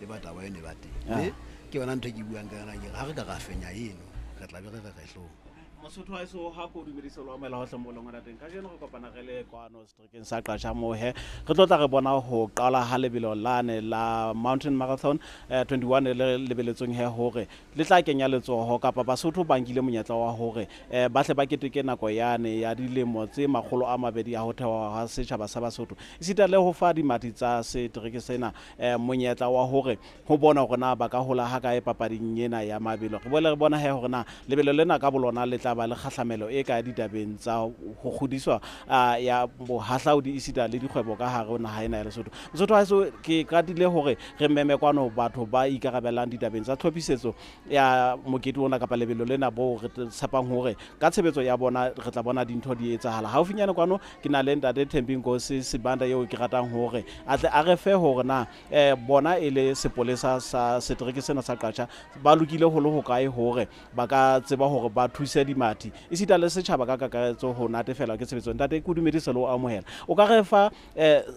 le ba taba ene ba teng ke yona ntho ke buang ka yona ke ha re ka fenya eno re tla be re hlo Mosotho ha so ha ko dumedisa lo amela ho hlomola ngwana teng ka jeno go kopana re le kwano streakeng sa Qacha mo he re tlotla re bona ho qala ha lebelo lane la Mountain Marathon 21 le lebeletsong he hore le tla kenya letsoho kapa BaSotho ba nkile monyetla wa hore ba tle ba keteke nako yane ya dilemo tse 200 ya ho thewa ha setjhaba sa BaSotho isita le ho fa dimati tsa setereke sena monyetla wa hore ho bona hore na ba ka hola ha kae papading yena ya mabelo re bole re bona he hore na lebelo lena ka bolona le ba le khahlamelo e ka ditabeng tsa ho godiswa ya bohahlaudi isita le dikgwebo ka hare na ha ena ya Lesotho Mosotho ha so ke katile hore re mmeme kwano batho ba ikarabelang ditabeng tsa tlhophisetso ya mokete ona kapa lebelo lena bo re tshepang hore ka tshebetso ya bona re tla bona dintho di etsahala haufinyane kwano ke na le ntate Thembinkosi Sibanda eo ke ratang hore a re fe hore na bona ele sepolesa sa setereke sena sa Qacha ba lokile ho le ho kae hore ba ka tseba hore ba thuse mati isita le setjhaba ka kakaretso ho natefela ke tshebetso ntate ku dumedisa lo amohela o ka re fa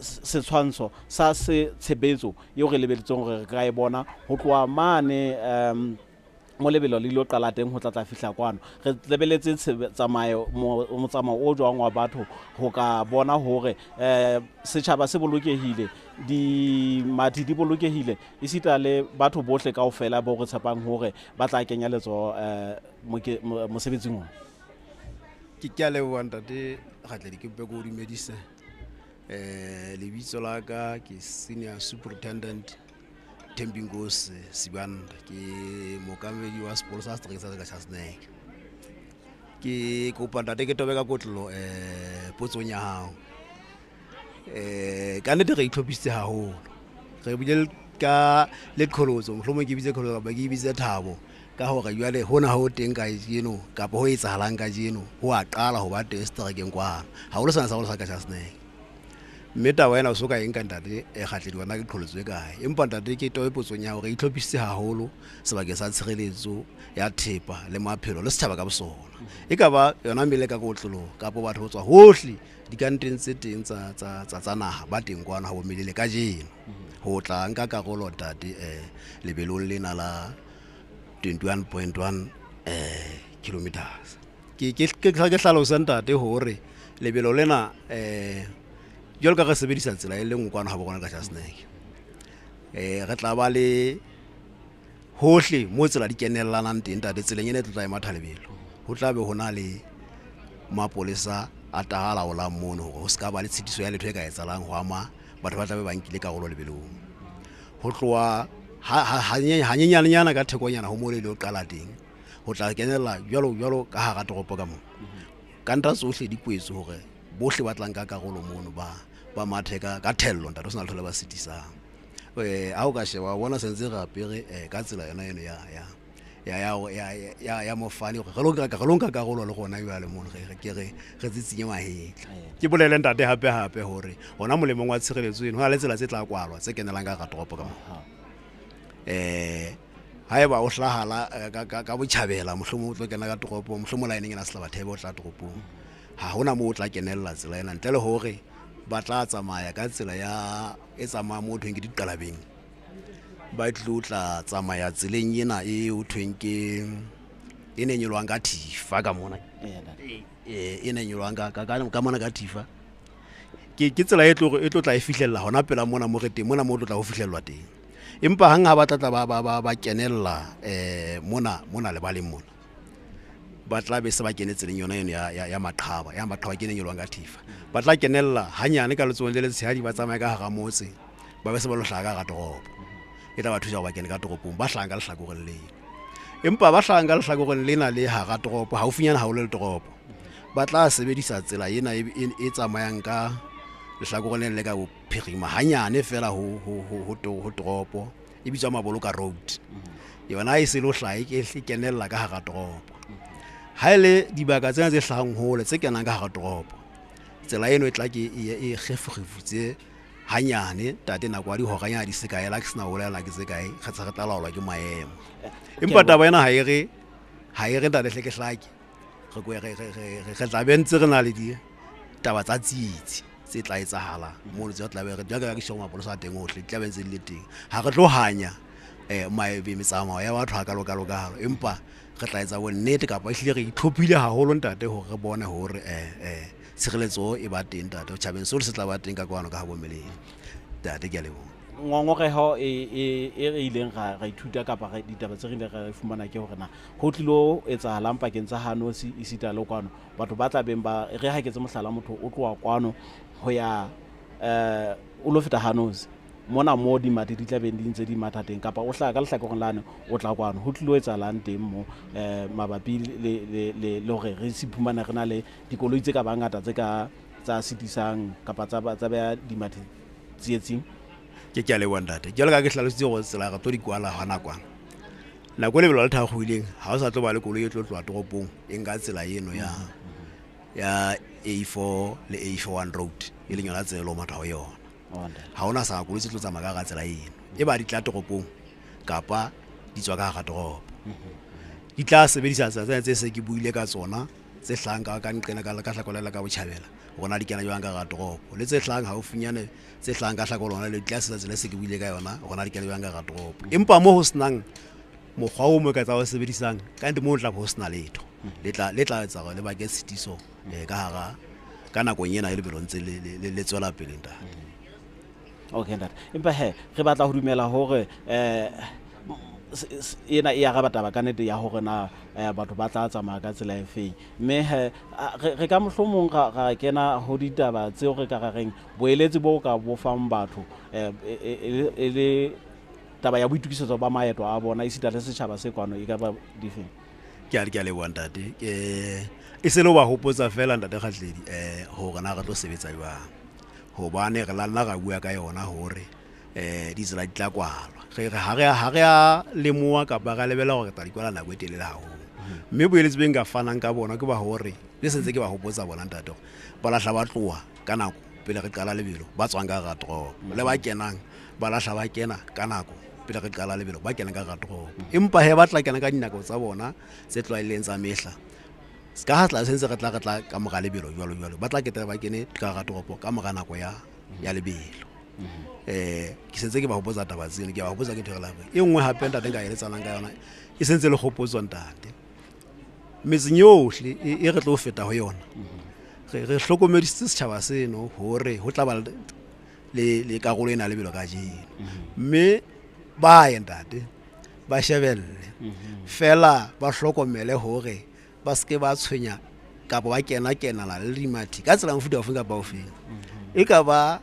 setshwantsho sa se tshebetso eo re lebeletsong re ka e bona ho tloa mane mo lebelo le lo qala teng ho tla fihla kwano re lebeletse tsamayo motsamao o jwang wa batho ho ka bona hore setjhaba se bolokehile mati di bolokehile isita le batho bohle kaofela bo re tshepang hore ba tla kenya letso mosebetsing ona ke a leboha ntate gatle di ke mpe go dumedisa lebitso la ka ke senior superintendent Thembinkosi Sibanda ke mokamedi wa sepolesa sa setereke sa Qacha snack ke kopa ntate ke tobe ka kotlelo potsong ya hao ka nnete re itlhopisitse haholo re bile ka le kholotso mohlomong ke bitse kholotso ba ke bitse Thabo ka hore jwale hona ho teng ka jeno kapa ho etsahalang ka jeno ho a qala ho ba teng seterekeng kwana haholo sana sa go sa Qacha snack mme taba ena o soka eng ka ntate gatledi bona ke qholetswe kae empa ntate ke tobe potsong ya hore e itlhopisitse haholo sebakeng sa tshireletso ya thepa le maphelo le setjhaba ka bosona e ka ba yona mele ka kotlolo kapa batho ho tswa hohle dikanteng tse teng tsa naha ba teng kwana ha bo Melele ka jeno ho tla nka karolo ntate lebelong lena la 21.1 kilometers ke hlalosa ntate hore lebelo lena jwalo ka re sebedisa tsela e lengwe kwana ha bo gona ka Qacha snack re tla ba le hohle mo tsela di kenellanang teng ntate tseleng ene tla e matha lebelo ho tla be hona le mapolesa a tagala o la mono ho ska ba le tshitiso ya letho e ka etsalang ho ama batho ba tla be ba nkile karolo lebelong ho tloa ha nyenyana ka thekonyana ho mo le lo qala teng ho tla kenella jwalo ka hara toropo ka mo ka nta tsohle di puetse hore bohle ba tlang ka karolo mono ba matheka ka thello ntate o sena tlhole ba sitisang a o ka sheba bona sentse re apere ka tsela yona eno ya mofani gore re lonka karolo le gona yo le mono re tsitsinye mahetla ke bolele ntate hape hore hona molemong wa tshireletso eno ha le tsela tse tla kwalwa tse kenelang ka ga toropo ka mo haeba o hlahala ka botjhabela mohlomong o tlo kena ka toropo mohlomong la ene ngena sela bathebe o tla toropong ha hona mo o tla kenella tsela ena ntle le hore ba tla tsamaya ka tsela ya e tsamaya mo thweng ke diqalabeng ba tla tsamaya tseleng ena e o thweng ke ene nyolwang ka thifa ka mona ene nyolwang ka mona ka thifa ke tsela e tlo tla e fihlella hona pela mona mo re teng mona mo tlo tla ho fihlellwa teng empa hang ha ba tla ba kenella mona le ba leng mona ba tla be se ba kene tseleng yona eno ya maqhaba ke ne nyolwang ka thifa ba tla kenella hanyane ka letsong le letshehadi ba tsamaya ka hara motse ba be se ba lo hlaga ka toropo e tla ba thusa go ba kene ka toropong ba hlanga ka lehlakoreng lena empa ba hlanga ka lehlakoreng lena le hara toropo haufinyana ha o le toropo ba tla sebedisa tsela ena e tsamayang ka lehlakoreng lena le ka bophirima hanyane fela ho toropo e bitswa Maboloka road yona e se lo hlae ke kenella ka hara toropo ha ile dibaka tsena tse hlahang hole tse kenang ka hara toropo tsela eno e tla ke e khefutse hanyane tate nako wa dihoranyana di se kae la ke sena ho lela ke se kae kgatsa re tla laolwa ke maemo empa taba ena ha e re ntate hle ke hlake re tla be ntse re na le di taba tsa tsitsi tse tla etsahala mo tse tla be re jaaka ke shoma mapolosa a teng hohle tla be ntse le teng ha re tlo hanya maebe metsamao ya batho ha kalokalo empa re tla etsa bonnete kapa ehlile re itlhophile haholo ntate hore re bone hore tshireletso e ba teng ntate o tjhabeng se tla ba teng ka kwano ka ha bo Melele ntate ke a leboha ngongoreho e re ileng ra ithuta kapa ga ditaba tse re ile ra fumana ke hore na ho tlilo etsahalang pakeng tsa Ha Noosi isita le kwano batho ba tla beng ba re ha ke tse mohlala motho o tloa kwano ho ya o lo feta Ha Noosi mona mo di mati di tla beng di ntse di mathateng kapa o hlaka le hlakoreng lane o tla kwano ho tlilo etsahalang teng mo mabapi le hore re se phumana re na le dikoloi tse ka bangata tse ka tsa sitisang kapa tsa ba di mati tsietsing ke a leboha ntate jalo ka ke hlalositse go tsela ga to di kwala hana kwana nako le belo le thakgwileng ha o sa tlo ba le koloi e tlo tloa toropong e nka tsela eno ya A4 le A41 road e leng yona tsela o matha ho yona ha ona sa koloi se tlo tsamaya ka tsela eno e ba di tla toropong kapa di tswa ka ga toropo di tla sebedisa tsela tse se ke buile ka tsona tse hlanka ka nqena ka hlakolela ka botjhabela rona di kena jwang ka ga toropo le tse hlang ha o funyane tse hlang ka hlakolona le tla se tsela se ke buile ka yona rona di kena jwang ka ga toropo empa mo ho senang mokgwa o mo ka tsa o sebedisang ka ntse mo tla ho sena letho le tla etsa le ba ke sitiso ka hara ka nako nyena e le belong tse le tswela pele ntate okay ntate empa re batla ho dumela hore ena e araba taba ka nnete ya hore na batho ba tla tsamaya ka tsela e feng mme re ka mohlomong ra kena ho ditaba tseo re ka rareng boeletsi bo ka bo fang batho e le taba ya boitukisetso ba maeto a bona isita le setjhaba se kwano e ka ba difeng ke a leboha ntate e se le ba hopotsa fela ntate Kgatledi hore na re tlo sebetsa jwang hobane re la nna ga bua ka yona hore di tsela di tla kwalwa ha re a lemoa kapa ga lebela gore tla di kwala nako e telele haholo mme boeletsi be nka fanang ka bona ke ba hore le sentse ke ba hopotsa bona ntate gore ba lahla ba tloa ka nako pele re qala lebelo ba tswang ka ga toropo le ba kenang ba lahla ba kena ka nako pele re qala lebelo ba kena ka ga toropo empa he ba tla kena ka dinako tsa bona tse tlwaeleng tsa mehla ska ha tla sentse re tla ka mora lebelo jwalo ba tla ketela ba kene ka ga toropo ka mora nako ya lebelo ke sentse ke ba hopotsa taba tseno ke ba hopotsa ke thegela e nngwe hape ntate ka eletsanang ka yona e sentse le hopotswa ntate metseng yohle e re tlo feta ho yona re hlokomedisitse setjhaba seno hore ho tla ba le karolo ena lebelo ka jeno mme ba ye ntate ba shebelle fela ba hlokomele hore ba ske ba tshwenya kapa ba kenala le dimathi ka tsela mfuta ofe kapa ofeng e ka ba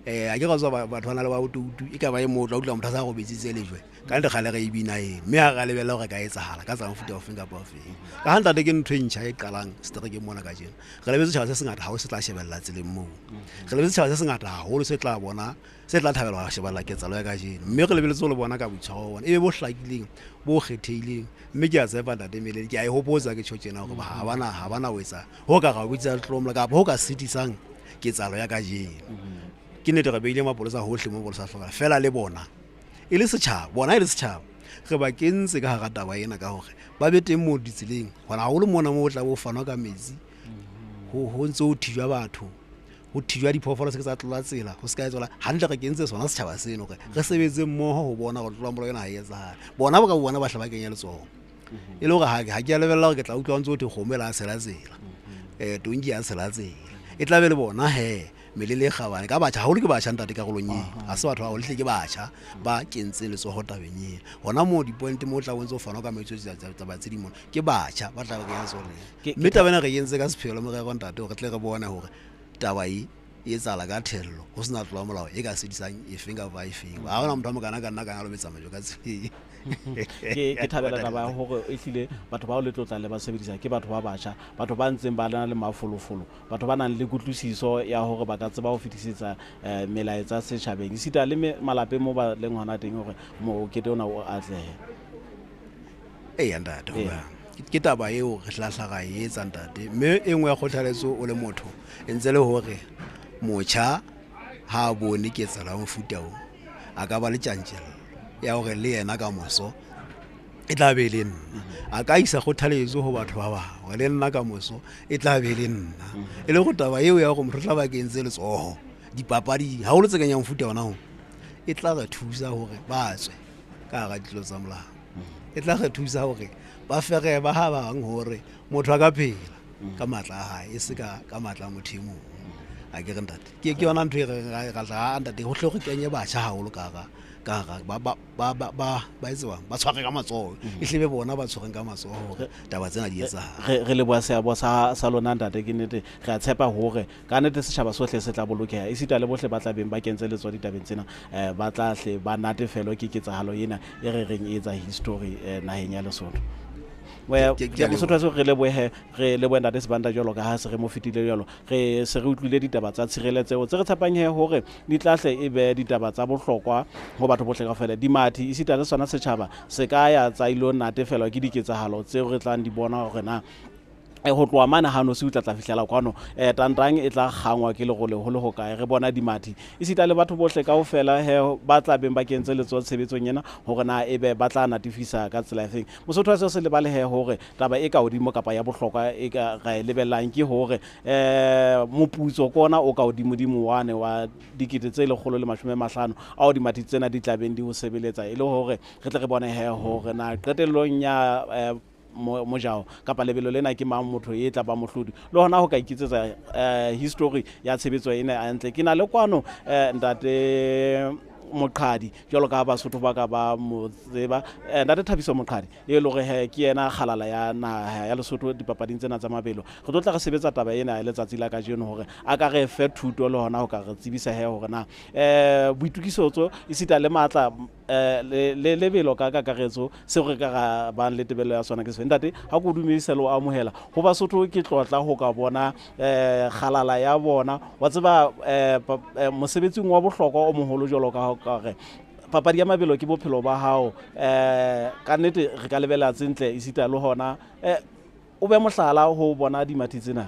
a ke go tswa batho bana le ba ututu e ka ba e motla o tla motho sa go betsitse lejwe ka ntle gale ga ibina eng mme ha ga lebela gore ka etsahala ka tsela mfuta ofe kapa ofeng ka ha ntate ke ntho e ntjha e qalang setere ke mona ka jeno re lebetse tjhaba se sengata ha o se tla shebella tseleng moo re lebetse tjhaba se sengata haholo se tla bona se tla thabela go shebella ketsalo ya ka jeno mme re lebeletse go le bona ka boitshwaro bona ebe bo hlakileng bo kgethehileng mme ke a tsepa ntate Melele ke a e hopotsa ke tjhotjena hore ha bana o etsa ho ka ga botsa tlhomo kapa ho ka sitisang ketsalo ya ka jeno ke nete re beile mapolosa hohle mo bolosa hloka fela le bona e le setjhaba bona e le setjhaba re ba kentse ka hara taba ena ka hore ba be teng mo ditseleng hona haholo mona mo tla bo fanwa ka metsi ho ntse ho thijwa batho ho thijwa diphoofolo se ke tsa tlola tsela ho se ka etsola hantle re kentse sona setjhaba seno re sebetse mmoho ho bona go tlola molao yona ha e etsahala bona ba ka bona ba hla ba kenya letsoho e le hore ha ke a lebella gore ke tla utlwa ntse ho the khomela a tshela tsela tonki a tshela tsela e tla be le bona Melele kgabane ka batjha haholo ke batjha ntate karolong ena ha se batho ba hohle ke batjha ba kentse letsoho tabeng ena hona mo di-point mo tla bontse ho fanwa ka metso tsa batse mona ke batjha ba tla ka tsone mme tabena re entse ka sephelo mo re go ntate hore tle re bone hore taba e etsala ka thello ho sena tlola molao e ka sedisang e feng ka va e feng ha hona motho a mo kana ka nna ka lo betsa majo ka tshedi ke thabela taba hore e hlile batho ba o le tlotla le ba sebedisa ke batho ba batjha batho ba ntseng ba lana le mafolofolo batho ba nang le kutlwisiso ya hore ba ka tseba ho fetisetsa melaetsa setjhabeng e sita le malapeng mo ba leng hona teng hore mo kete ona o atlehe ntate ke taba eo re hlahlaga e etsa ntate mme e nngwe ya kgothaletso o le motho e ntse le hore motjha ha bone ke tsela mo futao a ka ba le tjantjelo ya hore le yena ka moso e tla be le nna a ka isa kgothaletso ho batho ba bangwe le nna ka moso e tla be le nna e le go taba eo ya go motho tla ba kentse letsoho dipapadi ha o le tsekanyang futa ona ho e tla re thusa hore ba tswe ka ga dilo tsa molao e tla re thusa hore ba fere ba ha bang hore motho a ka phela ka matla a hae e se ka matla a motho e mong a ke re ntate ke yona ntho e re ga tla ntate ho hle go kenye batjha haholo ka ba etswang ba tshware ka matsoho e hlebe bona ba tshwareng ka matsoho hore taba tsena di etsahala re le bua seabo sa lona ntate ke nnete re a tshepa hore ka nnete setjhaba sohle se tla bolokeha e sita le bohle ba tla beng ba kentse letswa ditabeng tsena ba tla hle ba natefelwa ke ketsahalo ena e re reng e etsa history naheng ya Lesotho BaSotho re lebohe ntate Sibanda jwalo ka ha se re mo fitile jwalo re se re utlwile ditaba tsa tshireletseho tse re tshepang hore di tlahle e be ditaba tsa bohlokwa ho batho bohle kaofela dimathi isita le sona setjhaba se ka ya tsa ilo natefelwa ke diketsahalo tseo re tlang di bona hore na ho tloa mana Ha Noosi o tla fihlela kwano tantang e tla gangwa ke legole ho le ho kae re bona dimathi e sita le batho bohle kaofela ba tla beng ba kentse letso tshebetsong yena hore na ebe ba tla natifisa ka tsela efeng BaSotho a se le balehe hore taba e ka hodimo kapa ya bohlokwa e ka ra lebellang ke hore moputso kona o ka hodimo wane wa dikete tse 150 ao dimathi tsena di tla beng di ho sebeletsa e le hore re tle re bone hore na qetellong ya mojao kapa lebelo lena ke mang motho e tla ba mohlodi le hona ho ka ikitsetsa history ya tshebetso ena a ntle ke na le kwano ntate Moqhadi jwalo ka BaSotho ba ka ba mo tseba ntate Thabiso Moqhadi e le hore ke yena kgalala ya naha ya Lesotho dipapading tsena tsa mabelo re tlo tla re sebetsa taba ena le letsatsi la ka jeno hore a ka re fe thuto le hona ho ka re tsebisa hore na boitukisotso e sita le matla le lebelo ka kakaretso se re ka ga ba le tebelo ya sona ke se ntate ha go dumedisa le o amohela ho BaSotho ke tlotla ho ka bona kgalala ya bona wa tseba mosebetsing wa bohlokwa o moholo jwalo ka re papadi ya mabelo ke bophelo ba hao ka nnete re ka lebela tsentle e sita le hona o be mohlala ho bona dimathi tsena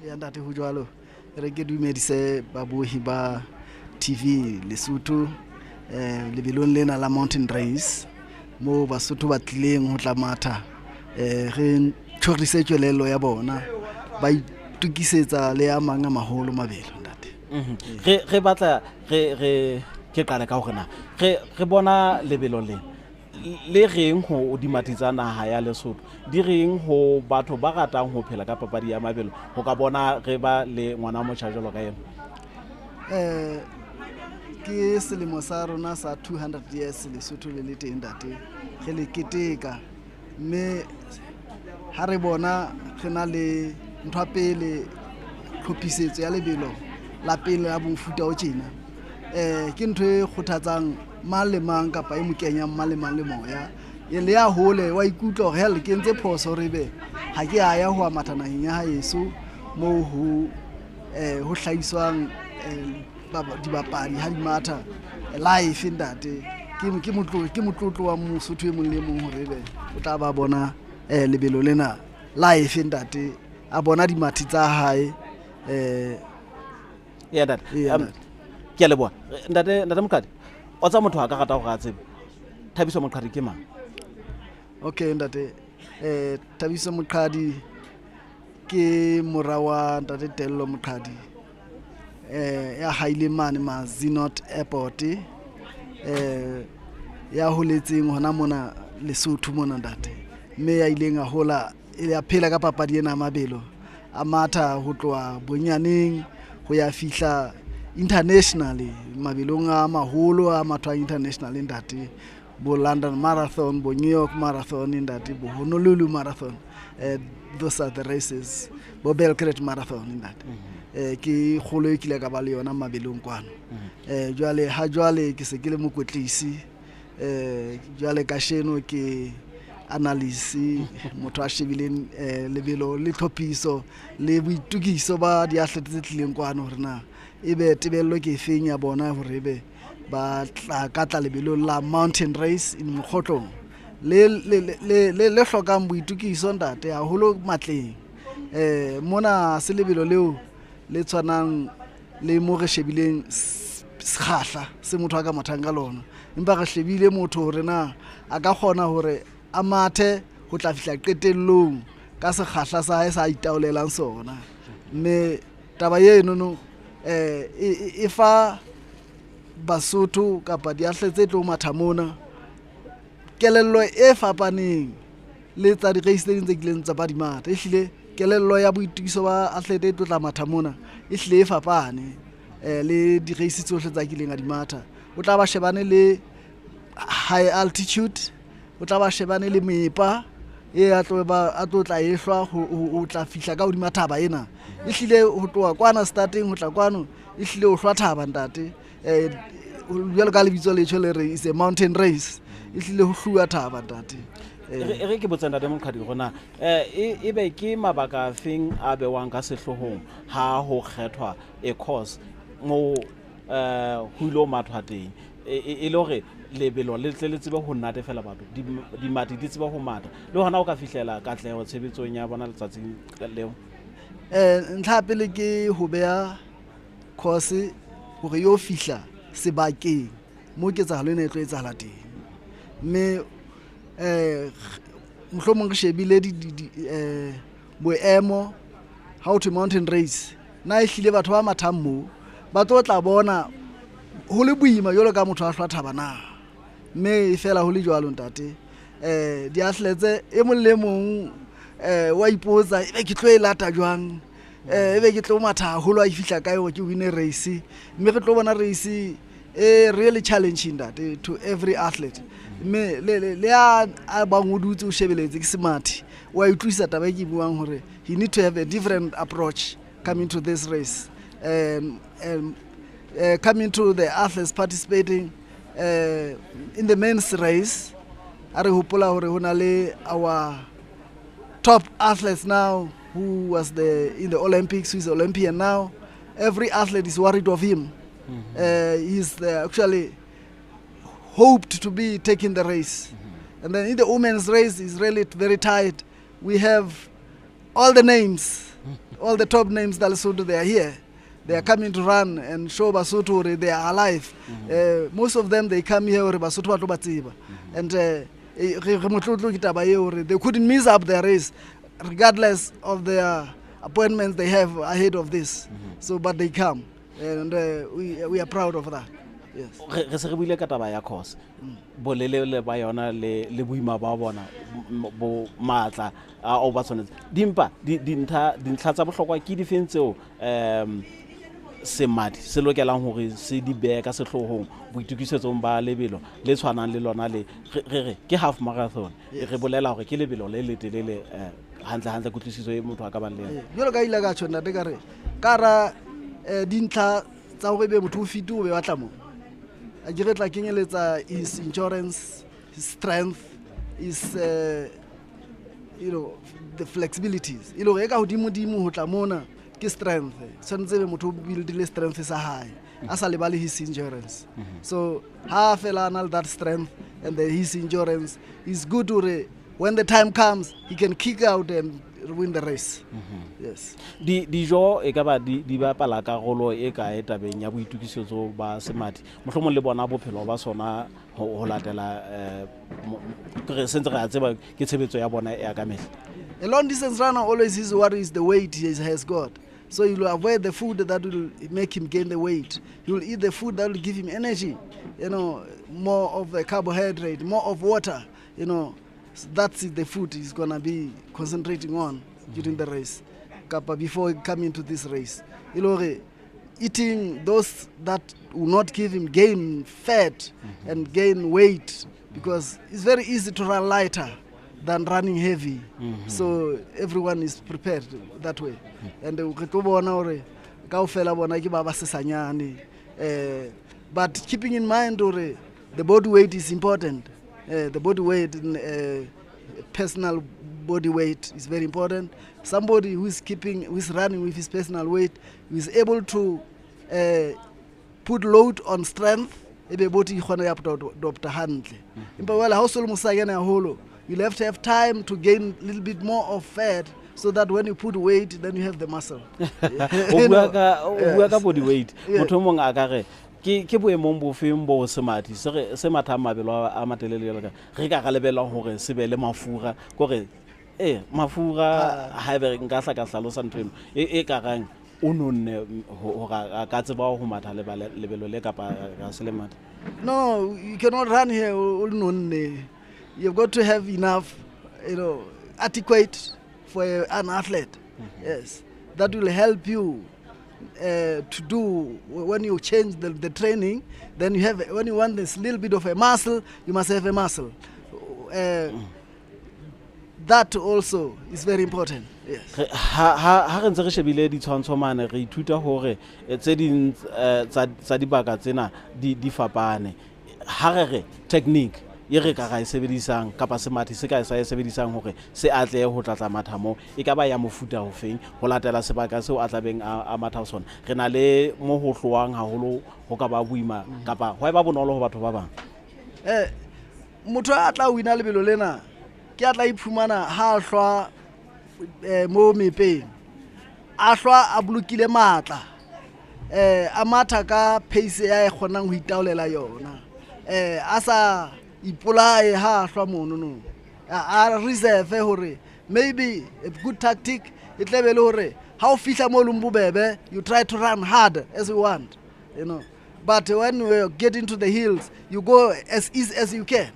ya ntate ho jwalo re ke dumedise babohi ba TV Lesotho lebelong lena la mountain race mo BaSotho ba tlileng ho tla matha re tshwarise tswelelo ya bona ba itukisetsa le ya manga maholo mabelo ntate re batla re ke qala ka hore na re bona lebelo le reng ho dimathi tsa naha ya Lesotho di reng ho batho ba ratang ho phela ka papadi ya mabelo ho ka bona re ba le ngwana motjha jalo ka yena ke selemo sa rona sa 200 years Lesotho le le teng ntate re le keteka mme ha re bona re na le ntwa pele tlhophisetso ya lebelo la pele la bofuta o tjena ke ntwe kgothatsang mang kapa e mokenya le moya e le ya hole wa ikutlo hell ke ntse phoso rebe ha ke aya ho amathana ya haeso mo ho hlaiswang dibapadi ha di matha live ntate ke motlotlo wa Mosotho e mong le mong hore be o tla ba bona lebelo lena live ntate a bona dimathi tsa hae ya dad ke a leboha ntate Moqhadi o tsa motho a ka rata go ga tsebe Thabiso Moqhadi ke mang okay ntate Thabiso Moqhadi ke mora wa ntate Tello Moqhadi ya haile mane ma Zinot Airport ya holetseng hona mona Lesotho mona ntate mme ya ileng a hola ya phela ka papadi ena mabelo a matha ho tloa bonyaneng ho ya fihla internationally mabelong a maholo a mathwa international ntate bo London Marathon bo New York Marathon ntate bo Honolulu Marathon those are the races bo Belgrade Marathon ntate ke kholo e kile ka ba le yona mabelong kwano jwale ke se ke le mokwetlisi jwale ka sheno ke analyse motho a shebileng lebelo le tlhophiso le boitukiso ba diatlete tse tlileng kwano hore na ebe tebello ke feng ya bona hore be ba tla ka tla lebelo la mountain race in mokgotlong le hlokang boitukiso ntate haholo matleng mona se lebelo leo le tshwanang le mo re shebileng sekgahla se motho a ka mathang ka lona, empa re shebile motho hore na a ka kgona hore a mathe ho tla fihla qetellong ka sekgahla sa hae sa itaolelang sona. Mme taba eno no e fa BaSotho kapa diatlete tse tlo matha mona kelello e fapaneng le tsa di-race tse ding tse kileng tsa ba di matha. Ehlile kelello ya boitukiso ba athlete e tlo tla matha mona ehlile e fapane le di-race tsohle tsa kileng a di matha. O tla ba shebane le high altitude, o tla ba shebane le mepa a tlo tla ehlwa ho tla fihla ka hodima thaba ena. Ehlile ho tloha kwana starting ho tla kwano ehlile o hlwa thaba ntate. Jwalo ka lebitso le tshwele re is a mountain race, ehlile ho hluwa thaba ntate. Re ke botsenda democratic gona e be ke mabaka afeng a bewang ka sehlohong ha ho kgethwa a course mo ho ilo mathwa teng e le hore lebelo le tle le tsebe ho natefela batho di mati di tsebe ho matha le hona o ka fihlela katleho tshebetsong ya bona letsatsing leo. Ntlha pele ke ho beha course hore yo fihla sebakeng mo ke tsalo ene e tlo etsahala teng. Mme mohlomong re shebile boemo how to mountain race na ehlile batho ba mathang moo ba tlo tla bona ho le boima jwalo ka motho a hlwa thaba na. Mme e fela ho le jwalo ntate. Di-athletes e mong le mong wa ipotsa ebe ke tlo e lata jwang, ebe ke tlo matha haholo a fihla kae hore ke win race. Mme re tlo bona race really challenging that to every athlete. Mme le a ba ngudutse o shebeletse ke semathi wa ithuisa taba e ke buang hore he need to have a different approach coming to this race. Coming to the athletes participating in the men's race, are hopola hore hona le our top athletes now who was in the Olympics, who is Olympian now. Every athlete is worried of him. He's actually hoped to be taking the race. And then in the women's race is really very tight. We have all the names, all the top names that Lesotho, they are here. They are coming to run and show BaSotho they are alive. Most of them, they come here BaSotho batlo batseba. And they couldn't miss up their race regardless of their appointments they have ahead of this. So, but they come. And we are proud of that. Yes. Re se re buile ka taba ya course bolelele ba yona le boima ba bona bo matla o ba tshwanetse dimpa dintlha tsa bohlokwa ke di fentseo semadi se lokelang hore se di behe ka sehlohong boitukisetsong ba lebelo le tshwanang le lona le re ke half marathon re bolela hore ke lebelo le letelele hantle kutlwisiso e motho a ka bang le jalo ka ile ka tshwana de kare kara dintlha tsa hore be motho o fitu o be batla mo a dire tla kenyeletsa his endurance, his strength, his the flexibilities. E ka hodimo ho tla mona ke strength. Tshwanetse be motho o build strength sa hae a sa lebale his endurance. So ha fela na that strength and his endurance is good to when the time comes he can kick out and win the race. Yes. Dijo e ka ba di ba pala karolo e ka etabeng ya boitukisetso ba semati mohlomong le bona bophelo ba sona ho latela re sentse re a tseba ke tshebetso ya bona e ka mehla. A long distance runner always his worry is the weight he has got. So he will avoid the food that will make him gain the weight. He will eat the food that will give him energy, more of the carbohydrate, more of water, So that's the food he's going to be concentrating on during the race, before coming to this race. Eating those that will not give him gain fat and gain weight, because it's very easy to run lighter than running heavy. So everyone is prepared that way. And but keeping in mind the body weight is important. The body weight, personal body weight is very important. Somebody who is running with his personal weight, who is able to put load on strength, you'll have to have time to gain a little bit more of fat, so that when you put weight, then you have the muscle. Body weight. ke boemong bofeng bo semathi se mathang mabelo a matelele jalo ka re ka ga lebellang hore se be le mafura kore mafura ha ebe nka hla ka hlalosa ntho eno e ka gang o nonne hore a ka tseba ho matha lebelo le kapa ka se le matha. No, you cannot run here all nonne. You've got to have enough, adequate for an athlete. Yes, that will help you to do when you change the training. Then you have, when you want this little bit of a muscle, you must have a muscle. That also is very important. Yes. Ha re ntse re shebile ditshwantsho mane re ithuta hore tse ding tsa dibaka tsena di fapane. Ha re technique e re ka ga sebedisang kapa semathi se ka sa sebedisang hore se atle ho tlatla matha mo e ka ba ya mofuta ho feng ho latela sebaka seo a tlabeng a matha sona. Re na le mo ho hloang haholo ho ka ba buima kapa ho eba bonolo ho batho ba bang. Motho a tla wina lebelo lena ke a tla iphumana ha hlwa mo mepeng a hlwa a bolokile matla a matha ka pace ya e kgonang ho itaolela yona a sa ipolae ha hlwa mono no a reserve hore maybe a good tactic e tlebe le hore ha o fihla mo leng bobebe you try to run hard as you want, but when you get into the hills you go as easy as you can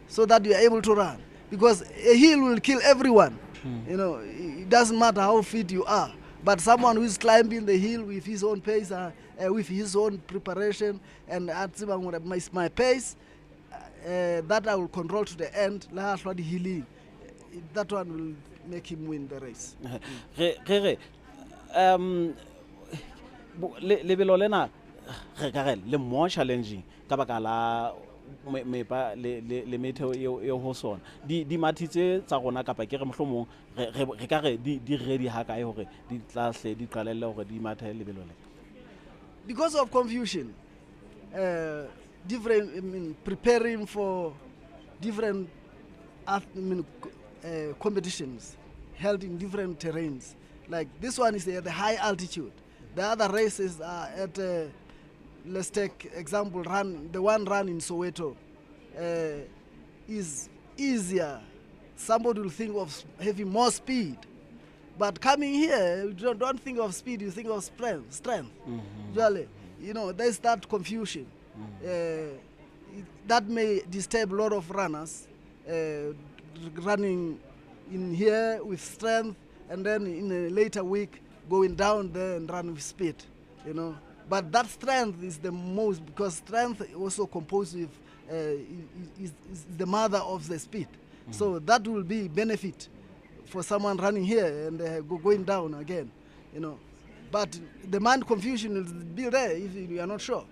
so that you are able to run, because a hill will kill everyone. It doesn't matter how fit you are, but someone who is climbing the hill with his own pace, with his own preparation, and my pace, that I will control to the end, the healing, that one will make him win the race. Lebelo lena le more challenging ka baka la mepa le meteo eo ho sona di mathitse tsa rona kapa ke re mohlomong re ka re di ready ha kae hore di tlahle di qalelle hore di mathe lebelo le. Because of confusion, different preparing for different competitions held in different terrains. Like this one is at the high altitude. The other races are at let's take example the one run in Soweto is easier. Somebody will think of having more speed, but coming here you don't think of speed, you think of strength. Usually, there's that confusion. That may disturb a lot of runners running in here with strength and then in a later week going down there and run with speed, But that strength is the most, because strength also composed with is the mother of the speed. So that will be benefit for someone running here and going down again, But the mind confusion will be there if you are not sure.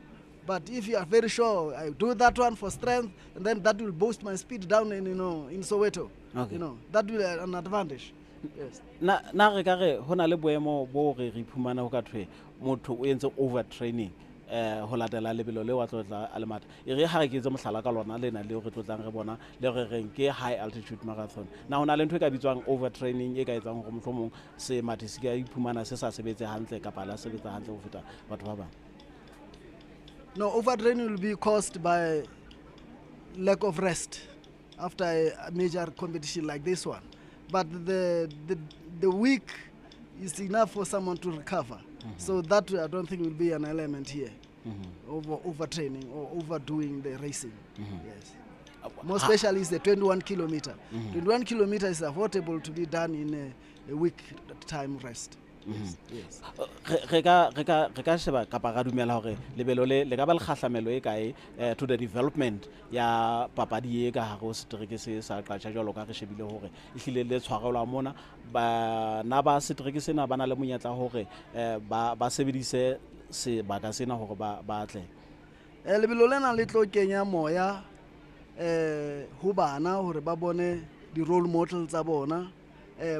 But if you are very sure, I do that one for strength, and then that will boost my speed down in Soweto. Okay. That will be an advantage. Yes. Na re ka re hona le boemo bo re iphumana ho ka thwe motho o entse overtraining ho latela lebelo le wa tlotla a le matha e re ha re ke tse mohlala ka lona lena le re tlotlang re bona le re reng ke high altitude marathon. Na hona le ntho e ka bitswang overtraining e ka etsang hore mohlomong se mathe se ka iphumana se sa sebetse hantle kapa la sebetsa hantle ho feta batho ba bang. No, overtraining will be caused by lack of rest after a major competition like this one. But the week is enough for someone to recover. So that I don't think will be an element here. Overtraining or overdoing the racing. Yes. More especially is the 21 kilometer. 21 kilometers is affordable to be done in a week time rest. Yes. Re ka sheba kapa ga dumela hore lebelo le ka ba le khahlamelo e kae to the development ya papadi e ka haro setereke se sa qatsha jalo ka re shebile hore e hlile le tshwarelwa mona ba setereke sena ba na le monyetla hore ba sebedise se baka sena hore ba atle lebelo lena le tlo kenya moya ho bana hore ba bone di role models tsa bona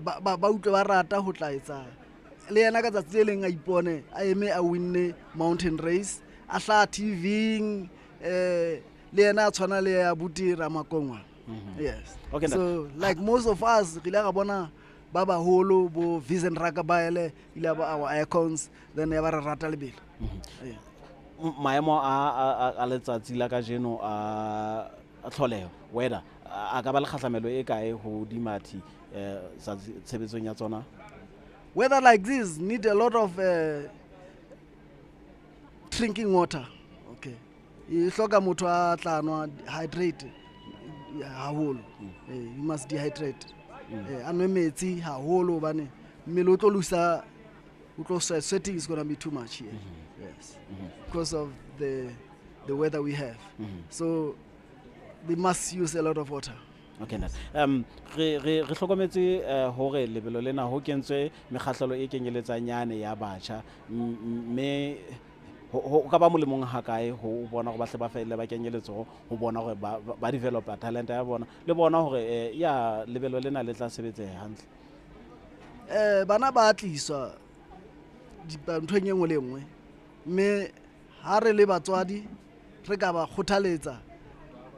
ba utlwe ba rata ho tlaetsa le yena ka tsatsi le leng a ipone a eme a winne mountain race a hla TV le yena a tshwana le ya buti Ramakongwa. Yes. Okay, so like most of us re la ga bona ba baholo bo Vincent Rakabaele ile ba our icons then ya ba re rata lebelo. maemo a letsatsi la kajeno a tlholeho weather a ka ba le kgahlamelo e kae ho dimathi sa tshebetsong ya tsona? Weather like this need a lot of drinking water. Okay. You hloka motho a tla nwa hydrate haholo. You must dehydrate. Anwe metsi haholo hobane mmele o tlo lusa sweating is going to be too much here. Yes. Because of the weather we have. So they must use a lot of water. Okay, nice. Re hlokometse hore lebelo lena ho kentswe mekgahlelo e kenyeletsang nyane ya batjha mme ho ka ba molemong ha kae ho bona hore ba hle ba felle ba kenyeletso ho bona hore ba developer talent ya bona le bona hore ya lebelo lena le tla sebetseha hantle. Bana ba atliswa ntho e nngwe le nngwe mme ha re le batswadi re ka ba kgothaletsa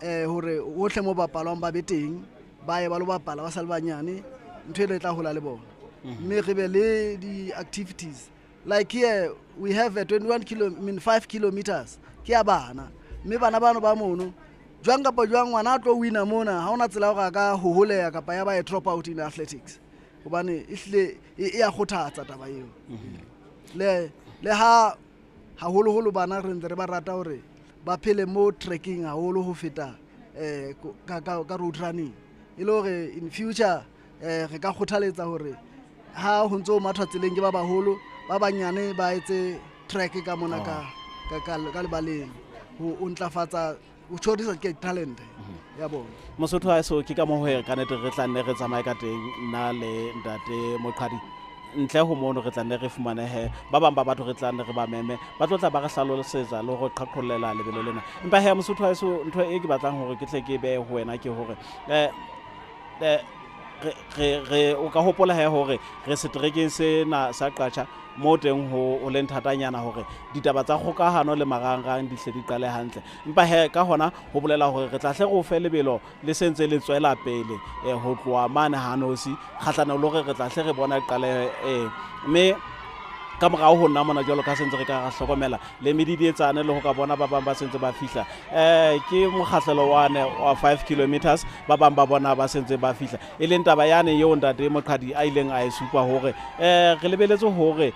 hore hohle mo bapalwang ba beteng ba ye ba lo bapala ba sa le banyane ntho e le tla hola le bona mme re be le di activities like here we have a 5 kilometers ke ya bana mme bana bano ba mono jwang kapa jwang ngwana tlo wina mona ha ona tsela hore ka ho holeya kapa ya ba e drop out in athletics hobane ihle e ya khothatsa taba eo le ha holo bana re ntse re ba rata hore ba phele mo trekking haholo ho feta ka road running e le hore in future re ka kgothaletsa hore ha ho ntso mathwa tseleng ke ba baholo ba banyane ba etse trek ka mona ka lebaleng ho ntlafatsa o tshorisa ke talent ya bona. Mosotho ha so ke ka mo hoe ka nete re tla nne re tsamaye ka teng na le ntate Moqhadi ntle ho mono re tla nne re fumanehe ba bang ba batho re tla nne re ba meme ba tlo tla ba re hlalosetsa le go qhaqhollela lebelo lena empa he Mosotho ha so ntho e ke batlang hore ke tle ke be ho wena ke hore re o ka hopola he hore re setrekeng sena sa Qacha mo teng ho le nthatanyana hore ditaba tsa kgokahano le marangrang di hle di qale hantle empa he ka hona ho bolela hore re tla hle go fe lebelo le sentse le tswela pele ho tloa mane Ha Noosi kgahlano le hore re tla hle re bona qale mme ka morao ho nna mona jwalo ka sentse re ka hlokomela le medidi etsane le ho ka bona ba bang ba sentse ba fihla ke mokgahlelo wa 5 kilometers ba bang ba bona ba sentse ba fihla e leng taba yane eo ntate Moqhadi a ileng a e supa hore re lebeletse hore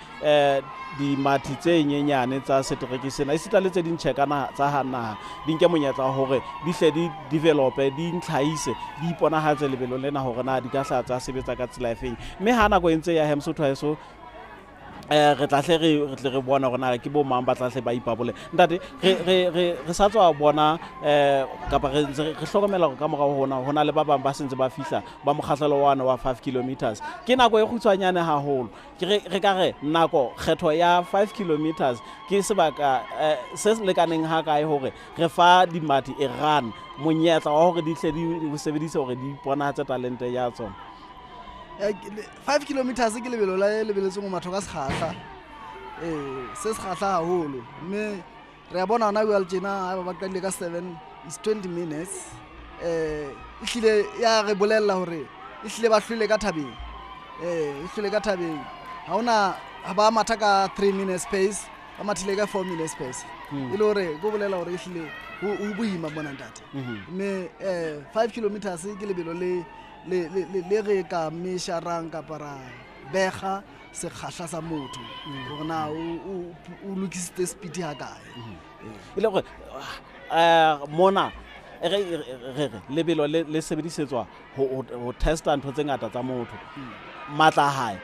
di mathi tse nyenyane tsa setereke sena e sita le tse dintšhe kana tsa ha naha di nke monyetla hore di hle di develop di ntlhaise di iponahatse lebelo lena hore na di ka hla tsa sebetsa ka tsela efeng mme ha nako e ntse ya Mosotho ha eso re tla hle re bona hore na ke bo mang ba tla hle ba ipabole ntate re sa tswa bona kapa re hlokomela hore ka morao hona le ba bang ba sentse ba fihla ba mokgahlelo wa 5 kilometers ke nako e kgutshwanyane haholo re ka re nako kgetho ya 5 kilometers ke sebaka se lekaneng ha kae hore re fa dimathi e run monyetla wa hore di hle di sebedise hore di iponahatse talente ya tsona. 5 kilometers ke lebelo la lebeletse mo matho ka sekgahla se sekgahla haholo mme re a bona ona well tjena ha ba qadile ka 7 is 20 minutes ihlile ya re bolella hore ihlile ba hlwile ka thabeng ihlile ka thabeng ha ona ha ba matha ka 3 minutes pace ba mathile ka 4 minutes pace ile hore go bolela hore ihlile o boima bona ntate mme 5 kilometers ke lebelo le re ka mesharang ka para bega se khahla sa motho gore na o lokisitse speed ha kae ile gore mona lebelo le sebedisetswa ho testa ntho tse ngata tsa motho matla hae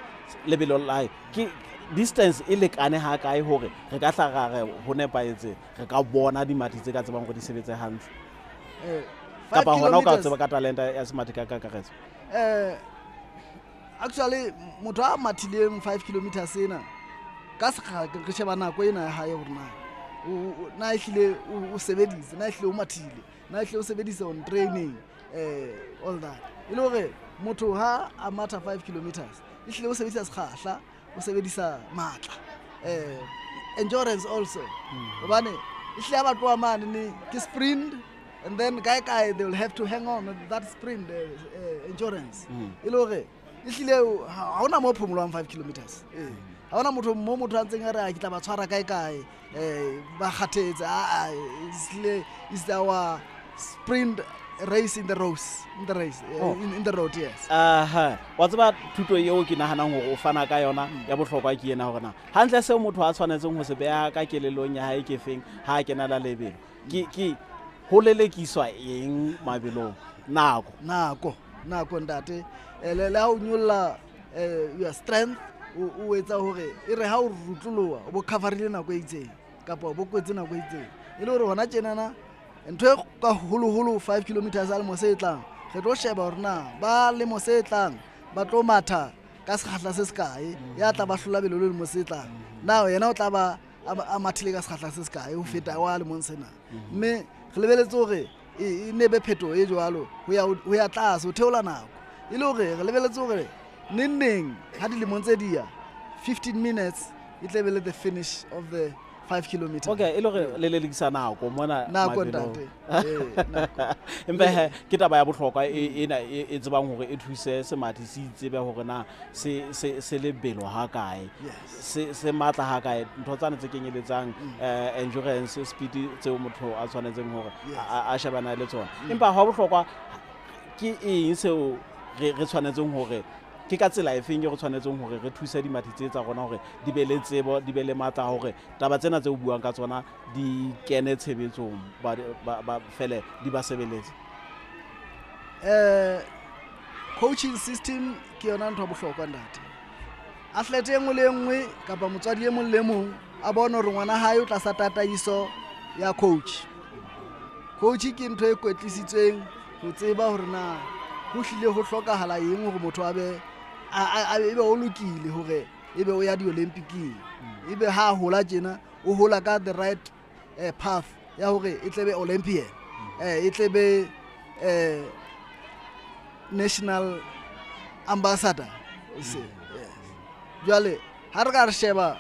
lebelo la ke distance e lekane ha kae hore re ka hlagare ho nepaetse re ka bona dimathi tse ka tsebang go di sebetse hantle kapa hona o ka tseba ka talenta ya smart ka karetso actually motho a mathileng 5 kilometers ena ka sekga re sheba nako ena ya hae hore na ihlile o sebedisa na ihlile o mathile na ihlile o sebedisa on training all that ile hore motho ha a matha 5 kilometers ihlile o sebedisa sekgahla o sebedisa matla endurance also hobane ihlile a batwa mane ni ke sprint and then guy they will have to hang on that sprint endurance ile hore ihlile ha ona mo phomolwang 5 kilometers ha ona motho a ntseng a re ke tla ba tshwara kae ba kgathetse is our sprint race in the road, yes. Wa tseba thuto eo ke nahanang hore o fana ka yona ya bohlokwa ke ena hore na hantle seo motho a tshwanetseng ho se beha ka kelellong ya hae ke feng ha a kena la lebelo ke ho lelekiswa eng mabelong nako ntate le ha o nyolla your strength o etsa hore e re ha o rutloloha o bo coverile nako e itseng kapa o bo kwetse nako e itseng e le hore hona tjenana ntho e ka holo 5 kilometers a lemo se tlang re tlo sheba hore na ba lemo se tlang ba tlo matha ka sekgahla se sekae ya tla ba hlola belolo lemo se tlang na yena o tla ba a mathile ka sekgahla se sekae ho feta wa lemong sena mme re lebeletse hore e nebe pheto e jwalo ho ya tlase ho theola nako e le hore re lebeletse hore neng ha dilemong tse dia 15 minutes e tle be le the finish of the 5 kilometers. Okay, e le hore le lelekisa nako mona nako ntate empa ke taba ya bohlokwa e tsebang hore e thuse semathi se itsebe hore na se lebelo ha kae se matla ha kae ntho tsane tse kenyeletsang endurance speed tseo motho a tshwanetseng hore a shebana le tsona empa ha bohlokwa ke eng seo re tshwanetseng hore ke ka tsela efeng re tshwanetseng hore re thuse dimathi tse tsa rona hore di be le tsebo di be le matla hore taba tsena tse o buang ka tsona di kene tshebetsong ba fele di ba sebeletse coaching system ke yona ntho bohlokwa ndate athlete engwe le engwe kapa motswadi e mong le mong a bona hore ngwana hae o tla sa tataiso ya coach ke ntho e kwetlisitsweng ho tseba hore na ho hlile ho hlokahala eng hore motho ebe o lokile hore ebe o ya di-olympic ebe ha hola tjena o hola ka the right path ya hore e tlebe olympian e tlebe national ambassador jwale ha re ka re sheba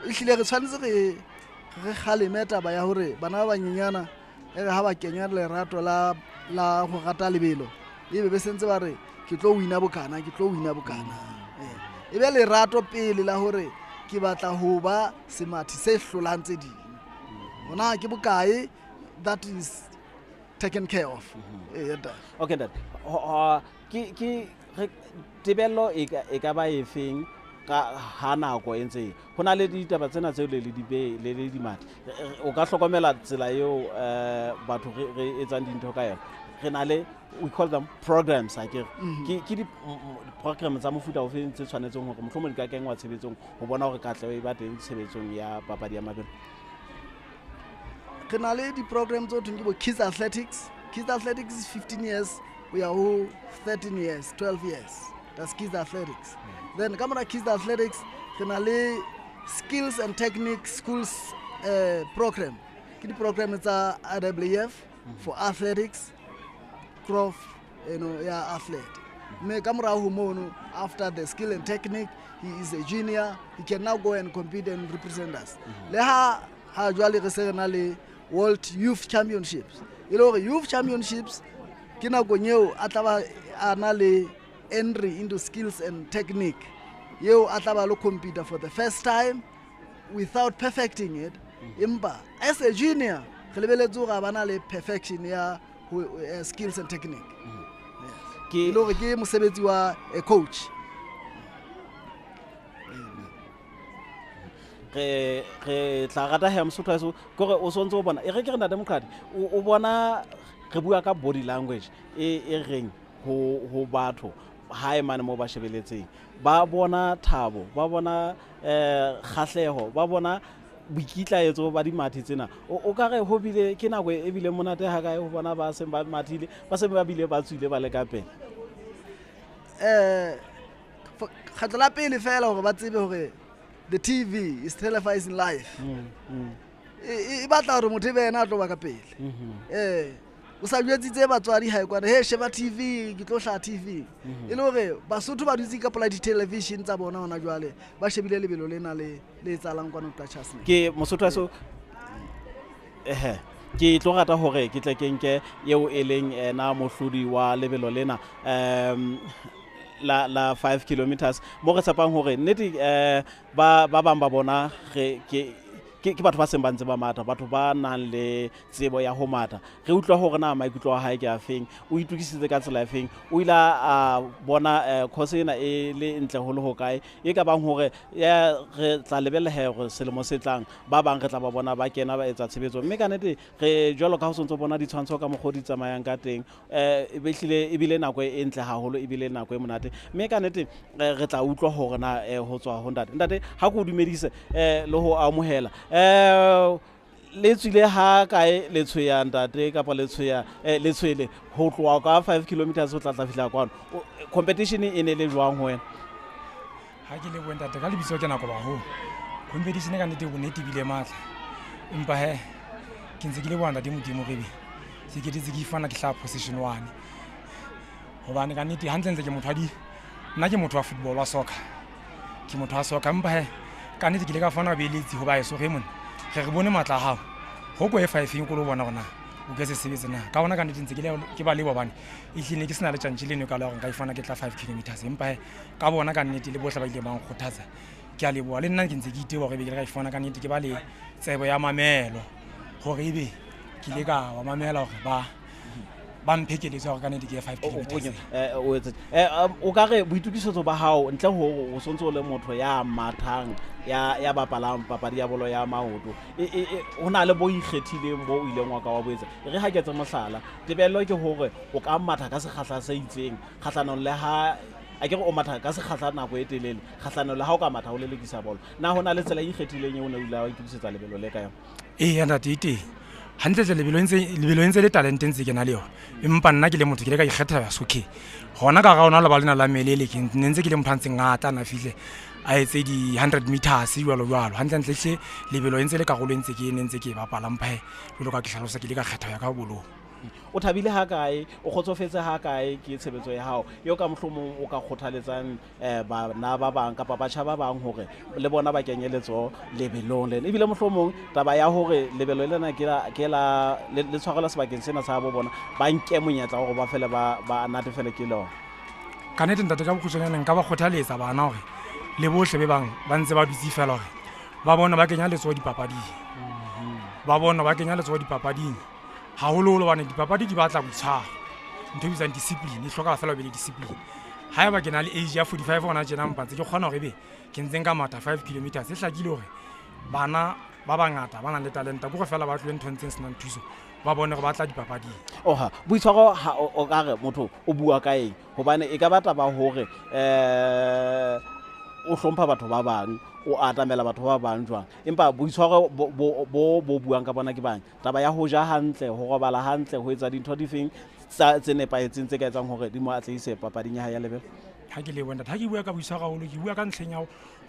e hlile re tshwanetse re kgaleme taba ya hore bana ba banyenyana ha ba kenya lerato la go rata lebelo ebe be sentse ba re ke tlo wina bokana ebe lerato pele la hore ke batla ho ba semathi se hlolang tse ding ona ke bokae that is taken care of okay dad ke tebello e ka ba efeng ka ha nako e ntse ho na le ditaba tsena tseo le dimathi o ka hlokomela tsela eo batho re etsang dintho ka yona re na le we call them programs ke di program tsa mofuta o feng tse tshwanetseng hore mohlomong di ka kengwa tshebetsong ho bona hore katleho e ba teng tshebetsong ya papadi ya mabelo re na le di-program tse thweng ke bo kids athletics is 15 years we are 13 years 12 years that's kids athletics then ka mora kids athletics re na le skills and technique schools program ke di-program tsa IWF for athletics athlete mme ka mora ho mono after the skill and technique he is a junior he can now go and compete and represent us le ha jwale re se na le world youth championships youth championships ke na go nyeo a tla ba ana le entry into skills and technique yeo a tla ba lo compete for the first time without perfecting it imba as a junior re lebeletse ga bana le perfection ya skills and technique ke mosebetsi wa a coach re tla rata ha mosotho eso gore o sontse o bona e re ke re na democrat o bona re bua ka body language e reng ho batho hae mane mo ba shebeletseng ba bona thabo ba bona kgahleho ba bona boikitlaetso ba dimathi tsena o ka re ho bile ke nako e bile monate ha kae ho bona ba se ba mathile ba se ba bile ba tswile ba le ka pele khatla pele fela hore ba tsebe hore the TV is televising live e batla hore motho be yena a tlo ba ka pele o sa jwetsitse batswadi ha ekwa he sheba TV ke tlo hla TV e le hore BaSotho ba dutse ka pola di television tsa bona hona jwale ba shebile lebelo lena le tsalang kwana ka chasne ke mosotho aso ke tlo rata hore ke tle ke nke eo e leng ena mohlodi wa lebelo lena la 5 kilometers mo re tshepang hore nnete ba bang ba bona ke batho ba seng ba ntse ba matha, batho ba nang le tsebo ya ho matha. Re utlwa hore na maikutlo a hae ke a feng, o itukisitse ka tsela e feng, o ile a bona course ena e le ntle ho le ho kae, e ka bang hore re tla lebella hore selemo se tlang ba bang re tla ba bona ba kena ba etsa tshebetso. Mme ka nnete re jwalo ka ho sontso bona ditshwantsho ka mokgwa di tsamayang ka teng, ebile nako e ntle haholo, ebile nako e monate. Mme ka nnete re tla utlwa hore na ho tswa ho ntate ha ke o dumedise le ho amohela le tswile ha kae le tshoya ntate kapa le tshwele ho tloha ka 5 kilometers ho tla fihla kwano, competition e ne le jwang ho wena? Ha ke le ntate ka lebitso ke nako ba ho competition ka nnete bonnete bile matla, empa ke ntse ke le bwana di modimo rebe se ke ditse ke ifana ke hla position 1 hobane ka nnete hantle ntse ke motho nna ke motho wa football wa soccer, ke motho wa soccer, empa ka nnete ke le ka fana beeletsi ho ba eso re mona re bone matla a hao ho go e 5 ko lo bona gona o ke se sebetse na ka bona ka nnete ntse ke ba le bobane e hlile ke sena le tjantjhe leno ka la gore nka ifana ke tla 5 kilometers, empa ka bona ka nnete le bohle ba ile bang kgothatsa ke a leboha. Le nna ke ntse ke ite gore be ke le ka ifana ka nnete ke ba le tsebo ya mamelo gore ebe ke le ka wa mamela gore ba mphekeletsa gore ka nnete ke 5 kilometers. O ka re boitukisetso ba hao ntle ho o sontse o le motho ya mathang ya bapalang papadi ya bolo ya maoto, ho na le bo ikgethileng bo o ileng wa ka wa boetsa. Re ha ke tse mohlala tebello ke hore o ka matha ka sekgahla se itseng kgahlanong le ha a ke re o matha ka sekgahla nako e telele kgahlanong le ha o ka matha o lelekisa bolo. Na ho na le tsela e ikgethileng eo o ne o ile wa itukisetsa lebelo le ka yona? Ntate hantle lebelo ntse le talente ntse ke na le yona, empa nna ke le motho ke le ka ikgetha ya sokhe gona ka ga ona le ba lena la Melele ke ntse ke le motho ntse ngata na fihle a etse di 100 meters jwalo hantle hle lebelo ntse le karolo ntse ke bapala mphe jwalo ka ke hlalosa ke le ka kgetha ya ka bolo. O thabile ha kae, o kgotsofetse ha kae ke tshebetso ya hao eo ka mohlomong o ka kgothaletsang bana ba bang kapa batjha ba bang hore le bona ba kenyeletso lebelong lena, ebile mohlomong taba ya hore lebelo lena ke la le tshwarela sebakeng sena sa bo bona ba nke monyetla hore ba fele ba natefele ke lona? Ka nnete ntate ka bokgutshwane nka ba kgothaletsa bana hore le bohle be bang ba ntse ba dutse fela hore ba bona ba kenya letsoho dipapading, ba bona ba kenya letsoho dipapading haholo bana dipapadi di batla boitshwaro, ntho e bitsang discipline e hloka fela be le discipline. Haeba ke na le age ya 45 hona tjena mpa ntse ke kgona hore be ke ntse nka matha 5 kilometers e hlakile hore bana ba bangata ba nang le talenta go fela ba tlwe ntho ntseng senang thuso ba bone go batla dipapading. Oha boitshwaro o ka re motho o bua ka eng hobane e ka bata ba hore o hlompha batho ba bang, o atamela batho ba bang jwang, empa boitshwaro bo buang ka bona ke bang taba ya ho ja hantle, ho robala hantle, ho etsa dintho di feng tse nepahetseng tse ka etsang hore di mo atlehise papading ya hae ya lebelo. Ha ke le bona ha ke bua ka boitshwaro haholo ke bua ka ntlheng ya ho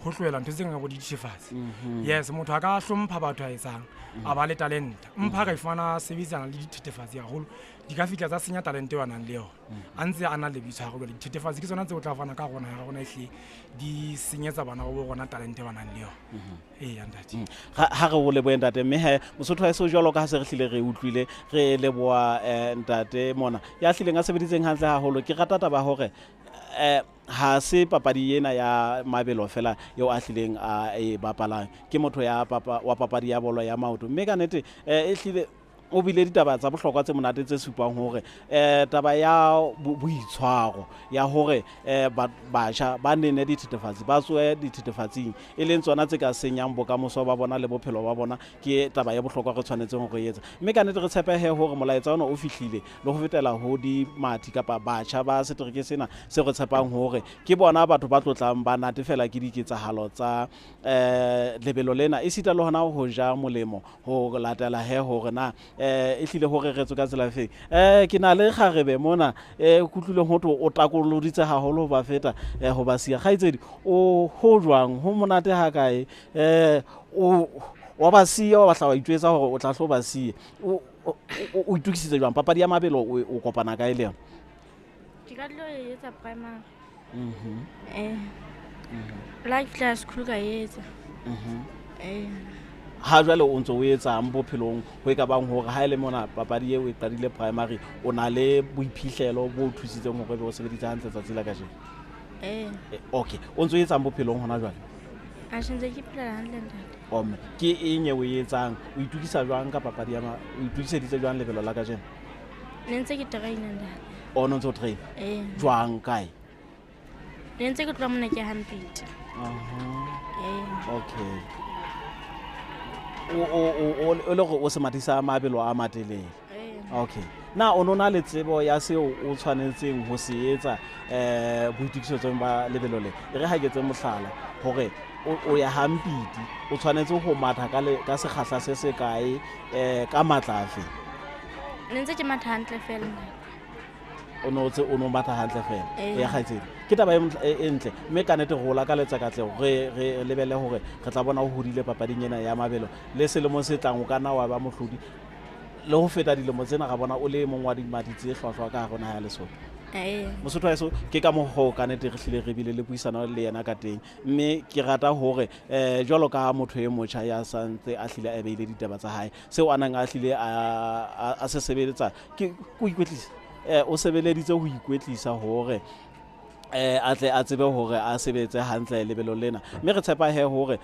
tlohela ntho tse ngata bo dithefatsi. Yes, motho a ka hlompha batho a etsang a ba le talenta mpha ka ifana sebetsana le dithefatsi haholo di ka fihla tsa senya talente wa nang le yona a ntse a na le boitshwaro le dithefatsi ke tsona tse o tla fana ka rona ya rona ehle di senyetsa bana go bona talente wa nang le yona. Ntate ha re o le boentate mme Mosotho ha se jwalo ka ha se re hlile re utlwile re leboa ntate mona ya hlileng a sebeditseng hantle haholo. Ke rata taba hore ha se papadi ena ya mabelo fela eo a hlileng a e bapalang, ke motho wa papadi ya bolo ya maoto, mme ka nnete e hlile o bile ditaba tsa bohlokwa tse monate tse supang hore taba ya boitshwaro ya hore batjha ba nene dithethefatsi ba tswe dithethefatsing e leng tsona tse ka senyang bokamoso ba bona le bophelo ba bona, ke taba ya bohlokwa re tshwanetseng ho re etsa. Mme ka nnete re tshepehe hore molaetsa ona o fihlile le ho fetela ho di mathi kapa batjha ba setereke sena se re tshepang hore ke bona batho ba tlotlang ba natefela ke diketsahalo tsa lebelo lena e sita le hona ho ja molemo ho latela hore na e hlile hore re tswe ka tsela feng. Ke na le kgarebe mona kutluleng ho o takoloditse haholo ba feta ho ba sia kgaitsedi o ho jwang ho monate ha kae wa ba sia wa batla wa itjwetsa hore o tla hlo ba sia o itukisitse jwang papadi ya mabelo o kopana kae le yona? Ke ka tlo etsa primary life class school ka etsa ha jwale o ntse o etsa bophelong ho e ka bang hore ha ele mona papadi eo e qadile primary o na le boiphihlelo bo thusitseng hore be o sebeditse hantle tsatsing la kajeno? Okay, o ntse o etsang bophelong hona jwale? A shentse ke phela hantle ntate. Ome, ke eng eo o etsang? O itukisa jwang ka papadi ya o itukiseditse jwang lebelo la kajeno? Ne ntse ke traina ntate. O no ntse o train? Jwang kae? Ne ntse ke tloha mona ke 100. Okay. O le go o se matisa mabelo a matelele. Okay. Na o nona le tsebo ya seo o tshwanetseng ho se etsa boitukisetsong ba lebelo le. E re ha ke tse mohlala hore o ya hampiti o tshwanetse ho matha ka sekgahla se se kae ka matlafe. Ne ntse ke matha hantle fela. O no matha hantle fela. Ya khaitseng. Ke taba e ntle mme ka nete rola ka letsa katlego re lebelle hore re tla bona ho hodile papading ena ya mabelo le selemo se tlang o kana wa ba mohlodi le ho feta dilemo tsena ga bona o le mong wa dimadi tse hlwahlwa ka hona ya Lesotho. Mosotho wa eso ke ka moho ka nete re hlile re bile le puisano le yena ka teng mme ke rata hore jwalo ka motho e motjha ya santse a hlile a beile ditaba tsa hae seo a nang a hlile a se sebeletsa ke go ikwetlisa o sebeleditse ho ikwetlisa hore a tle a tsebe hore a sebetse hantle lebelo lena mme re tshepa he hore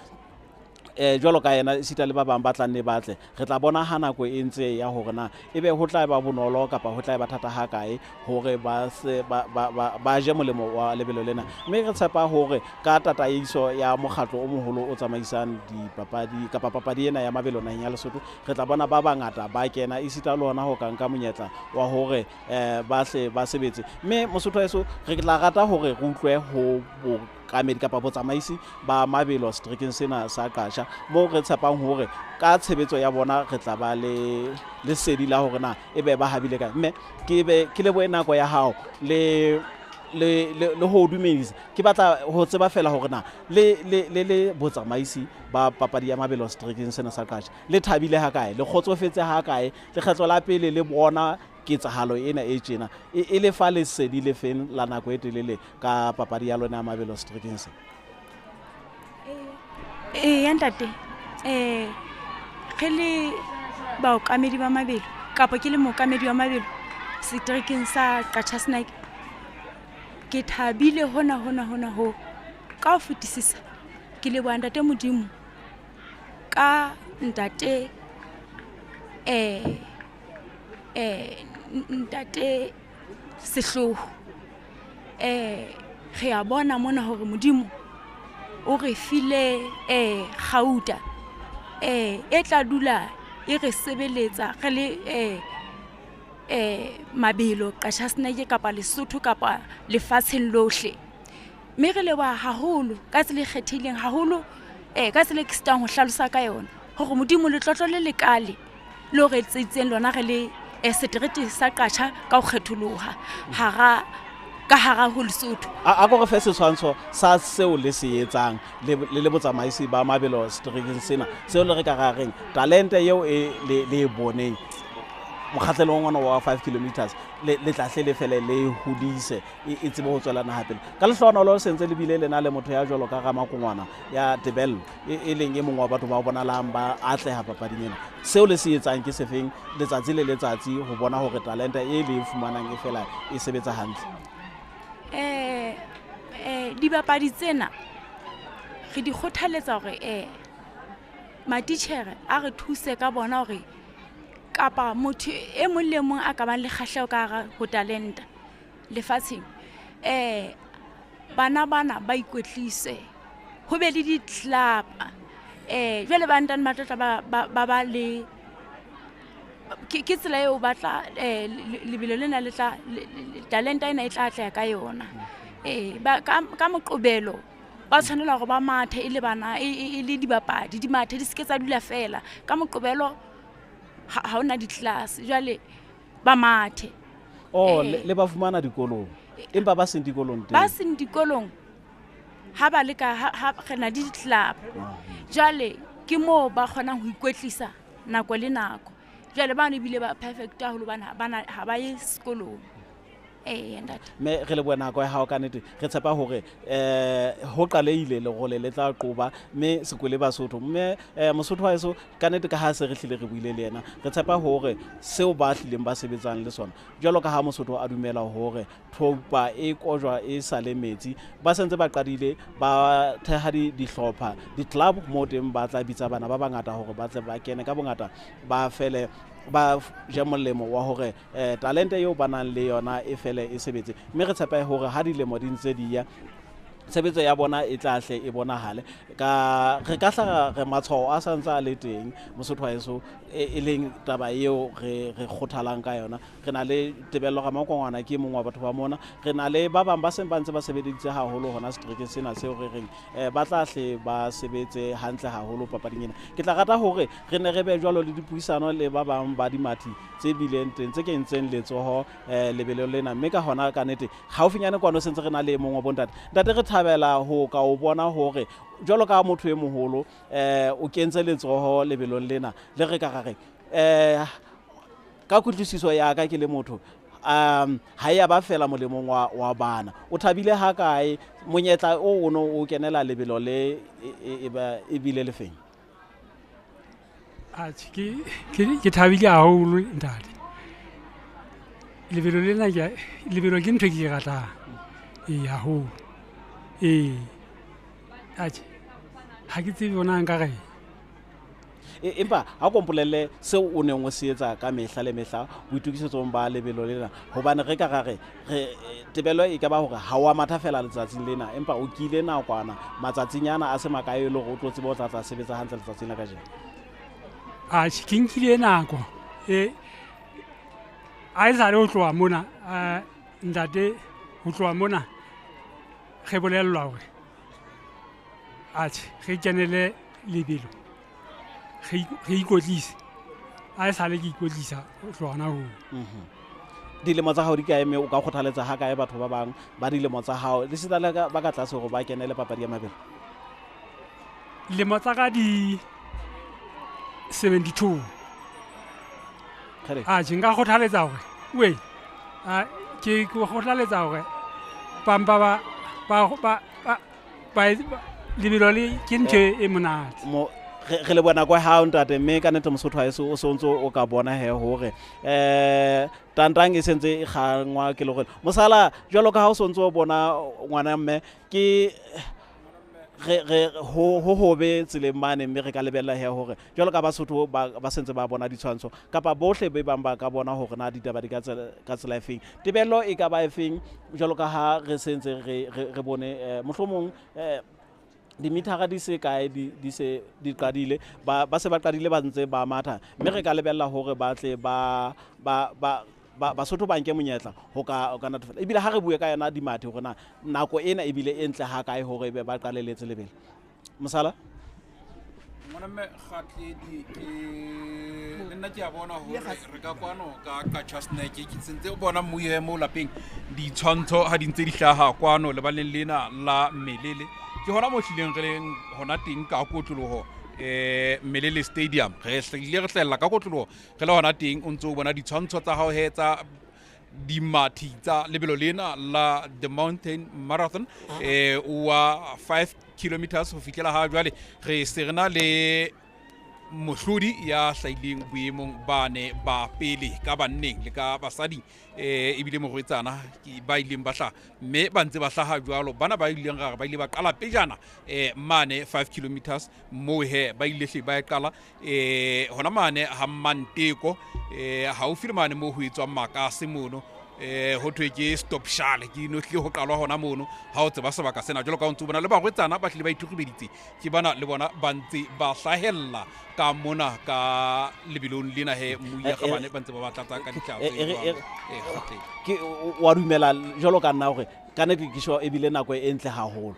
jwalo ka yena sita le ba bang ba tla nne batle re tla bona ha nako e ntse ya hore na ebe ho tla ba bonolo kapa ho tla ba thata ha kae hore ba je molemo wa lebelo lena mme re tshepa hore ka tataiso ya mokgatlo o moholo o tsamaisang dipapadi kapa papadi ena ya mabelo naheng ya Lesotho re tla bona ba bangata ba kena e sita lona ho ka nka monyetla wa hore ba sebetse mme Mosotho eso re tla rata hore re utlwe ho kamedi kapa botsamaisi ba mabelo seterekeng sena sa Qasha mo re tshepang hore ka tshebetso ya bona re tla ba le sedi la hore na ebe ba habile kae mme ke le boenako ya hao le ho dumedisa ke batla ho tseba fela hore na le botsamaisi ba papadi ya mabelo seterekeng sena sa Qasha le thabile ha kae le kgotsofetse ha kae le kgetlo la pele le bona ketsahalo ena e tjena e le fa le sedi le feng la nako e telele ka papadi ya lona ya mabelo seterekeng se. Ya ntate re le baokamedi ba mabelo kapa ke le mookamedi wa mabelo seterekeng sa Qasha Snake ke thabile hona ho ka ho fetisisa ke le bua ntate Modimo ka ntate ntate sehloho re a bona mona hore Modimo o re file gauta e tla dula e re sebeletsa re le mabelo Qasha Snake kapa Lesotho kapa lefatsheng lohle mme re leba haholo ka tsela e kgethileng haholo ka tsela e ke setang ho hlalosa ka yona hore Modimo le tlotlo le lekale le hore tseitseng lona re le seterete sa Qasha ka ho kgetholoha ka hara ho Lesotho a go re fe setshwantsho sa seo le se etsang le botsamaisi ba mabelo seterekeng sena seo le re ka rareng talente eo le boneng mokgatlelong ona wa 5 kilometers le tlahle le fele le hodise e tsebe ho tswela naha pele ka lehlona lo sentse le bile lena le motho ya jwalo ka Ramakongwana ya Tebello e leng e mongwe wa batho ba bonalang ba atleha papading ena seo le se etsang ke sefeng letsatsi le letsatsi ho bona hore talente e le fumanang e fela e sebetsa hantle. Dibapadi tsena re di kgothaletsa hore matitjhere a re thuse ka bona hore kapa motho e mong le mong a ka bang le kgahleho ka hara ho talenta lefatsheng bana ba ikwetlise ho be le di-club jwale ba ntane ba tla ba le ke tsela eo batla lebelo lena le tla talenta ena e tla atleha ka yona ka Moqebelo ba tshwanela hore ba mathe e le bana e le dibapadi di mathe di se ke tsa dula fela ka Moqebelo ha ona di-class jwale ba mathe le ba fumana dikolong empa ba seng dikolong teng ba seng dikolong ha ba le ka ha rena di-club jwale ke moo ba kgonang ho ikwetlisa nako le nako jwale ba ne bile ba perfect haholo bana ha ba ye sekolong ntate. me re le bona go ha o ka nete re tshepa hore ho qaleile le gole le tla qoba me sekole BaSotho mme mosotho wa eso ka nete ka ha se re hlile re buile le yena re tshepa hore seo ba hlileng ba sebetsang le sona jwalo ka ha mosotho a dumela hore thopa e kojwa e sale metsi ba sentse ba qadile ba theha dihlopha di club mo teng ba tla bitsa bana ba bangata hore ba tle ba kene ka bongata ba fele ba ja molemo wa hore talente eo ba nang le yona e fele e sebetse mme re tshepa hore ha dilemo di ntse di ya tshebetso ya bona e tla hle e bonahale ka re ka hla re matshwao a santsa a le teng mosotho wa eso e leng taba eo re kgothalang ka yona re na le tebello ga makongwana ke mongwe wa batho ba mona re na le ba bang ba seng ba ntse ba sebeditse haholo hona seterekeng sena seo re reng ba tla hle ba sebetse hantle haholo papading ena ke tla rata hore re ne re be jwalo le dipuisano le ba bang ba dimathi tse bileng teng tse kentseng letsoho lebelelo lena mme ka hona ka nete haufinyane kwano sentse re na le mongwe wa bontate ntate re thabela ho ka o bona hore jwalo ka motho e moholo o kentse letsoho lebelong lena le re ka gare ka kutlwisiso ya ka ke le motho ha ya ba fela molemong wa bana o thabile ha kae monyetla o no o kenela lebelo le e bile le feng ke thabile haholo ntate lebelo lena lebelo ke ntho ke e ratang haholo ha ke tsebe bona nka re empa ha ko mpolelle seo o neng o se etsa ka mehla le mehla boitukisetsong ba lebelo lena hobane re ka gare tebelo e ka ba hore ha wa matha fela letsatsing lena empa o kile nakwana matsatsinyana a se makae le go tlo tsebo tla sebetsa hantle letsatsing la ka jeno ke nkile nako a e sale ho tloha mona ntate ho tloha mona ge bolellwa hore ge kenele lebelo ge ikotlise a e sale ke ikotlisa ho tloha hona ho dilemo tsa hao di ka eme o ka kgothaletsa ha kae batho ba bang ba dilemo tsa hao le sita ba ka tlase hore ba kenele papadi ya mabelo dilemo tsa ka di 72 ke nka kgothaletsa hore ke kgothaletsa hore pampa ba lebelo le ke ntho e monate re le bona kwa ha ntate mme ka nete mosotho wa eso o sontso o ka bona he hore tantang e sentse e gangwa ke le gore mosala jwalo ka ha o sontso o bona ngwana mme ke ho hobe tseleng mane mme re ka lebella he hore jwalo ka BaSotho ba sentse ba bona ditshwantsho kapa bohle be bang ba ka bona hore na ditaba di ka tsela e feng tebello e ka ba e feng jwalo ka ha re sentse re bone mohlomong dimithara di se kae di qadile ba se ba qadile ba ntse ba matha mme re ka lebella hore ba tle BaSotho ba nke monyetla ho ka natefela ebile ha re bue ka yona dimathi hore na nako ena ebile e ntle ha kae hore be ba qaleletse lebele mosala mona me khatledi le nna ke a bona hore re ka kwano ka picturesque ke sentse o bona mmuye mo lapeng di tshwantsho ha di ntse di hlaha kwano le baleng lena la Melele ke hona mo hlileng re leng hona teng ka kotloloho Melele Stadium re hlella ka kotloloho re le hona teng o ntse o bona ditshwantsho tsa hao he tsa dimathi tsa lebelo lena la the mountain marathon wa 5 kilometers ho fihlela ha jwale re serena le mohlodi ya hlaileng boemong bane ba pele ka banneng le ka basadi ebile mo rwetsana ba ileng ba hla mme ba ntse ba hlaha jwalo bana ba ileng ga ba ile ba qala pejana mane 5 kilometers mo he ba ile hle ba qala hona mane ha manteko ha o firmane mo ho etswa makase mono ho thwe ke stop shale ke no hle ho qalwa hona mono ha o tseba sebaka sena jalo ka o ntse bona le ba rwetsana ba hle ba ithukubeditse ke bana le bona ba ntse ba hlahella ka mona ka lebelong lena he muya ga bane ba ntse ba batlatsa ka ditjao ke wa dumela jalo ka nna hore ka ne ke sho ebile nako e ntle haholo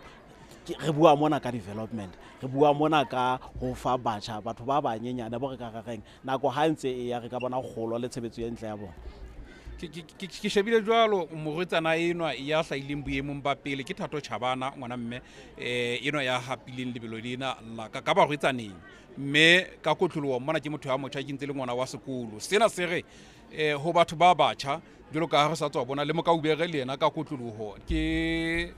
re bua mona ka development re bua mona ka ho fa batjha batho ba banyenyane bo re ka rareng nako ha ntse e ya re ka bona kgolo le tshebetso e ntle ya bona ke shebile jwalo morwetsana enwa ya hlaileng boemong ba pele ke Thato Chabana ngwana mme enwa ya hapileng lebelo lena la ka ba rwetsaneng mme ka kotloloho mona ke motho ya motjha ke ntse le ngwana wa sekolo sena se re ho batho ba batjha jalo ka re sa tswa bona le mokaubere le yena ka kotloloho ke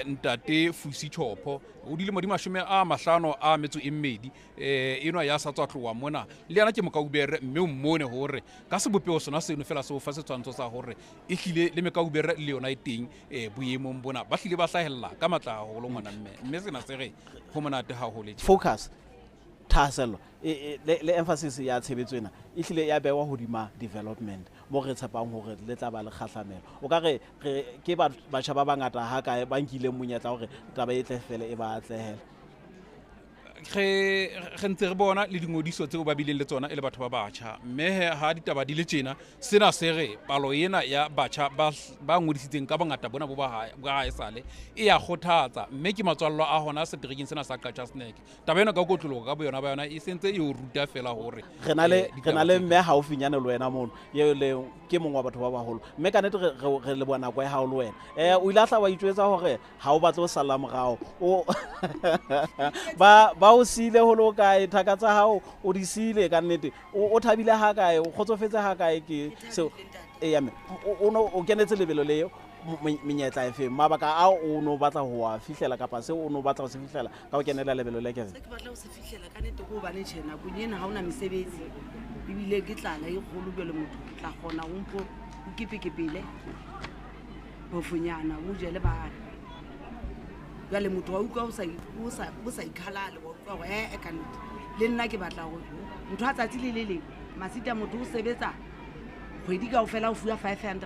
ntate Fusi Chopho o dile mo di 50 a metso e mmedi eno ya sa tswa tlowa mona le yana ke mokaubere mme o mmone hore ka se bopeo sona seno fela se o fa setshwantsho sa hore e hlile le mokaubere le yona e teng boemong bona ba hlile ba hlahella ka matla haholo ngwana mme sena se re ho monate haholo focus thaselo le emphasis ya tshebetso ena e hlile ya bewa hodima development mo re tshepang hore le tla ba le kgahlamelo o ka re ke batjha ba bangata ha kae ba nkile monyetla hore taba e tle fele e ba atlehela re ntse re bona le dingodiso tseo ba bileng le tsona e le batho ba batjha mme ha ditaba di le tjena sena se re palo ena ya batjha ba ngodisitseng ka bongata bona bo ba hae sale e ya kgothatsa mme ke matswallo a hona seterekeng sena sa Picturesque taba ena ka kotlologo ka boyona ba yona e sentse e o ruta fela hore re na le mme haufinyane le wena mono ye le ke mongwe wa batho ba baholo mme ka nete re le bona kwa ha o le wena o ilahla wa itjwetsa hore ha o batla o sala morao o ba o sile ho lo kae thaka tsa hao o di sile ka nnete o thabile ha kae o khotsofetse ha kae ke so yame o kenetse lebelo le menyetla efe mabaka a o no batla ho a fihlela kapa se o no batla ho se fihlela ka o kenela lebelo le keve se ke batla ho se fihlela ka nnete go ba le tjena kunyena ha ona mesebetsi ibile ke tlala e kgolo bele motho tla gona o mpo o kipekepele bofunyana o jele ba jale motho wa utlwa o sa ikhalale wa utlwa gore ka nnete le nna ke batla go ntho a tsatsi le leng masita motho o sebetsa kgwedi ka o fela o fuwa 500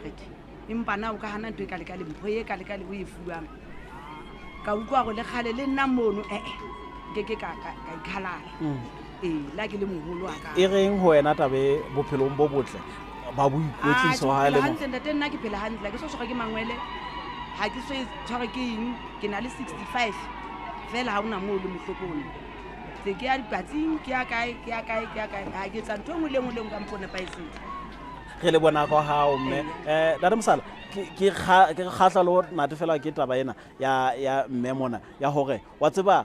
empa na o ka hana ntwe ka le mpho ye ka le o e fuwang ka utlwa go le khale le nna mono ke ka ikhalala la ke le moholo a ka e reng ho wena tabe bophelong bo botle ba boikwetliso ha le mo hantle nna ke phela hantle ke so soga ke mangwele ha ke so tshware ke eng ke na le 65 fela ha una mo le mohlokone se ke ya dipatsing ke ya kae ha ke tsa ntho ngwe le ka mpone paese re le bona go hao mme data mosala ke khatla lo nate fela ke taba ena ya mme mona ya hore wa tseba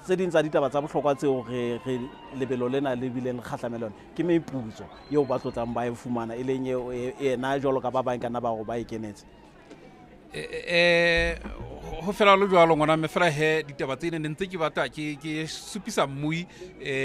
tse ding tsa ditaba tsa bohlokwa tseo re lebelo lena le bileng kgahlamelona ke meiputso yeo ba tlotlang ba e fumana e leng ena jolo ka ba bang kana ba go ba ikenetse ho fela lo jwalo ngwana me fela he ditaba tsene ne ntse ke batla ke supisa mmui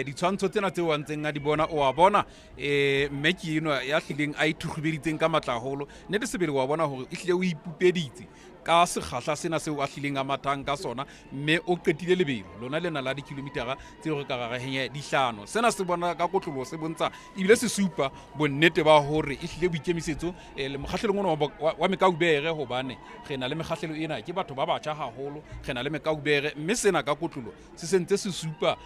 ditshwantsho tsena tseo ntseng a di bona o a bona mme ke eno ya hlileng a ithugubeditseng ka matlaholo ne di sebele wa bona hore e hlile o ipupeditse ka sekgahla sena seo a hlileng a mathang ka sona mme o qetile lebelo lona lena la dikilometera tseo re ka rarahenya dihlano sena se bona ka kotlolo se bontsha ebile se supa bonnete ba hore e hlile boikemisetso le mokgahlelong ona wa mekaubere hobane re na le mekgahlelo ena ke batho ba batjha haholo re na le mekaubere mme sena ka kotlolo se sentse se supa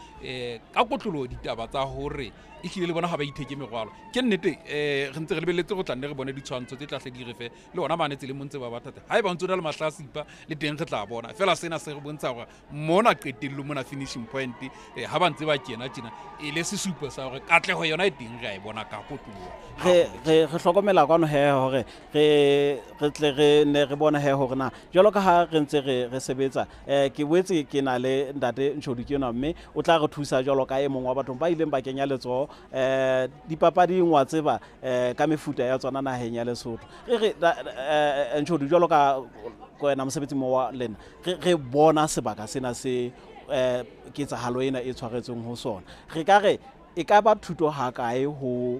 ka kotlolo ditaba tsa hore e hlile le bona ha ba itheke merwalo ke nnete re ntse re lebelletse go tla nne re bone ditshwantsho tse tlahle di re fe le ona manetse le montse ba bathata ha eba ntse o na le mahlasipa le teng re tla bona fela sena se re bontsha hore mona qetello mona finishing point ha ba ntse ba kena e le sesupo sa hore katleho yona e teng re a e bona ka kotlolo re hlokomela kwano he hore re tle re ne re bona he hore na jalo ka ha re ntse re sebetsa ke boetse ke na le ntate Ntshodi ke yona mme o tla re thusa jalo ka e mongwe wa batho ba ileng ba kenya letso dipapading wa tseba ka mefuta ya tsona naheng ya Lesotho re Ntshodi jalo ka wena mosebetsi mo wa lena re bona sebaka sena se ke tsahalo ena e tshwaretseng ho sona re ka re e ka ba thuto ha kae ho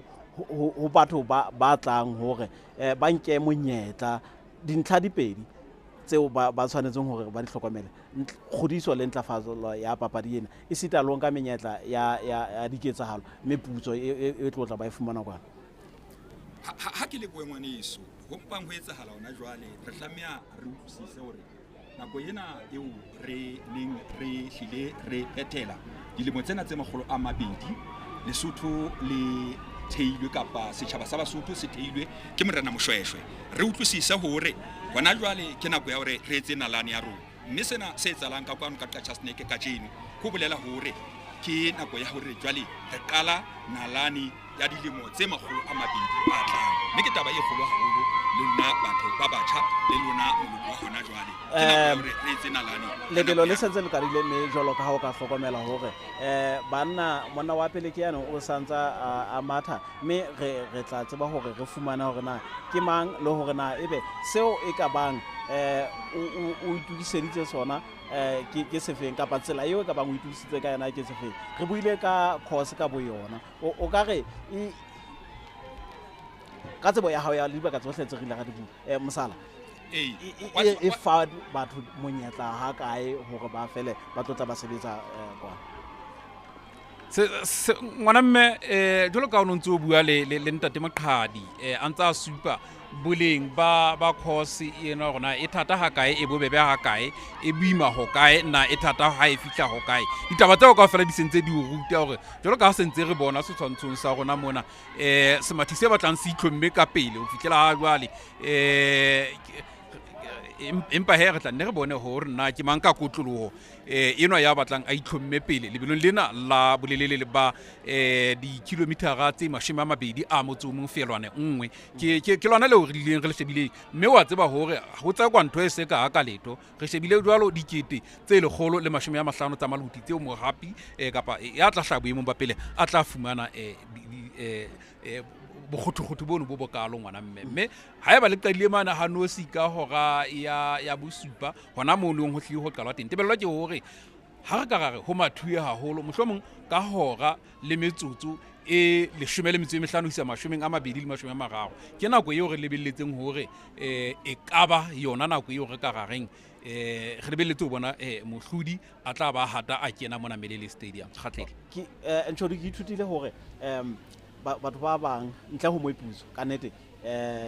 batho ba tlang hore ba nke monyetla dintlha dipedi tseo ba tshwanetseng hore ba di hlokomele kgodiso le ntlafatso ya papadi ena e sita long ka menyetla ya diketsahalo meputso e tlotla ba e fumana kwana ha ke le boengwaneso ho mpang ho etsahala ona jwale re tlamea re utlwisise hore nako ena eo re neng re hlile re petela dilemo tsena tse 200 Lesotho le theilwe kapa setjhaba sa Basotho se theilwe ke morena Moshweshwe re utlwisisa hore hona jwale ke nako ya hore re etse nalane ya rona mme sena se etsalang ka kwano ka Picturesque ka jeno go bolela hore ke nako ya hore jwale re qala nalane ya dilemo tse 200 a tlang mme ke taba e kgolo haholo le lona batho ba batjha le lona moloko wa hona jwale ke nako hore re etse nalane lebelo le sentse le kadile mme jwalo ka ha o ka hlokomela hore banna monna wa pele ke yana o santsa a matha mme re tla tseba hore re fumana hore na ke mang le hore na ebe seo e ka bang o itukiseditse sona ke sefeng kapa tsela eo e ka bang o itukisitse ka yona ke sefeng. Re buile ka course ka bo yona o ka re ka tsebo ya hao ya dibaka tsohle tse re ile ra di bua mosala e fa batho monyetla ha kae hore ba fele ba tlotla ba sebetsa kwana ngwana mme jwalo ka o ntse o bua le ntate Maqhadi a ntse a supa boleng ba course ena gona e thata ha kae e bobebe ha kae e buima ho kae na e thata ha e fihla ho kae ditaba tseo ka fela di sentse di o ruta hore jwalo ka sentse re bona se tshwantshong sa rona mona semathi se batlang se itlhomme ka pele o fihlela ha jwale empa he re tla nne re bone hore na ke mang ka kotloloho eno ya batlang a itlhomme pele lebelong lena la bolelele ba di-kilometera tse 20 a motso mong felwane nngwe ke lona leo re dileng re le shebileng mme wa tseba hore ho tsa kwa ntho e se ka ka leto re shebile jwalo dikete tse 150 tsa maluti tseo mohapi kapa ya tla hla boemong ba pele a tla fumana bokgotho bono bo bokalo ngwana mme ha eba le qadile mana Ha Noosi ka hora ya bosupa hona mo leng ho hlile ho qalwa teng tebello ke hore ha re ka re ho mathuye haholo mohlomong ka hora le metsotso e 15 isa 20 ke nako eo re lebelletseng hore e kaba yona nako eo re ka rareng re lebelletse ho bona mohlodi a tla ba hata a kena mona Melele Stadium khatlele ke ntshodi ke ithutile hore batho ba bang ntle ho moipuso ka nnete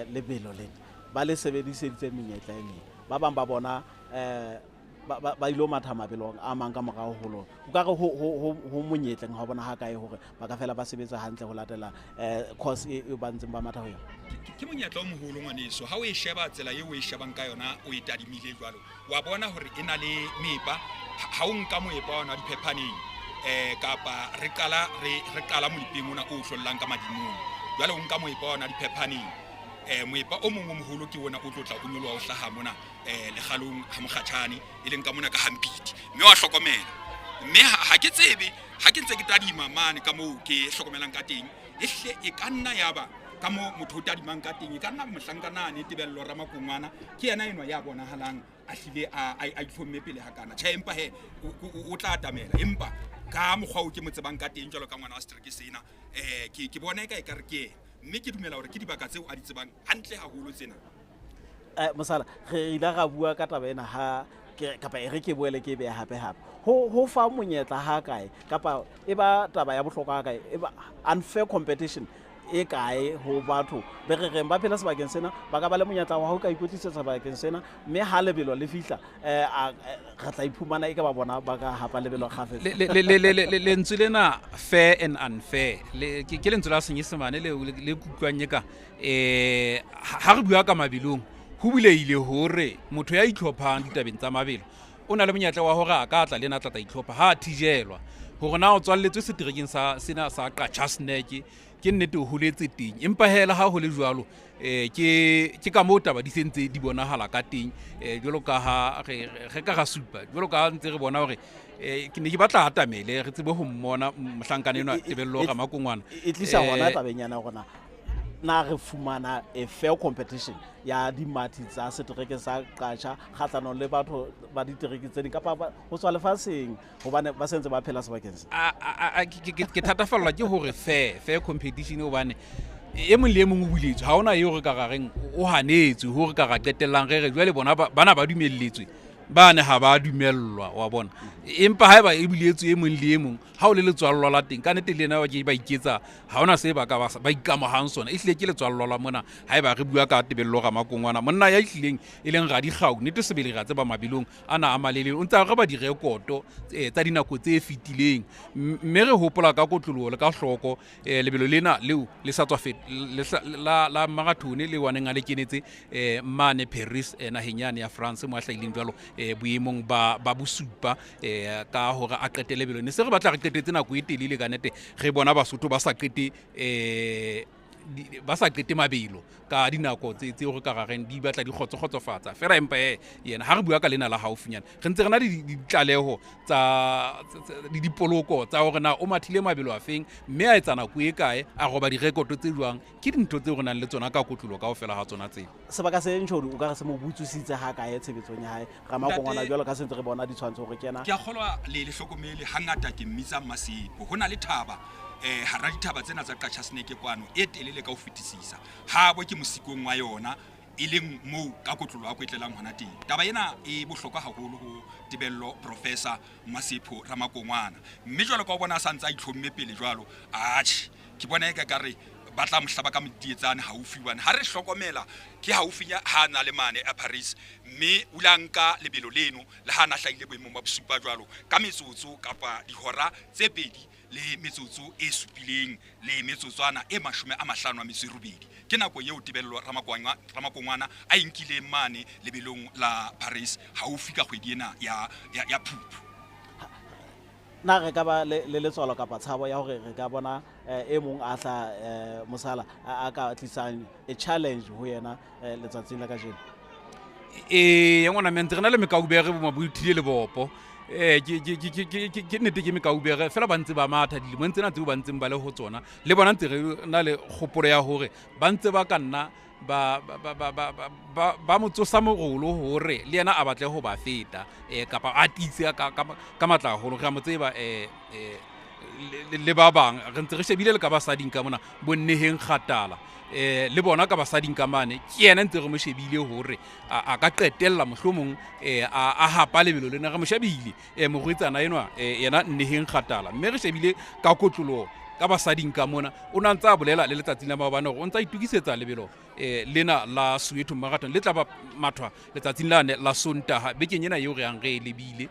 lebelo le ba le sebediseditse menyetla e meng ba bang ba bona ba ilo matha mabelong a mang ka morao ho lona o ka re ho monyetleng ha bona ha kae hore ba ka fela ba sebetsa hantle ho latela course e ba ntseng ba matha ho yona ke monyetla o moholo ngwaneso ha o e sheba tsela eo o e shebang ka yona o e tadimile jwalo wa bona hore e na le mepa ha o nka moepa ona diphephaneng kapa re qala moipeng ona o hlollang ka madimong jwale o nka moepa ona diphephaneng moepa o mong o moholo ke ona o tlotla o nyoloha o hlaha mona lekgalong ha mokgatjhane e leng ka mona ka Hampiti mme wa hlokomela mme ha ke tsebe ha ke ntse ke tadima mane ka moo ke hlokomelang ka teng ehle e ka nna yaba ka mo motho o tadimang ka teng e ka nna mohlankanane tebello Ramakongwana ke yena enwa ya bonahalang a hlile a itlhomme pele hakana tjha empa he o tla atamela empa ka mokgwa o ke mo tsebang ka teng jalo ka ngwana wa strike sena ke bona e ka re ke mme ke dumela hore ke dibaka tseo a di tsebang hantle haholo tsena mosala re ile ga bua ka taba ena ha kapa e re ke boele ke be hape ho fa monyetla ha kae kapa e ba taba ya bohlokwa kae e ba unfair competition e kae ho batho be re reng ba phela sebakeng sena ba ka ba le monyetla wa ho ka ikotlisetsa sebakeng sena mme ha lebelo le fihla re tla iphumana e ka ba bona ba ka hapa lebelo kgafe lentswe lena fair and unfair ke lentswe la senyesemane le kutlwanye ka ha re bua ka mabelong ho buleile hore motho ya itlhophang ditabeng tsa mabelo o na le monyetla wa hore a ka tla le na tla itlhopha ha thijelwa hore na o tswalletswe seterekeng sa sena sa picturesque ke nnete o holetse teng empa hela ha ho le jwalo ke ka mo taba di sentse di bonahala ka teng jwalo ka ha re ka ga supa jwalo ka ntse re bona hore ke ne ke batla atamele re tsebe ho mmona mohlankane ena tebello Ramakongwana e tlisa hona tabenyana gona na re fumana a fair competition ya dimathi tsa setereke sa qacha kgatlano le batho ba ditereke tse ding kapa ho tswa lefatsheng hobane ba sentse ba phela sebakeng se ke thatafallwa ke hore fair competition hobane e mong le mong o buletswe ha ona eo re ka rareng o hanetswe ho re ka ra qetellang re jwale bona bana ba dumelletswe bane ha ba dumellwa wa bona empa ha eba e buletswe e mong le e mong ha o le letswallwa la teng ka nnete le ena ba iketsa ha ona se ba ka ba ikamagang sona e hlile ke letswallwa la mona ha eba re bua ka tebello Ramakongwana monna ya ihlileng e leng ga di kgau nnete sebele ra tseba mabelong ana a malele o ntse re ba di rekoto tsa dinako tse fetileng mme re hopola ka kotloloho le ka hloko lebelo lena leo le sa tswa la marathon le waneng a le kenetse mane Paris nahenyane ya France mo a hlaileng jwalo boemong ba bosupa ka hore a qetele lebelo ne se re batla re qetetse nako e telele ka nete re bona BaSotho ba sa qete ba sa qete mabelo ka dinako tse re ka gareng di batla di khotsofatsa fela empa yena ha re bua ka lena la haufinyana re ntse re na ditlaleho tsa dipoloko tsa hore na o mathile mabelo a feng mme a etsa nako e kae a roba direkoto tse jwang ke dintho tse re nang le tsona ka kotlulo ka ofela ha tsona tse sebaka se ntshodi o ka re se mo butsusitse ha kae tshebetsong ya hae Ramakongwana jwalo ka sentse re bona ditshwantsho hore kena ke a kgolwa le hlokomele hangata ke mmitsa Masipo hona le thaba hara dithaba tsena tsa Qachasneke kwano e telele ka ho fetisisa ha bo ke mosikong wa yona e leng moo ka kotlolo a kwetlelang hona teng taba ena e bohlokwa haholo ho tebello Professor Masipo Ramakongwana mme jwalo ka o bona sa ntse a itlhomme pele jwalo ke bona eka kare ba tla mohlaba ka modietsane haufi bana ha re hlokomela ke haufinya ha na le mane a Paris mme ulanka lebelo leno le ha na hlaile boemong ba bosupa jwalo ka metsotso kapa dihora tse pedi le metsotso e supileng le metsotswana e 58 ke nako eo tebello Ramakongwana a inkile mane lebelong la Paris haufi ka kgwedi ena ya Phupu na re ka ba le letswalo kapa tshabo ya hore re ka bona e mong a tla Mosala a ka tlisang a challenge ho yena letsatsing la kajeno ya ngwana mente re na le mekaubere bo mabuthile le bopo ke nnete ke mekaubere fela ba ntse ba matha dilemo ntse na tseo ba ntseng ba le ho tsona le bona ntse re na le kgopolo ya hore ba ntse ba ka nna ba motsosa morolo hore le yena a batle ho ba feta kapa a tise ka matla holo re a mo tseba le ba bang re ntse re shebile le ka basading ka mona bonneheng kgatala le bona ka basading ka mane ke yena ntse re mo shebile hore a ka qetella mohlomong a hapa lebelo lena re mo shebile mogwetsana enwa yena nneheng kgatala mme re shebile ka kotlolo ka basading ka mona o na ntse a bolela le letsatsing la maobane hore o ntse a itukisetsa lebelo lena la Soweto Marathon le tla ba mathwa letsatsing lane la Sontaha bekeng ena eo re yang re lebile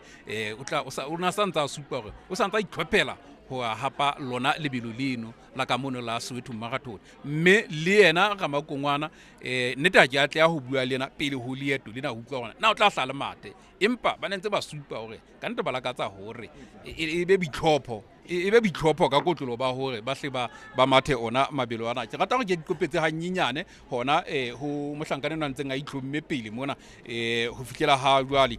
o na sa ntse a supa hore o sa ntse a itlhophela ho hapa lona lebelo leno la ka mono la Soweto Marathon mme le yena Ramakongwana nnete a ke atle ya ho bua le yena pele ho leeto lena ho utlwa hona na o tla hlala mate empa ba ntse ba supa hore ka ntse ba lakatsa hore e be bitlhopho ka kotlolo ba hore ba hle ba mathe ona mabelo ana ke rata hore ke dikopetse ha nyenyane hona ho mohlankane nna ntseng a itlhomme pele mona ho fihlela ha jwale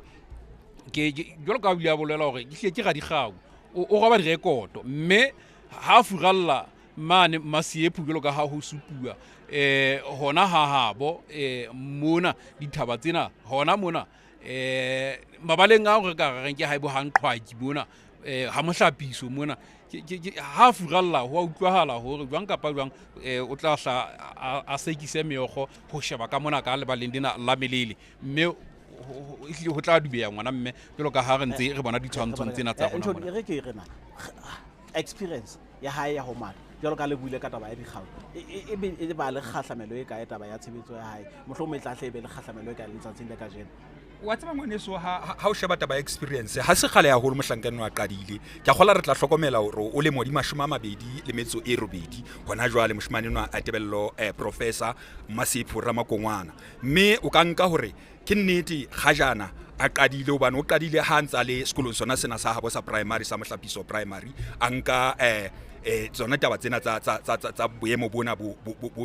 ke jwalo ka bua bolela hore ke ga digau o roba direkoto mme ha furalla mane Masiepu jwalo ka ha ho supua hona ha habo mona dithaba tsena hona mona mabaleng a hore ka reng ke ha ibo hanqhwaki mona ha mohlapiso mona ha furalla ho utlwahala hore jwang kapa jwang o tla hla a sekise meokgo ho sheba ka mona ka lebaleng dina la Melele mme ho tla dubeya ngwana mme jalo ka ha re ntse re bona ditshwantsho tsena tsa rona mona re ke rena experience ya hae ya ho mata jalo ka le buile ka taba ya digao e ba le khahlamelo e ka taba ya tshebetso ya hae mohlomong e tla hle be le khahlamelo e ka letsatsing le ka jeno wa tseba ngwaneso ha o sheba taba experience ha se khale ya holo mohlankane wa qadile ke gola re tla hlokomela hore o le modi 28 hona jwale moshimane nwa a tebello Professor Masipo Ramakongwana mme o ka nka hore ke nnete ga jana a qadile hobane o qadile ha ntsa le sekolong sona sena sa habo sa primary sa mohlapiso primary anka tsona taba tsena tsa boemo bona bo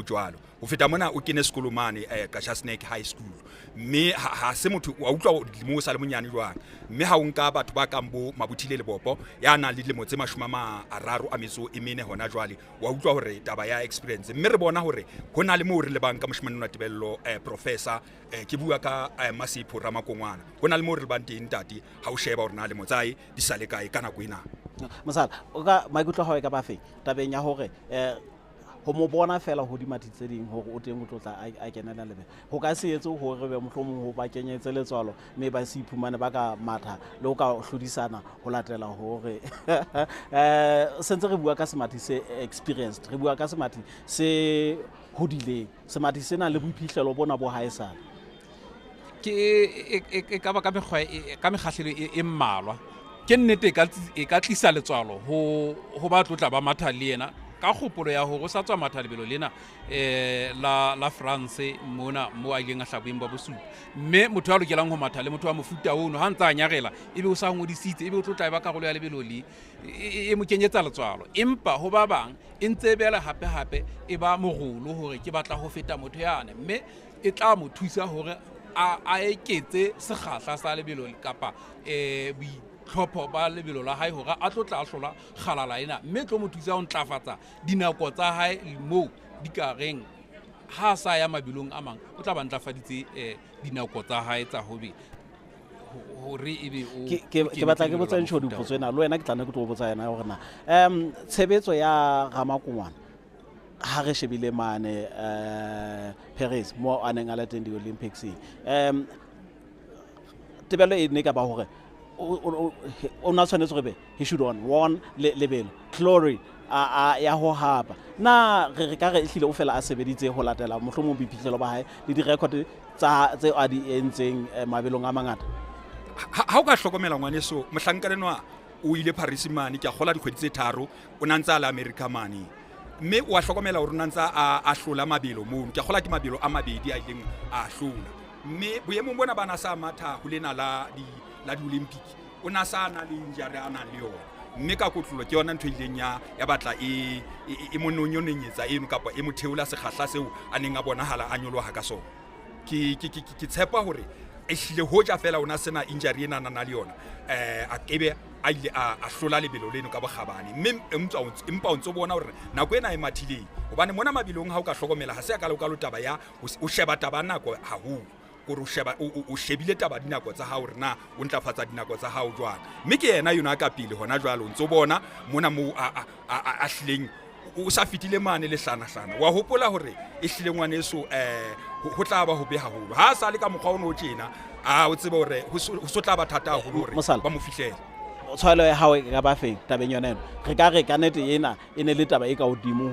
jwalo ho feta mona o kene sekolo mane Qachasneke High School mme ha se motho wa utlwa dilemo sa le monyane jwang mme ha o nka batho ba kambo mabuthile le bopo ya na le dilemo tse 34 hona jwale wa utlwa hore taba ya experience mme re bona hore hona le mo re le banka moshimane nwa tebello Professor ke bua ka Masipo Ramakongwana hona le mo re le bang teng ntati ha o sheba hore na le motsae di sale kae kana go ena Mosala o ka maikutlo ha e ka ba fe tabeng ya hore ho mo bona fela ho dimatitse ding hore o teng o tlotla a kenela lebe ho ka se etse hore be mohlomong ho ba kenyetse letswalo mme ba se iphumane ba ka matha le o ka hlodisana ho latela hore sentse re bua ka semathi se experienced re bua ka semathi se hodile semathi sena le boiphihlelo bona bo haesana ke ka ba ka mekgahlelo e mmalwa ke nnete e ka tlisa letswalo ho ba tlotla ba matha le yena ka kgopolo ya hore o sa tswa matha lebelo lena la France mona mo a ileng a hlaboeng ba bosupa mme motho a lokelang ho matha le motho wa mofuta ono ha ntse a nyarela ebe o sa ngodisitse ebe o tlo tla ba karolo ya lebelo le e mo kenyetsa letswalo empa ho ba bang e ntse bela hape e ba mogolo hore ke batla ho feta motho yane mme e tla mo thusa hore a eketse sekgahla sa lebelo kapa boitlhopho ba lebelo la hae hore a tlo tla a hlola kgalala ena mme tlo mo thusa ho ntlafatsa dinako tsa hae moo di ka reng ha sa ya mabilong a mang o tla ba ntlafaditse dinako tsa hae tsa hobe hore ebe o ke batla ke botsa ntho dipotso ena le wena ke tla ne ke tlo botsa yena hore na tshebetso ya Ramakongwana ha re shebile mane Paris mo a neng a le teng di-Olympics tebelo e ne ka ba hore o na tshwanetse gore he should won lebelo glory ya ho hapa na re ka re ehlile o fela a sebeditse ho latela mohlomong biphihlelo ba hae le di-record tse a di entseng mabelong a mangata ha o ka hlokomela ngwaneso mohlankanenwa o ile Paris mane ke a gola dikgwedi tse 3 o nantsa la America mane mme o a hlokomela hore nantsa a hlola mabelo mono ke a gola ke mabelo a mabedi a ileng a hlola mme boemong bona bana sa matha ho lena la di-Olympic o na sa na le injury ana le yona mme ka kotlolo ke yona ntho ileng ya batla e mononyonyetsa eno kapa e motheola sekgahla seo a neng a bonahala a nyoloha ka sona ke tshepa hore e hlile hoja fela ona sena injury ena na le yona a kebe a ile a hlola lebelo leno ka bokgabane mme empa o ntse bona hore nako ena e mathileng hobane mona mabilong ha o ka hlokomela ha se ka lo taba ya o sheba taba nako haholo gore o shebile taba dinako tsa hao rena o ntlafatsa dinako tsa hao jwang mme ke yena yona ka pele hona jwalo ntse bona mona mo a hlileng o sa fitile mane le hlana wa hopola hore e hlile ngwaneso ho tla ba ho be haholo ha sa le ka mokgwa ono o tjena o tsebe hore ho so tla ba thata haholo hore ba mo fihlele tshwaelo ya hao ka ba feng tabeng yona eno re ka re ka nete ena e ne le taba e ka hodimo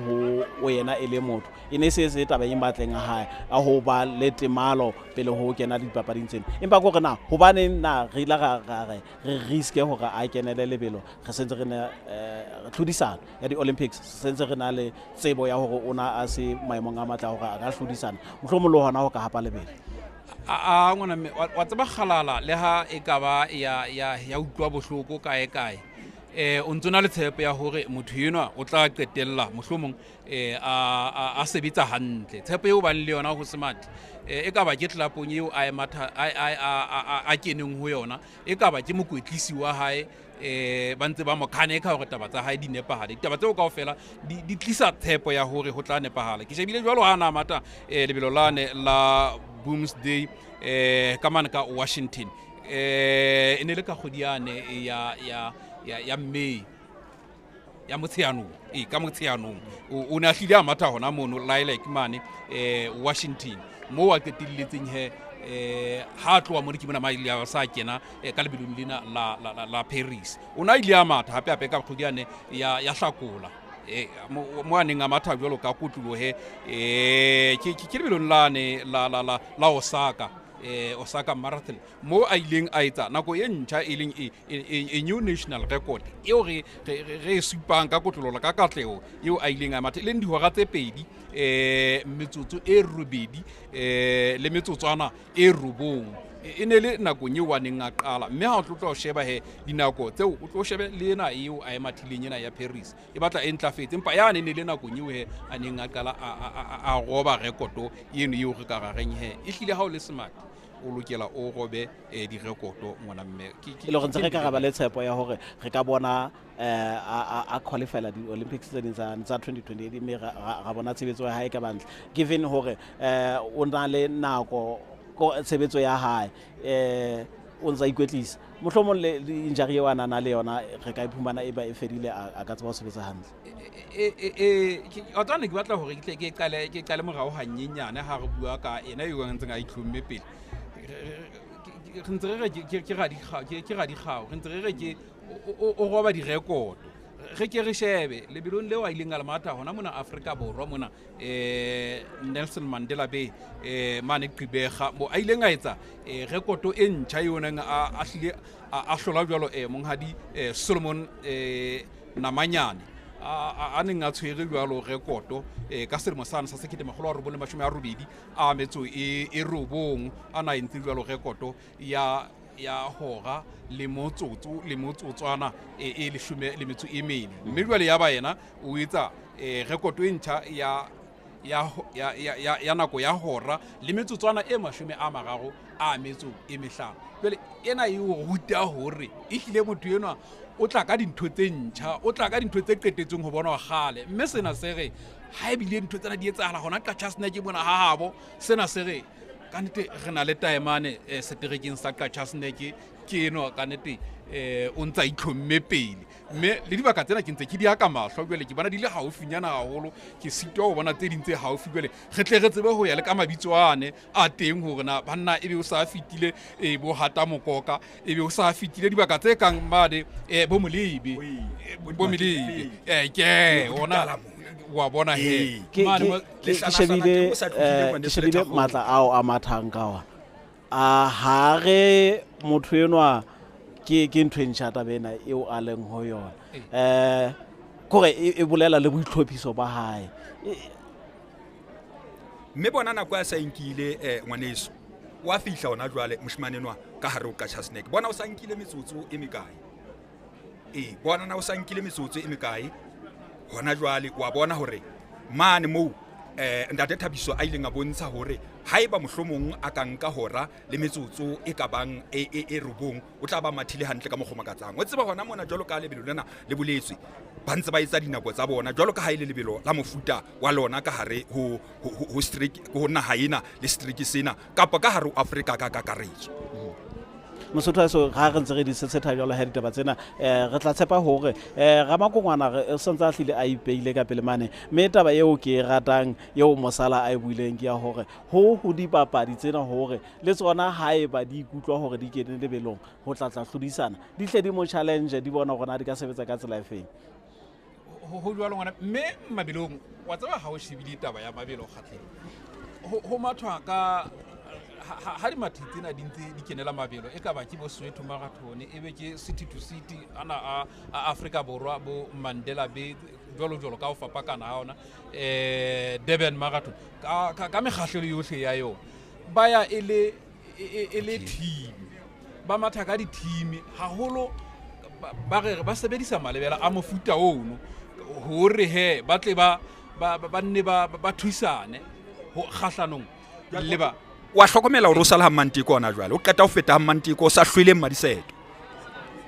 ho yena e le motho e ne se taba e batleng a hae a ho ba le temalo pele ho kena dipapading tsena empa go re na hobane na re ila re riske hore a kenele lebelo re sentse re ne tlhodisana ya di-Olympics sentse re na le tsebo ya hore ona a se maemong a matla hore a ka tlhodisana mohlomong le hona ho ka hapa lebelo a ngwana mme wa tseba kgalala le ha e ka ba ya utlwa bohloko kae o ntsona le tshepo ya hore motho enwa o tla qetella mohlomong a sebetsa hantle tshepo eo ba le yona ho smart e ka ba ke tlapong eo a matha a keneng ho yona e ka ba ke mokwetlisi wa hae ba ntse ba mokhaneka hore taba tsa hae di nepahale taba tseo kaofela di tlisa tshepo ya hore ho tla nepahala ke shebile jwalo ha na mata lebelo lane la Boomsday ka mane ka Washington e ne le ka kgodiane ya May ya Motsheanong ka Motsheanong o ne a hlile a matha hona mono like mane Washington mo wa ketilletseng ha tloa mo ke bona maile ya sa kena ka lebelong lena la Paris o na ile a matha hape ka kgodiane ya Hlakola mo aneng a matha jwalo ka kotlulo ke lebelong lane la Osaka Marathon mo a ileng a etsa nako e ntjha e leng e new national record eo re supang ka kotlolo ka katleo eo a ileng a matha le dihora tse 2 metsotso e 8 le metsotswana e 9 e ne le nako nye waneng a qala mme ha o tlo sheba dinako tseo o tlo shebe le ena eo a emathileng ena ya Paris e batla e ntlafetse empa ya ne le nako nye a neng a qala a roba recordo eno eo re ka rareng e hlile ha o le smart o lokela o robe direkoto ngwana mme le go ntse re ka ga ba le tshepo ya hore re ka bona a qualify di-Olympics tse ding tsa 2028 mme ra bona tshebetso ya hae ka bantle given hore o na le nako tshebetso ya hae o ntsa ikwetlisa mohlomong le injury eo a nana le yona re ka iphumana e ba e fedile a ka tseba ho sebetsa hantle a tsane ke batla hore ke qale morao hanyenyane ha re bua ka ena eo ntseng a itlhomme pele re ntse re ke ga di kgao re ntse re ke o roba direkoto re ke re shebe lebelong leo a ileng a le matha hona mona Afrika Borwa mona Nelson Mandela Bay mane Gqeberha mo a ileng a etsa rekoto e ntjha yona a hlile a hlola jwalo monghadi Solomon Namanyane a neng a tshwere jwalo rekoto ka selemo sane sa 1980 a metso e robong a na entse jwalo rekoto ya hora le motsotswana e 14 mme jwale ya ba yena o etsa rekoto e ntjha ya nako ya hora le metsotswana e 30 a metso e 5 jwale ena e o ruta hore e hlile motho enwa o tla ka dintho tse ntjha o tla ka dintho tse qetetseng ho bona gale mme sena se re ha ebile dintho tsena di etsahala hona ka Chasneck bona ha habo sena se re ka nnete re na le taemane seterekeng sa ka Chasneck ke eno ka nnete o ntsa itlhomme pele mme le dibaka tsena ke ntse ke di aka mahlo jwale ke bona di le haufinyana haholo ke sitwa ho bona tse ding tse haufi jwale re tle re tsebe ho ya le ka mabitsoane a teng hore na banna ebe o sa fitile bo hata mokoka ebe o sa fitile dibaka tse kang made bo molebe ke ona wa bona he ke shebile matla ao a mathang ka wa a hare motho enwa ke ntho ntjha tabena eo a leng ho yona kore e bolela le boitlhophiso ba hae mme bona nako ya sa inkile ngwaneso wa fihla ona jwale moshmanenwa ka hare o ka Chasneck bona o sa nkile metsotso e mekae bona na o sa nkile metsotso e mekae hona jwale wa bona hore mane mo ntate Thabiso a ileng a bontsha hore haeba mohlomong a ka nka hora le metsotso e ka bang e robong o tla ba mathile hantle ka mogomakatsang o tseba hona mona jwalo ka lebelo lena le boletswe ba ntse ba etsa dinako tsa bona jwalo ka ha ile lebelo la mofuta wa lona ka hare ho streak ho naha ena le streak sena kapa ka hare ho Africa ka kakaretso Mosotho so ga re ntse re di setsetha jalo ha ditaba tsena re tla tshepa hore Ramakongwana re sentse a hlile a ipeile ka pele mane mme taba eo ke e ratang eo Mosala a e buileng ke ya hore ho dipapadi tsena hore le tsona haeba di ikutlwa hore di kene lebelong ho tla hlodisana di hle di mo challenge di bona hore na di ka sebetsa ka tsela efeng ho jwalo ngwana mme mabelong wa tseba ha o shebile taba ya mabelo kgatlhe ho mathwa ka ha di matitsena di ntse di kenela mabelo e ka ba ke bo Soweto Marathon e be ke city to city ana a Africa Borwa bo Mandela Bay jolo ka o fapakana ha ona Durban Marathon ka mekgahlelo yohle ya yo ba ya ele team ba matha ka di team haholo ba re ba sebedisa malebela a mofuta ono hore he ba tle ba nne ba thuisane ho khahlanong le ba wa hlokomela hore o sa le Hammantiko hona jwale o qeta ho feta Hammantiko o sa hlwele Mmadiseto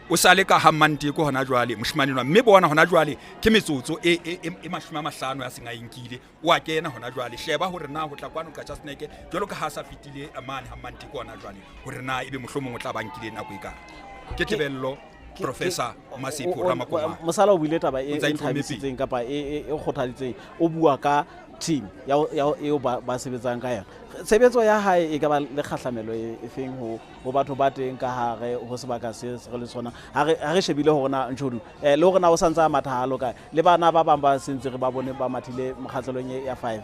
o sa le ka Hammantiko hona jwale moshmanenwa mme bona hona jwale ke metsotso e 50 ya senga inkile wa kena hona jwale sheba hore na ho tla kwano ka Chasneck jwalo ka ha sa fitile amane Hammantiko hona jwale hore na ebe mohlomong o tla bankile nako e ka ke tebello Professor Masipo Ramakongwana Mosala o buile taba e nthabisitseng kapa e kgothaditseng o bua ka team ya eo ba sebetsang ka yona tshebetso ya hae e ka ba le kgahlamelo e feng ho batho ba teng ka hare ho sebaka se re le sona ha re shebile hore na ntshodu le hore na o santsa mathalo ka le bana ba bang ba sentse re ba bone ba mathile mokgatlelong ya 5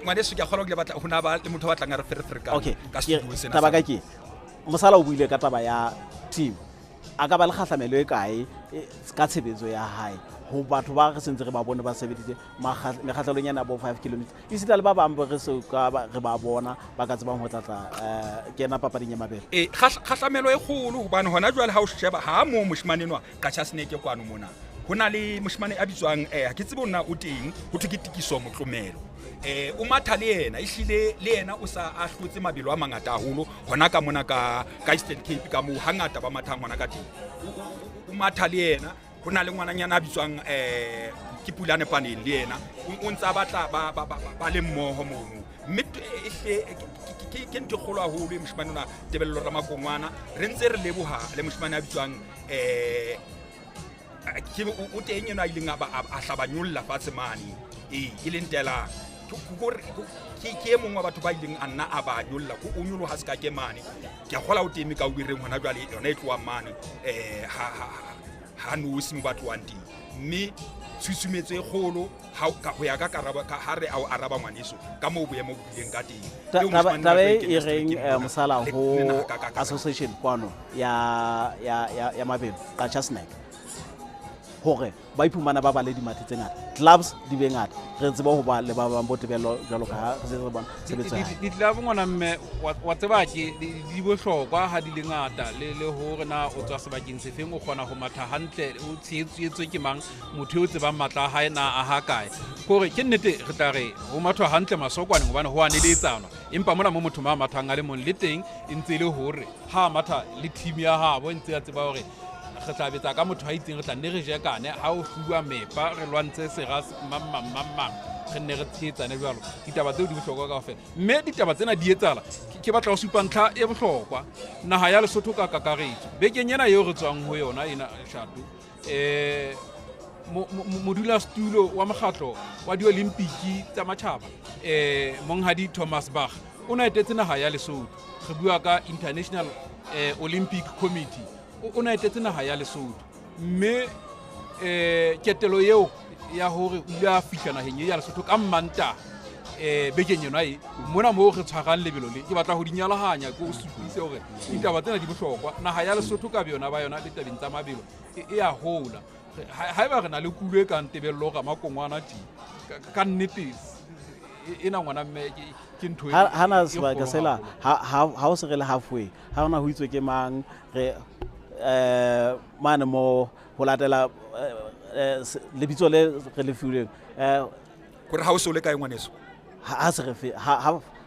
ngwaneso ke kgolwa ke batla ho na ba le motho wa tlang a re ferefere ka studio sena taba ka ke Mosala o buile ka taba ya team a ka ba le kgahlamelo e kae ka tshebetso ya hae ho batho ba re sentse re ba bone ba sebeditse mekgatlelong yana bo 5 km e sita le ba bang re se ka re ba bona ba ka tsebang ho tlatla kena papading ya mabelo kgahlamelo e kgolo hobane hona jwale ha o sheba ha mo moshmanenwa ka Chasneck kwano mona hona le moshmane a bitswang ha ke tsebe ona o teng ho thwe ke tikiso motlomelo o matha le yena ehlile le yena o sa a hlotse mabelo a mangata haholo hona ka mona ka Eastern Cape ka mo hangata ba mathang hona ka teng o matha le yena hona le ngwananyana a bitswang ke Pulane Paneng le yena o ntsa batla ba le mmoho mono mme ke ntho kgolo haholo e moshmane ona Tebello Ramakongwana re ntse re leboha le moshmane a bitswang ke o teng yena ileng a hlabanyolla fatshe mane e leng tela ke mongwe wa batho ba ileng a nna a ba nyolla ko o nyolo ha se ka ke mane ke a gola o teme ka o direng hona jwale yona e tloa mane Ha Noosi mo batho wa nteng mme tshusumetse e kgolo ho ya ka karaba ha re a araba ngwaneso ka moo boemo bo bileng ka teng. Tabe e reng mosala ho association kwano ya mabelo Culture Snack hore ba iphumana ba le dimathi tse ngata, clubs di be ngata, re tseba ho ba le ba bang bo tebello jwalo ka re bona sebetso ya di-club ngwana mme wa tseba ke di bohlokwa ha di le ngata le hore na o tswa sebakeng se feng o kgona ho matha hantle o tshetswe ke mang motho o tsebang matla hae na a ha kae hore ke nnete re tla re ho mathwa hantle masokwane hobane ho aneletsana empa mona mo motho ma mathang a le mong le teng e ntse le hore ha matha le team ya habo ntse ya tseba hore re tla betsa ka motho ha itseng re tla nne re jekane ha o fuwa mepa re lwantse seras mamang re nne re tsheetsane jwalo ditaba tseo di bohlokwa kaofela mme ditaba tsena di etsala ke batla ho supa ntlha e bohlokwa naha ya Lesotho ka kakaretso bekeng ena eo re tswang ho yona ena Shatu modulasetulo wa mokgatlo wa di-Olimpiki tsa matjhaba monghadi Thomas Bach o na etetse naha ya Lesotho re bua ka International Olympic Committee o na etetse naha ya Lesotho mme ketelo eo ya hore o ya fihla naheng ya Lesotho ka Mmanta bekeng yona e mona mo re tshwarang lebelo le ke batla ho dinyalahanya go supise hore ditaba tsena di bohlokwa naha ya Lesotho ka yona ba yona le tabeng tsa mabelo e a hola ha eba re na le kulo e ka ntebello ga makongwana ti ka nnete ena ngwana mme ke ntho e hana sebaka sela ha o se re le halfway ha ona ho itswe ke mang re mane mo ho latela lebitso le re le fileng gore ha o se le kae ngwaneso ha se re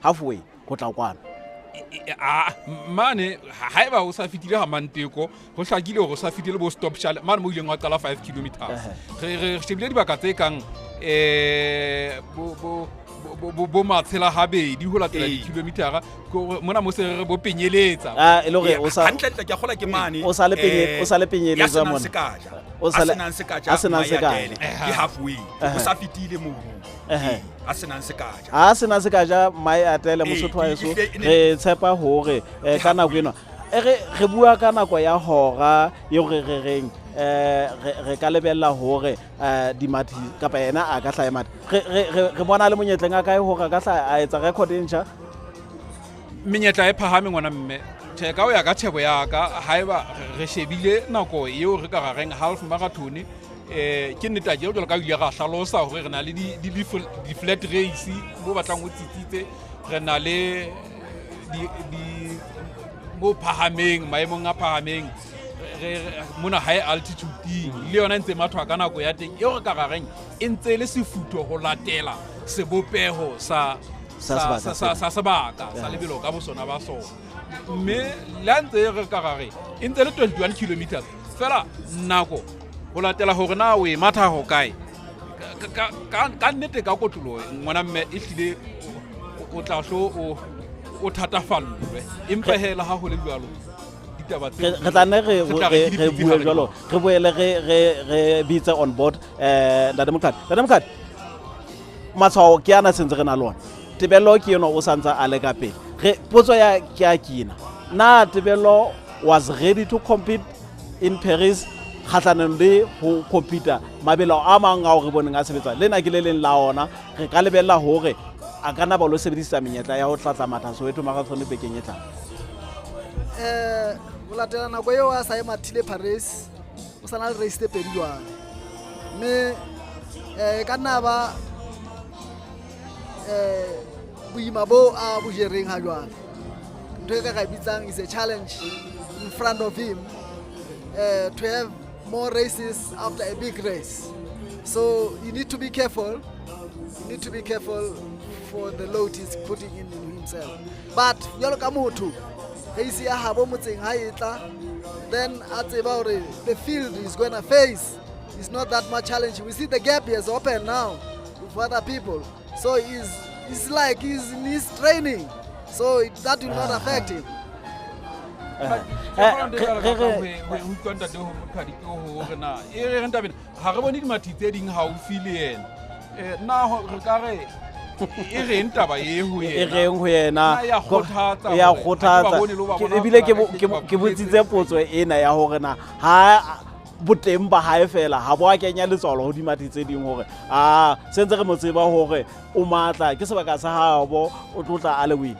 halfway go tla kwana mane ha eba o sa fitile ha manteko ho hlakile hore o sa fitile bo stop shall mane mo ileng wa qala 5 kilometers re shebile dibaka tse kang bo matshela habedi ho latela di-kilometera mona mo se re bo penyeletsa e le hore o sa hantle ke a gola ke mane o sa le penyeletsa mona a senang sekaja ke halfway o sa fitile mo a senang sekaja mai atele Mosotho wa eso re tshepa hore ka nako eno re bua ka nako ya hora eo re reng re ka lebella hore dimathi kapa yena a ka hlaya mathi re bona le monyetleng a kae hore ka hlaya a etsa record e ntjha menyetla e phahame ngwana mme theka o ya ka tshebo ya ka haeba re shebile nako eo re ka rareng half marathon ke nnete ke jwalo ka ile ga hlalosa hore re na le di flat race bo batlang o tsitsitse re na le di bo phahameng maemong a phahameng mona high altitude le yona ntse mathwa ka nako ya teng eo re ka rareng e ntse le sefuto ho latela sebopeho sa sebaka sa lebelo ka bosona ba sona mme la ntse re ka rare e ntse le 21 kilometers fela nako ho latela hore na o e matha ho kae ka nnete ka kotlolo ngwana mme e hlile o tla hlo o thatafallwe empa hela ha ho le jwalo re tla nne re bue jwalo re boele re bitse on board Ndademokati matshwao ke ana sentse re na le ona tebello ke yona o santsa a le ka pele potso ya ke a kina na tebello was ready to compete in Paris khatlanong le ho compete mabelo a mang a re boneng a sebetsa le na ke le leng la ona re ka lebella hore a kana ba lo sebedisa menyetla ya ho tlatsa matha Soweto marathon bekeng e tlang o latela nako eo a sa e mathile Paris o sana le race pedi jwale mme ka nna ba boima bo a bo jereng ha jwale ntho e ka ga bitsang is a challenge in front of him to have more races after a big race, so you need to be careful for the load he's putting in himself. But yalo ka motho isi ya habo motseng ha etla then at about the field is going to face is not that much challenge. We see the gap is open now with other people, so it's like he's in his training, so that will not affect him. ya kgothatsa ebile ke botsitse potso ena ya hore na ha boteng ba hae fela ha bo a kenya letswalo hodima tse ding hore sentse re mo tseba hore o matla ke sebaka sa habo o tlotla a le win.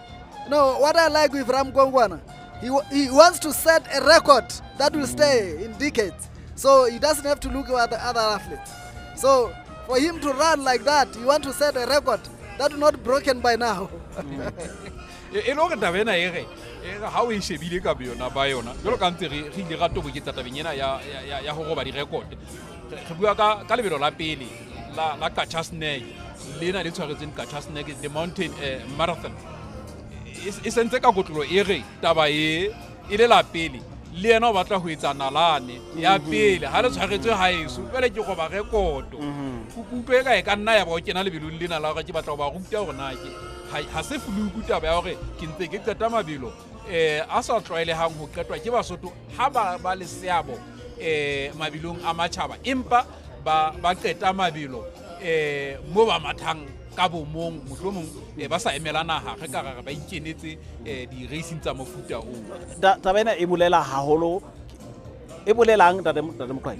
No, what I like with Ramkongwana, he wants to set a record that will stay in decades. So he doesn't have to look at the other athletes. So for him to run like that, he wants to set a record that is not broken by now. E lo re tabena ere ha o e shebile ka yona ba yona jalo ka ntse re ile ga tobo ke tatabeng ena ya ho roba di record re bua ka lebelo la pele la Picturesque lena le tshwaretseng Picturesque the mountain marathon e sentse ka kotlolo e re taba e le la pele le yena o batla ho etsa nalane ya pele ha le tshwaretswe ha eso pele ke go ba record kukupe ka nna ya ba o kena lebelo lena la ga ke batla go ba ruta hore na ke ha se fuluku taba ya hore ke ntse ke qeta mabelo a sa tlwaelehang ho qetwa ke BaSotho ha ba le seabo mabilong a matjhaba empa ba qeta mabelo mo ba mathang ka bomong mohlomong ba sa emela naha re ka ba ikenetse di racing tsa mofuta o tabena e bolela haholo e bolelang tate Moqwai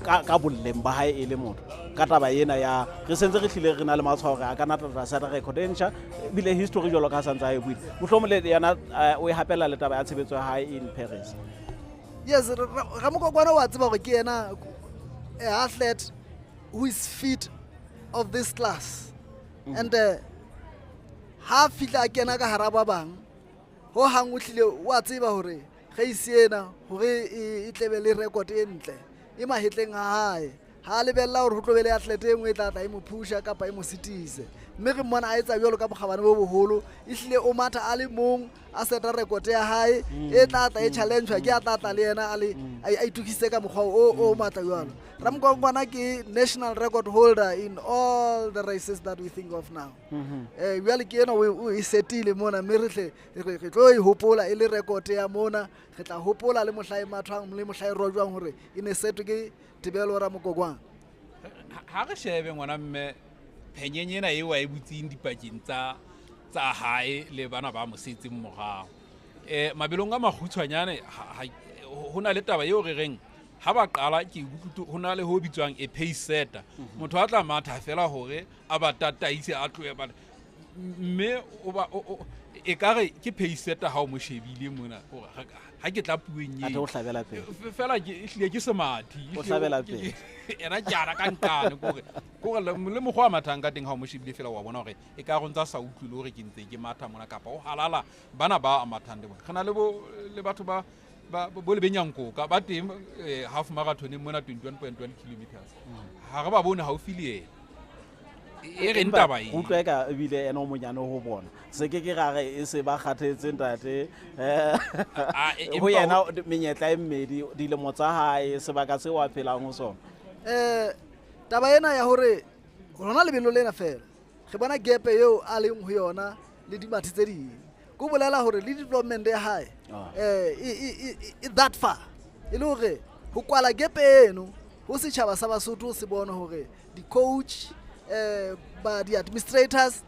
ka bolleng ba hae e le motho ka taba ena ya re sentse re hlile re na le matshwao re a ka nata sa record ensha bile history jolo ka santsa e buile mohlomong le yana o e hapela le taba ya tshebetso ya hae in Paris. Yes, Ramokongwana wa tseba gore ke yena a athlete who is fit of this class. And ha fitla kena ka hara ba bang ho hang o hlile wa tseba hore ge isiena hore e tlebe le record e ntle e mahetleng a hae ha lebella hore ho tlobele athlete e nngwe e tla e mo pusha kapa e mo sitise mme re mmona a etsa jalo ka bokgabane bo boholo e hlile o matha a le mong a seta record ya hae e tla e challenge ke a tla le yena a itukise ka mokgwa o matla jalo. Ramkongwana ke national record holder in all the races that we think of now. Jwale ke yena o e setile mona mme re tlo e hopola e le record ya mona re tla hopola le mohlae mathwang le mohlae rojwang hore e ne setwe ke Tebelo Ramokongwana. Ha re shebe ngwana mme phenyenyena e wa e butsing dipakeng tsa hae le bana ba mosetseng morao mabelong a magutshwanyane hona le taba eo re reng ha ba qala ke hona le ho bitswang e pace setter motho a tla matha fela hore a ba tataise a tloe ba mme e kare ke pace setter ha o mo shebile mona ha ke tla pueng a tlo hlabela pele fela ke ehlile ke semathi o hlabela pele ena jara ka nkane gore le mogwa mathang ka teng ha o mo shebile fela wa bona hore e ka rontsha sa utlwile hore ke ntse ke matha mona kapa o halala bana ba amathang le bona gana le batho ba bo le benyanko ka ba teng half marathon mona 21.1 kilometers ha re ba bone ha o file e re ntaba e utlwa ka ebile ena o monyane ho bona se ke rare e se ba kgathetse ntate ho yena menyetla e mmedi dilemo tsa hae sebaka se wa phelang ho sona taba ena ya hore rona lebelo lena fela re bona gap eo a leng ho yona le dimathi tse ding go bolela hore le development ya hae that far e le hore ho kwala gap eno ho setjhaba sa BaSotho se bona hore di coach by the administrators,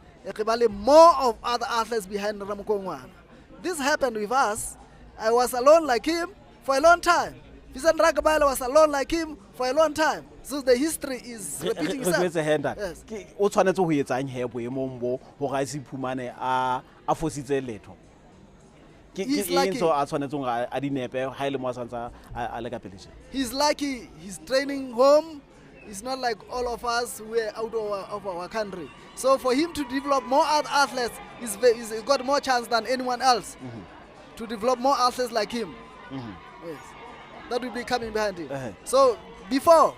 more of other athletes behind Ramokongwana. This happened with us. I was alone like him for a long time. Vincent Ragabale was alone like him for a long time. So the history is repeating itself. Yes. O tshwanetse ho etsang he boemong bo ho ga se phumane a fositse letho. He's lucky he's training home. It's not like all of us who are out of our country. So for him to develop more athletes, he's got more chance than anyone else to develop more athletes like him. Yes, that will be coming behind him. So before,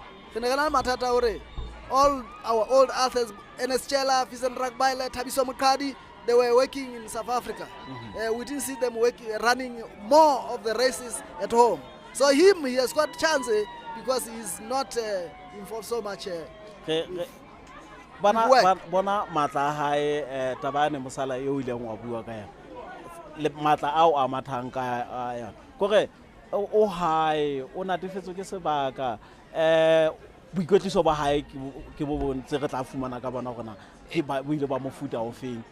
all our old athletes, Enes Chela, Vincent Ragbaile, Thabiso Mokadi, they were working in South Africa. We didn't see them running more of the races at home. So he has got chance because he's not involved so much. Bona matla hae tabane mosala eo ile ngwa bua ka ya le matla ao a mathang ka ya kore o hae o natefetswe ke sebaka boikotliso ba hae ke bo bontse re tla fumana ka bona gona ke ba ile ba mofuta o feng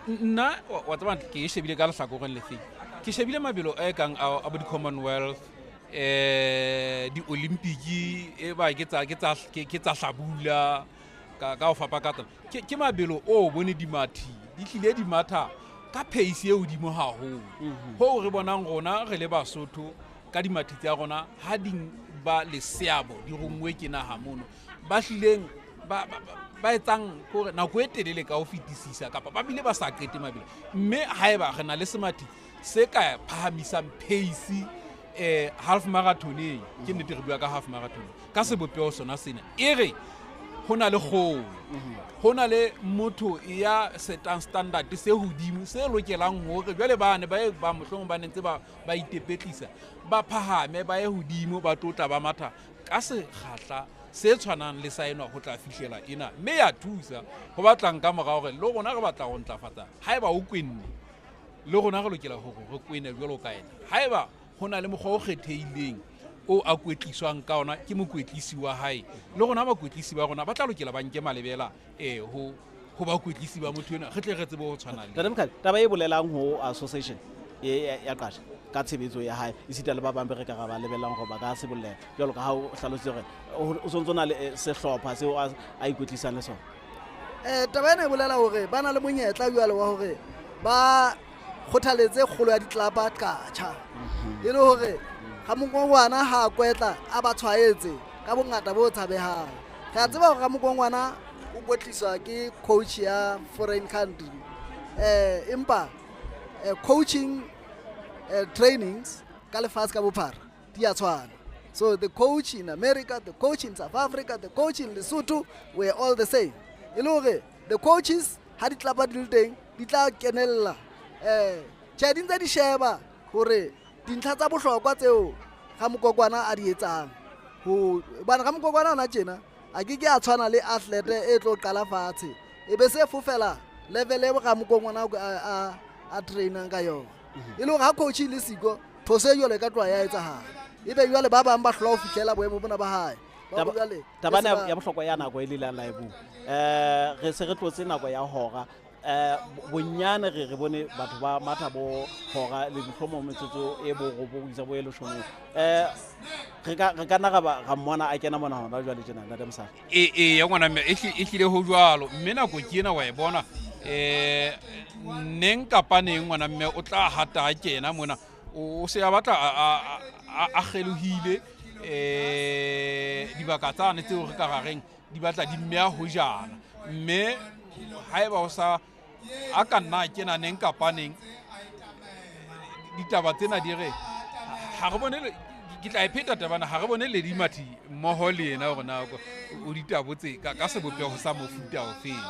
nna wa tsaba ke shebile ka lehlakoreng le feng ke shebile mabelo a kang a bo di Commonwealth di-olympiki e ba ke tsa hlabula ka o fapa ka tsona ke mabelo o bone dimathi di tlile di matha ka pace e hodimo haholo ho re bonang rona re le BaSotho ka dimathi tsa rona ha di ba le seabo di rongwe ke naha mono ba hlileng ba etsang hore nako e telele ka ho fetisisa kapa ba bile ba sa qete mabelo mme haeba re na le semathi se ka phahamisang pace half marathon ke nnete re bua ka half marathon ka sebopeo sona sena e re ho na le kgolo ho na le motho ya setang standard se hodimo se lokelang hore jwale bane ba mohlomong ba nentse ba itepetlisa ba phahame ba ye hodimo ba tlotla ba matha ka sekgahla se tshwanang le saenwa ho tla fihlela ena mme ya thusa ho batlang ka morao hore le rona re batla ho ntlafatsa haeba o kwenne le rona re lokela hore re kwene jwalo ka ena haeba ho na le mokgwa o kgethehileng o a kwetliswang ka ona ke mokwetlisi wa hae le rona bakwetlisi ba rona ba tla lokela ba nke malebela ho bakwetlisi ba motho ena re tle re tsebe ho tshwana le Tadamkhadi taba e bolelang ho association ya qasha ka tshebetso ya hae e sita le ba bang re ka ba lebelang go ba ka se bolela jalo ka ha o hlalositse gore o sontsona le sehlopha seo a ikwetlisang le sona taba ena e bolela hore ba na le monyetla jwale wa hore ba kgothaletse kgolo ya ditlapa qatjha e le hore ga mokongwana ha kwetla a ba tshwaetse ka bongata bo tshabehang re a tseba hore ga mokongwana o kwetliswa ke coach ya foreign country empa coaching trainings ka lefatshe ka bophara di a tshwana. So the coach in America, the coach in South Africa, the coach in Lesotho were all the same. E le hore the coaches ha di tlapa di le teng di tla kenella tjhe di ntse di sheba hore dintlha tsa bohlokwa tseo ga mokokwana a di etsang ho bana ga mokokwana ona tjena a ke a tshwana le athlete e tlo qala fatshe e be se fofela level e ga mokokwana a trainang ka yona e le hore ha coach le siko those jole ka tloa ya etsahala ebe jwale ba bang ba hlola ho fihlela boemo bona ba hae tabana ya bohlokwa ya nako e le la live re se re tlotse nako ya hora bonyane re bone batho ba matha bo hora le dihlomo metsotso e bo go isa bo e leshome re ka nna ga mmona a kena mona hona jwale tjena ntate Mosadi ya ngwana mme e hlile ho jwalo mme nako ke ena wa e bona neng kapa neng ngwana mme o tla hata kena mona o se a batla a kgelohile dibaka tsane tseo re ka gareng di batla di mmea ho jana mme haeba o sa a ka nna kena neng kapa neng ditaba tsena di re ha re bone ke tla ipheta tabana ha re bone le dimathi mmoho le ena hore na o ditabotse ka sebopeo ho sa mofuta o feng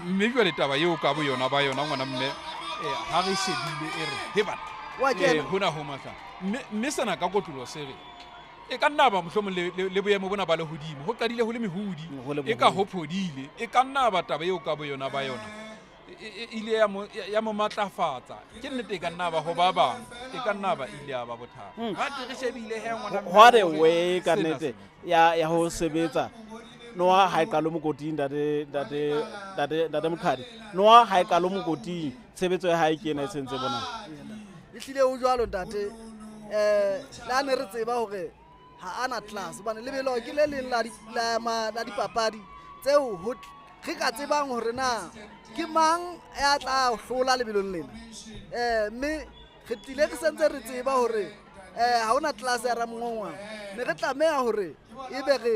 mme jwale taba eo ka bo yona ba yona ngwana mme ha re shebile e re he bana hona ho matla mme sana ka kotlolo se re e ka nna ba mohlomong le boemo bona ba le hodimo ho qadile ho le mehudi e ka ho phodile e ka nna ba taba eo ka bo yona ba yona ile ya mo matlafatsa ke nnete ka nna ba ho ba bang e ka nna ba ile ya ba bothata ha re shebile he ngwana what a way ka nnete ya ho sebetsa noa ha e qalo mokoting date Mokhadi noa ha e qalo mokoting tshebetso ya hae ke ena e sentse bona e hlile ho jwalo ntate la ne re tseba hore ha ana class bana lebelo ke le leng la dipapadi tseo re ka tsebang hore na ke mang ya tla hlola lebelong lena mme re tlile re sentse re tseba hore ha ona class ya ramongwa ne re tlameha hore ebe re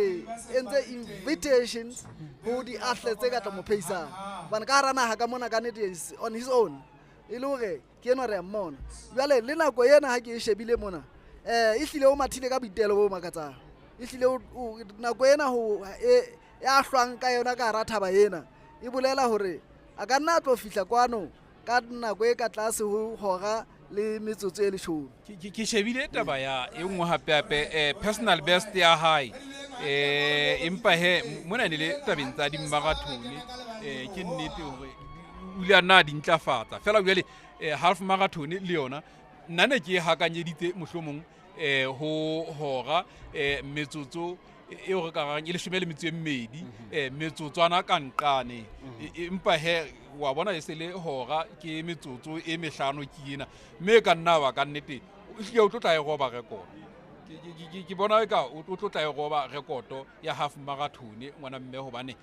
entse invitations ho di athletes ka tla mo pheisang bana ka rana ha ka mona ka nete on his own e le hore ke eno re mmona jwale le nako yena ha ke e shebile mona e hlile o mathile ka boitelo bo makatsang e hlile nako yena ho ya hlwang ka yona ka rathaba yena e bolela hore a ka nna tlo fihla kwano ka nako e ka tlase ho hora le metsotso e leshome ke shebile taba ya e nngwe hape personal best ya hae empa he mona ne le tabeng tsa dimarathone ke nnete hore o ile a nna di ntlafatsa fela jwale half marathon le yona nna ne ke hakanyeditse mohlomong ho hora metsotso e re ka rang ile shome le metso e mmedi metsotswana ka nqane empa he wa bona e se le hora ke metsotso e mehlano ke ena mme ka nna ba ka nnete ehlile o tlo tla e roba record ke bona eka o tlo tla e roba rekoto ya half marathon ngwana mme hobane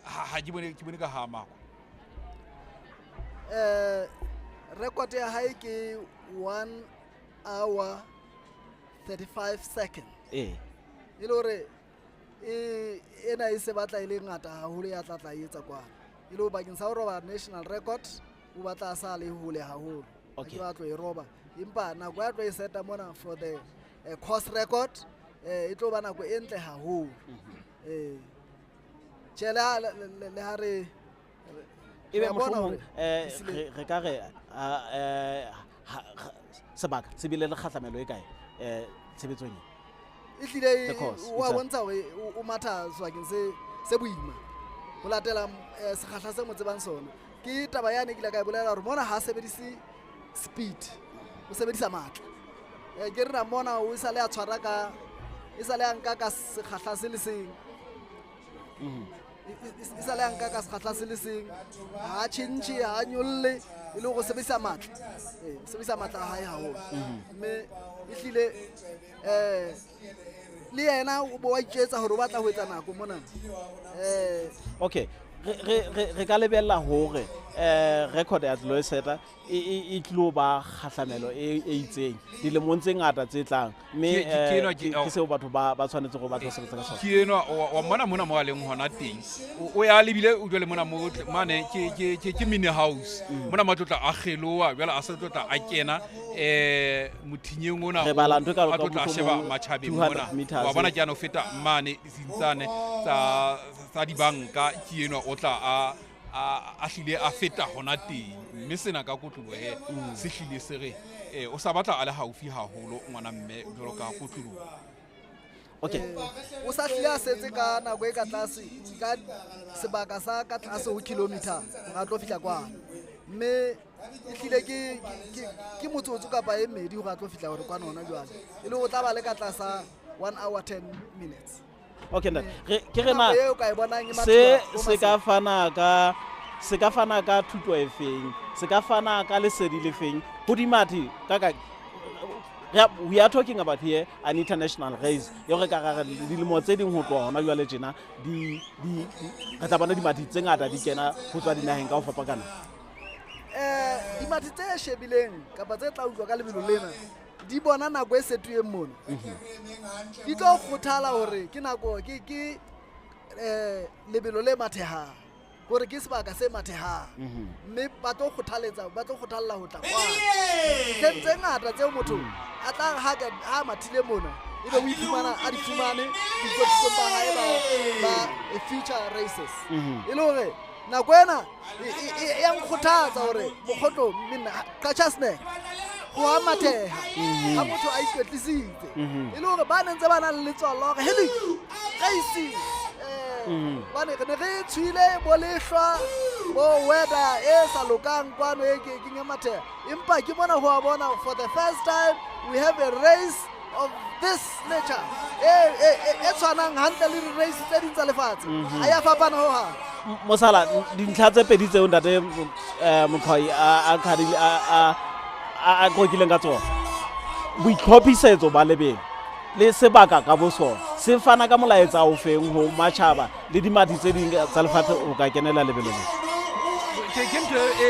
ha ke bone ka ha mako record ya hae ke 1 hour 35 seconds e le hore ena e se batla ile ngata haholo ya tla etsa kwana ile ho bakeng sa ho roba national record o batla sa le hole haholo ke batlo e roba impa nako ya tlo e seta mona for the course record e tlo ba nako e ntle haholo tshela le ha re ebe mohlomong re ka re sebaka se bile le kgahlamelo e kae tshebetsong ehlile wa bontsha o matha swakeng se boima ho latela sekgahla se mo tsebang sona ke taba yane ke la ka bolela hore mona ha sebedisi speed o sebedisa matla ke rena mona o isa le a tshwara ka isa le anka ka sekgahla se le seng isa le anka ka sekgahla se le seng ha tshintshi ha nyolle e le go sebedisa matla ha ya ho mme ehlile le yena o bo wa itsetsa hore o batla ho etsa nako mona okay re ka lebella hore record ya tlo seta e tlo ba kgahlamelo e itseng dilemong tse ngata tse tlang mme ke seo batho ba tshwanetse go batla sebetsa ka sona ke eno wa mona mo a leng hona teng o ya lebile o jwale mona mo mane ke mini house mona matlotla a kgeloa jwale a se tlotla a kena mothinyeng ona re bala ntwe ka a tlotla sheba matjhabeng mona wa bona ke ana o feta mane disintsane tsa dibanka ke eno o tla a hlile a feta hona teng mme sena ka kotlulo se hlile se re o sa batla a le haufi haholo ngwana mme jwalo ka kotlulo okay o sa hlile a setse ka nako e ka tlase ka sebaka sa ka tlase ho kilometer ga tlo fihla kwa mme ehlile ke motsotso kapa e medi go tlo fihla hore kwa nona jwale e le go tla ba le ka tlasa 1 hour 10 minutes okay nna ke rena se ka fana ka thuto e feng se ka fana ka lesedi le feng ho dimati kaka we are talking about here an international race yo re ka ga dilemo tse ding ho tloa hona jwale tjena di re tla bona dimati tse ngata di kena ho tswa dinaheng ka ho fapakana dimati tse shebileng kapa tse tla utlwa ka lebelo lena di bona nako e setueng mona di tlo kgothala hore ke nako ke lebelo le mathehang gore ke sebaka se mathehang mme ba tlo kgothalla ho tla kwa tse ngata tseo motho a tla ha mathile mona ebe o ifumana a di fumane dikotso ba hae ba future races e le hore nako ena e yang kgothatsa hore bokgotlo mina picturesque go a matheha ha motho a ikwetlisitse e le hore ba nentse ba na le letswalo hore heli gaisi ba ne re tshwile bo lehlwa bo weather e sa lokang kwano e ke nya matheha empa ke bona ho a bona for the first time we have a race of this nature e tshwanang hantle le race tse ding tsa lefatshe a ya fapana ho ha mosala dintlha tse pedi tseo ntate mokhoi a khadile a kokileng ka tsona boitlhophisetso ba lebelo le sebaka ka bosona se fana ka molaetsa o feng ho matjhaba le dimati tse ding tsa lefatshe o ka kenela lebelong ke ntho e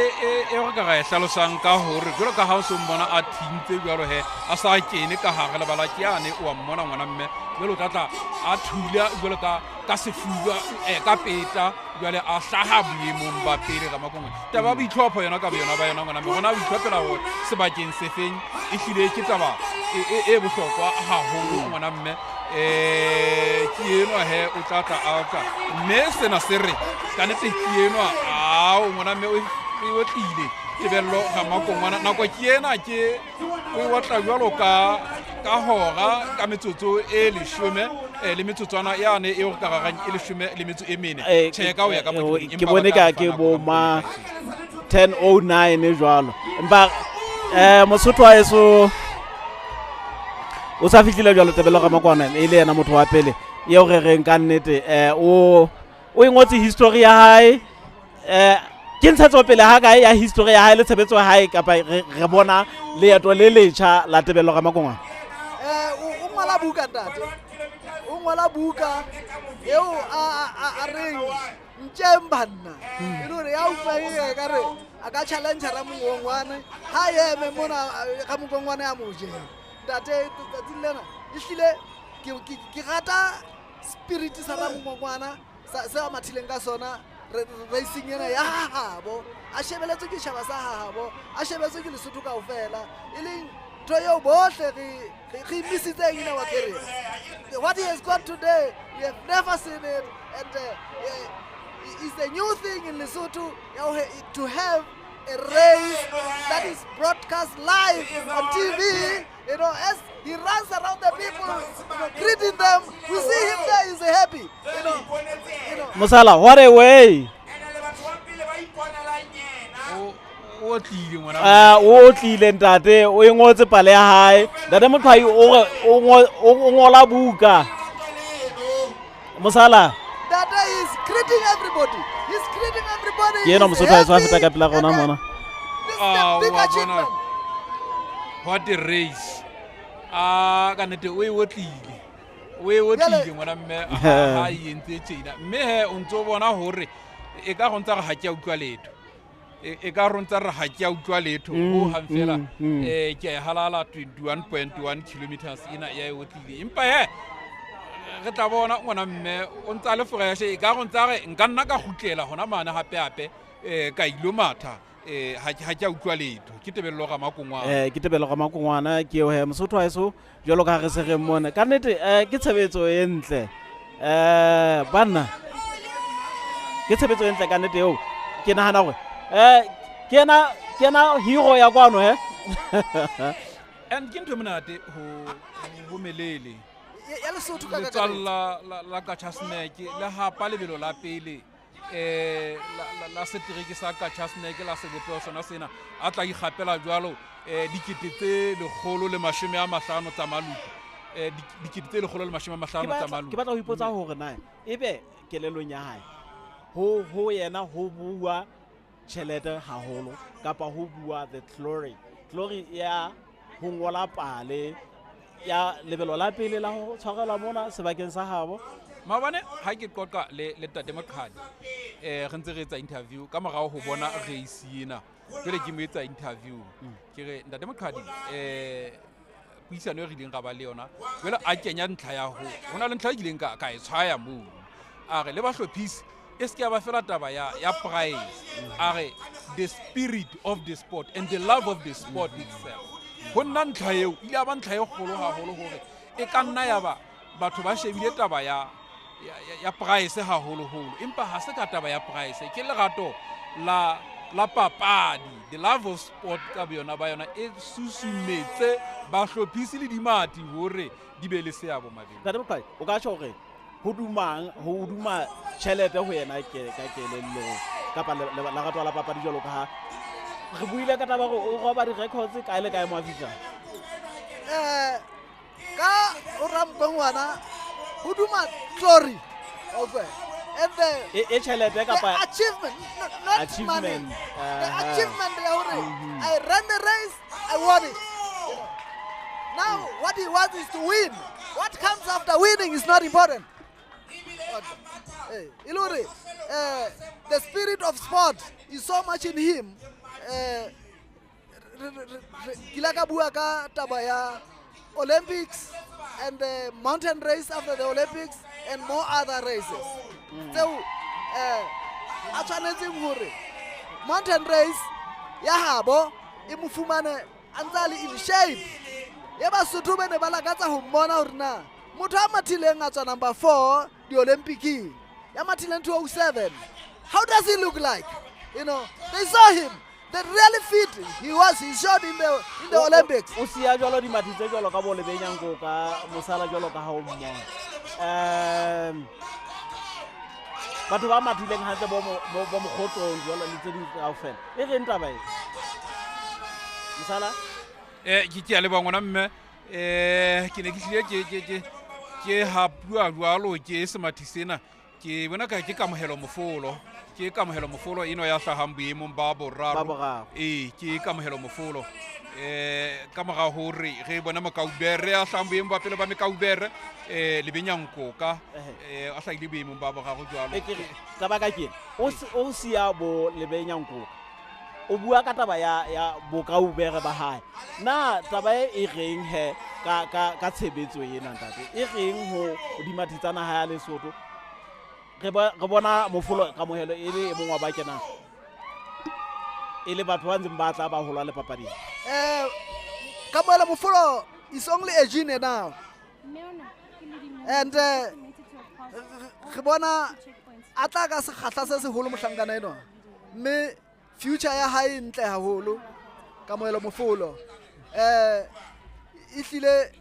re ka ga e hlalosang ka hore jwalo ka ha o se mbona a thintse jwalo a sa kene ka hare lebala ke yane o a mmona ngwana mme jwalo tlatla a thula jwalo ka sefuba ka peta jwale a hlaha boemong ba pele ka makongwe taba boitlhopho yona ka yona ba yona ngwana mme gona boitlhophela hore sebakeng se feng e hlile ke taba e bohlokwa haholo ngwana mme ke eno o tlatla a tla mme sena se re ka nete ke eno ngwana mme o tlile lebello ga makongwana nako ke ena ke o watla jwalo ka hora ka metsotso e 10 le metsotswana yane e o ka garang e 10 le metso e mene cheka o ya ka ke bone ka ke bo ma 10:09 jwalo empa mosotho wa eso o sa fitlile jwalo tebelo ga makwana e le yena motho wa pele yeo re reng ka nnete o ingotse history ya hae ke ntshetsopele ha kae ya history ya hae le tshebetso ya hae kapa re bona leeto le letjha la tebello ga makongwana? O ngola buka ntate, o ngola buka eo a reng ntšeng banna e le gore ya utlwae ka re a ka challenge ra mongongwane ha eme mona ga mongongwane ya moje ntate tsatsing lena e hlile ke rata spirit sa ra mongongwana se a mathileng ka sona racing ena ya hahabo a shebeletswe ke shaba sa hahabo a shebeletswe ke Lesotho kaofela e leng ntho eo bohle re imisitseng in our career. What he has got today, we have never seen it, and it's a new thing in Lesotho to have a race that is broadcast live on TV. You know, as he runs around the people, greeting them, we see him there, he's happy. You know. Mosala, what a way! O tlile ntate o ngotse pale ya hae ntate motlhai o ngola buka Mosala that is greeting everybody, he's greeting everybody. Ke ena Mosotho a tswa feta ka pela gona mona big achievement. What a race ka nete o tlile ngwana mme ha yentse tjena mme he o ntse o bona hore e ka go ntse ga ke utlwa letho e ka rontsha re ha ke utlwa letho o hang fela ke halala 21.1 kilometers ina ya o tlile empa he re tla bona ngwana mme o ntsa le fresh e ka rontsha re nka nna ka gutlela hona mana hape ka ilo matha ha ke utlwa letho ke tebello ga makongwana ke tebello ga makongwana ke o he Mosotho a eso jalo ka re se re mona ka nnete ke tshebetso e ntle banna ke tshebetso e ntle ka nnete eo ke nahana gore kena hero ya kwano he and ke ntho monate ho Melele ya Lesotho ka la Kachasneke le hapa lebelo la pele la setereke sa Kachasneke la sebopeo sona sena a tla igapela jwalo dikete 150 tsa maluku dikete 150 tsa maluku ke batla ho ipotsa hore na ebe kelelong ya hae ho yena ho bua tšhelete haholo kapa ho bua the glory ya ho ngola pale ya lebelo la pele la ho tshwarela mona sebakeng sa habo mabane ha ke qoqa le tate Maqhadi re ntse re etsa interview ka morao ho bona race ena jwale ke mo etsa interview ke re tate Maqhadi puisano e rileng ga ba le yona jwale a kenya ntlha ya hona le ntlha e dileng ka e tshwaya mo a re le ba hlophisi eske ya ba fela taba ya prize are the spirit of the sport and the love of the sport itself go nna ntlha eo ile ba ntlha e kgolo haholo hore e ka nna ya ba batho ba shebile taba ya prize haholo empa ha se ka taba ya prize ke lerato la papadi the love of sport ka bona ba yona e susumetse ba hlophisi le dimati hore di be le seabo mabelo tate Maqhadi o ka tjho hore ho duma tšhelete ho yena ke ka kelello kapa la ratwa la papadi jalo ka ha re buile ka taba gore o roba di-records ka ile ka e moafisa ka o ramongwana ho duma glory okay and the tšhelete kapa achievement not money the achievement ya hore I ran the race I won it now what he wants is to win what comes after winning is not important. Iluri, the spirit of sport is so much in him. Kilaka buaka tabaya Olympics and the mountain race after the Olympics and more other races. So, actually, mountain race, yahabo, imufumane anzali in shape. Yaba sutube ne balagata humona urna. Muta matileng at number 4, the Olympic. Yamatileng 207. How does he look like? You know, they saw him. They really fit. He showed in the Olympics. Usia jolo di matitse jolo ka bole benyango ka Mosala jolo ka ha o mmo. Batho ba matileng hantle bo mogotong jolo le tse di kaofela. E re ntaba e. Mosala? Ke a le bangwana mme ke ne ke hlile ke ha bua jwalo ke semathi sena ke bona ka ke kamohelo mofolo ke kamohelo mofolo eno ya hlahang boemong ba boraro ke kamohelo mofolo ka mora hore re bona mokaubere a hlahang boemong ba pele ba mekaubere lebenyankoka a hlahile boemong ba boraro jwalo ka baka ke o sia bo lebenyankoka o bua ka taba ya bokaubere ba hae na taba e reng he ka tshebetso ena ntate e reng ho dimathitsana ha ya Lesotho re bona mofolo kamohelo e le mong wa ba kenang e le batho ba ntseng ba tla ba hola le papading kamohelo mofolo is only a junior now and re bona a tla ka sekgahla se seholo mohlankana eno mme future ya hae ntle haholo kamohelo mofolo e hlile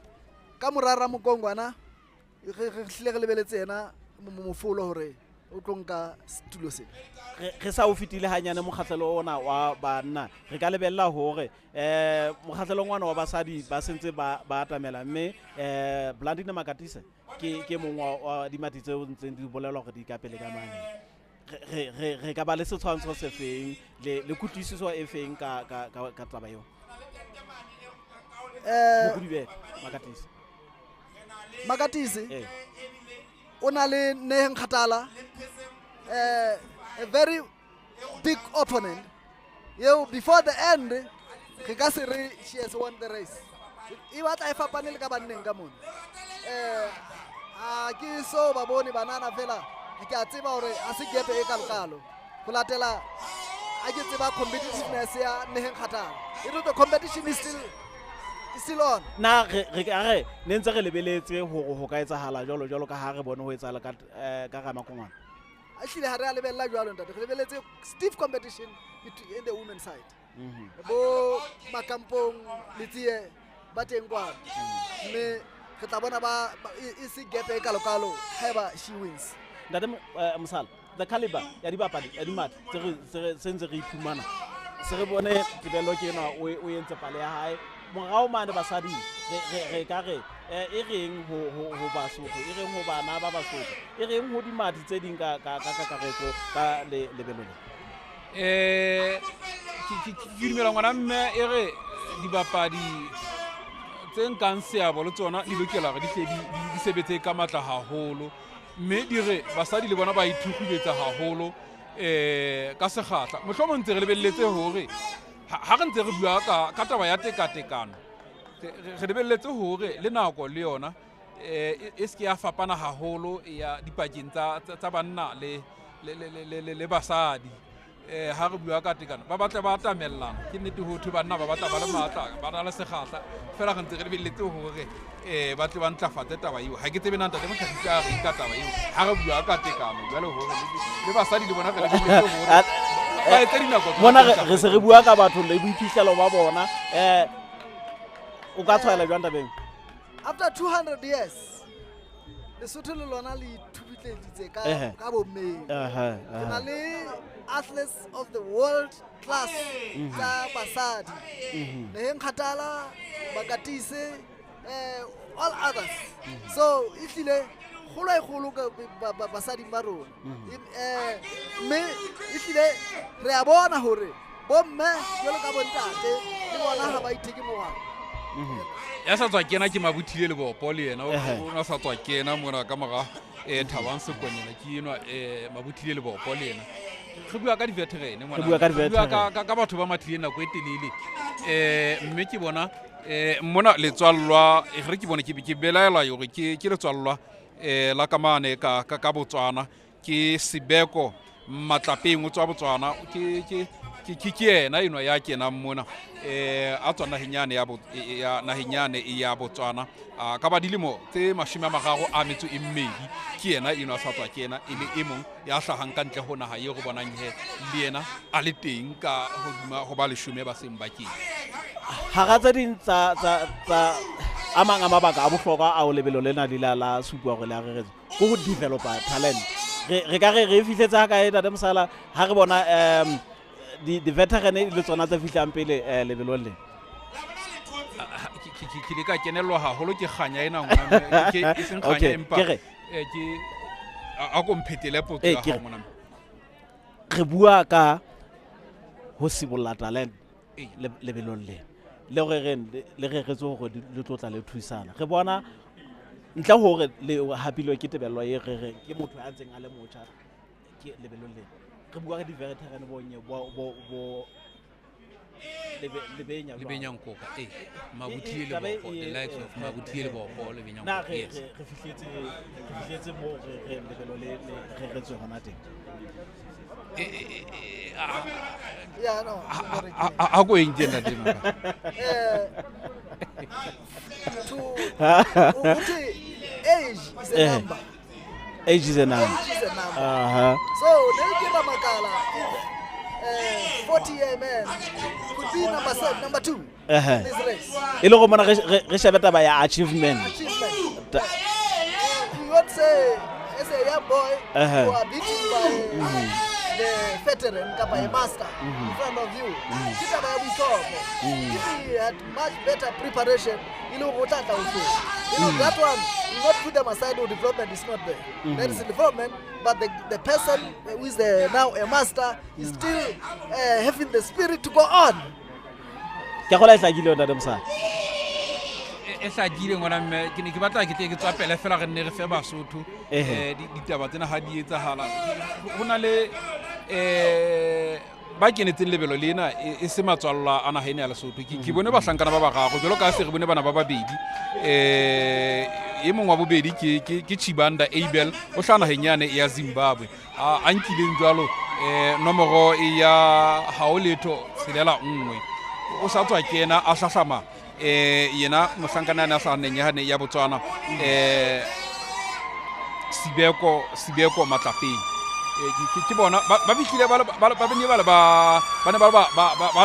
ka morara mokongwana re hlile re lebeletse yena mofolo hore o tlo nka setulo sena re sa o fitile hanyane mokgahlelo ona wa banna re ka lebella hore mokgahlelong wana wa basadi ba sentse ba atamela mme Blandine Makatise ke mong wa dimati tseo ntseng di bolelwa hore di ka pele ka mane re ka ba le setshwantsho se feng le kutlwisiso e feng ka taba eo Makatise o na le Neheng Kgatala a very big opponent before the end re ka se re she has won the race e batla e fapane le ka banneng ka mona a ke so ba bone banana fela ke a tseba hore a se gepe e kalokalo go latela a ke tseba competitiveness ya Neheng Kgatala the competition is still on na re ne ntse re lebeletse ho ka etsahala jolo ka ha re bone ho etsahala ka Ramakongwana actually ha re a lebella jwalo ntate re lebeletse stiff competition in the women's side bo makampong le tsie ba teng kwa mme re tla bona ba e se gepe e kalokalo ha she wins ntate Mosala the caliber ya dibapadi ya dimati se ntse re iphumana se re bone tebello ke ena o entse pale ya hae morao mane basadi re ka re e reng ho BaSotho e reng ho bana ba BaSotho e reng ho dimati tse ding ka karetso ka lebelo ke dumela ngwana mme e re dibapadi tse nkang seabo le tsona di lokela re di sebetse ka matla haholo mme di re basadi le bona ba ithukubetsa haholo ka sekgahla mohlomong ntse re lebelletse hore ha re ntse re bua ka taba ya tekatekano re lebelletse hore le nako le yona e se ya fapana haholo ya dipakeng tsa banna le basadi ha re bua ka tekano ba batla ba atamellana ke nnete ho thwe banna ba batla ba le matla ba na le sekgahla fela re ntse re lebelletse hore ba tle ba ntlafatse taba eo ha ke tsebe nanta le mokhatisa re ka taba eo ha re bua ka tekano jwale hore le basadi le bona re lebelletse hore bona re se re bua ka batho le boiphihlelo ba bona o ka tshwaela jwang tabeng after 200 years Lesotho le lona le ithubitleditse ka bommeng ke na le athletes of the world class tsa basadi Neheng Kgatala Makatise all others so ihlile kholo ka basadi ba rona mme ihlile re a bona hore bomme jalo ka bontate le bona ha ba itheke mogala ya sa tswa kena ke mabuthile le bopo le yena o sa tswa kena mona ka mora Thabang Sekonyela ke enwa mabuthile le bopo le yena re bua ka di-veteran ka batho ba matlile nako e telele mme ke bona mona letswallwa re ke bona ke belaela hore ke letswallwa la kamane ka Botswana ke Sibeko Matlapeng o tswa Botswana ke yena eno ya kena mona a tswa nahenyane ya Botswana ka ba dilemo tse 32 ke yena eno a sa tswa kena e le emong ya hlahang ka ntle ho naha eo re bonang he le yena a le teng ka hodima ho ba leshome ba seng ba keng ha ga tse ding tsa amang a mabaka a bohlokwa a o lebelo lena la supwa gore la reretse go go developer talent re ka re fihletse ha kae Tate Mosala ha re bona di-veteran le tsona tse fihlang pele lebelong le ke le ka kenelwa haholo ke kganya ena ngwana ke e seng kganya empa ke a komphetele potso ya hao ngwana re bua ka ho sibolla talent lebelong le le gore le retse gore le tlotla le thusana re bona ntle hore le hapilwe ke tebello ye re ke motho a ntseng a le motjha ke lebelong le re bua ka di-veteran bonye bo lebenyang koka mabuthi le boko the likes of mabuthi le boko lebenyang na koka re yes fihletse mo re lebelo le re tswe hona teng Yeah, no. a go engena teng Ukuthi age is a number. age is a number Age is a number. So, Nelkira Makala, 40-year man could be number 2 in this race. e le go mona re shebe taba ya achievement Achievement. You would say, as a young boy, you are beaten by the veteran, by a master in front of you. If he had much better preparation, you know what that one, you not put them aside, or development is not there. There is a development, but the person who is now a master is still having the spirit to go on. ke go la tlagile ona demsa e sa dile ngwana mme ke ne ke batla ke tle ke tswa pele fela re nne re fe BaSotho ditaba tsena ha di etsahala hona le ba kenetseng lebelo lena e se matswalla a nageng ya Lesotho ke bone bahlankana ba bagago jalo ka se re bone bana ba babedi e mongwe wa bobedi ke Chibanda Abel o hla nageng yane ya Zimbabwe a nkileng jalo nomoro ya haoletho selela nngwe o sa tswa kena a hlahlama yena mohlankana na sa neng ya Botswana Sibeko Matlapeng ke bona ba bikile ba bene ba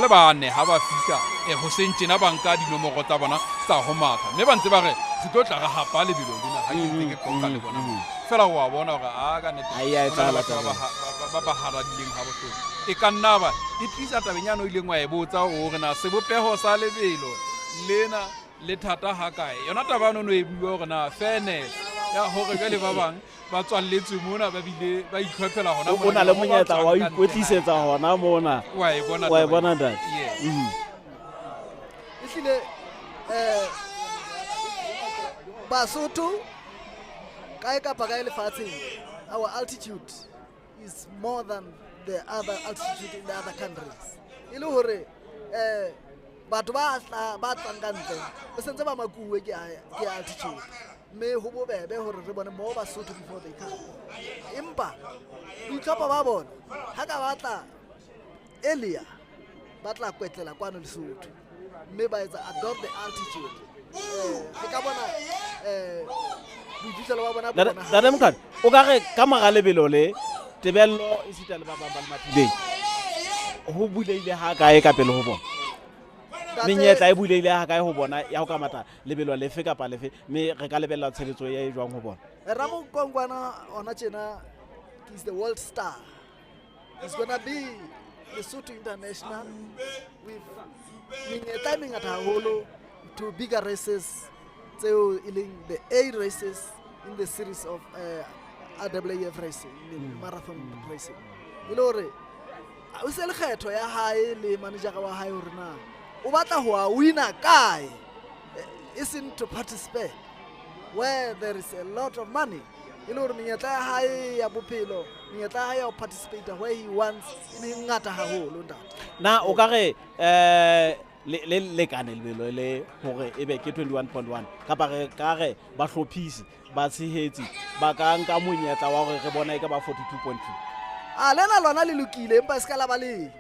le bane ha ba fika go sentjena banka dinomoro tsa bona tsa ho matha mme ba ntse ba re se tlo tla ga hapa le bilo lena ha ke konka le bona fela wa bona gore a ka nete ai ai tsala ba hara dileng ha bohloko e ka nna ba e tlisa tabenyano ile ngwa e botsa hore na se bopeho sa lebelo lena le thata ha kae yona tabano no e bua hore na fairness ya hore jale ba bang ba tswalletswe mona ba bile ba ikhopela hona o na le monyetla wa ikwetlisetsa hona mona wa e bona that Ihlile BaSotho kae kapa kae lefatsheng our altitude is more than the other altitude in the other countries. Ile hore batho ba tsangantle ba sentse ba makuwe ke altitude me ho bobebe hore re bone mo BaSotho before they come empa ditlhopha ba bona ha ka batla earlier batla kwetlela kwano Lesotho me ba etsa adopt the altitude ke ka bona boitshelo ba bona bona dada mkhadi o ka re ka magalebelo le tebello e sita le ba bang ba mathibeng ho buleile ha kae ka pele ho bona menyetla e buleile ha kae ho bona ya ho ka mata lebelo lefe kapa lefe me re ka lebella tshebetso ya e jwang ho bona Ramo Kongwana ona tjena is the world star. It's gonna be Lesotho International with timing at haholo to bigger races tseo iling the 8 races in the series of RWF racing in marathon racing ilore o se le kgetho ya hae le manager wa hae hore na o batla ho winner kae isn't to participate where there is a lot of money ilore menyetla ya hae ya bophelo menyetla ya hae ya participate where he wants in ngata haholo ntate na o ka re le kane lebelo le hore ebe ke 21.1 kapa re ka re ba hlophisi ba tshehetsi ba ka nka monyetla wa hore re bona e ka ba 42.2 lena lona le lokile empa se ka la ba le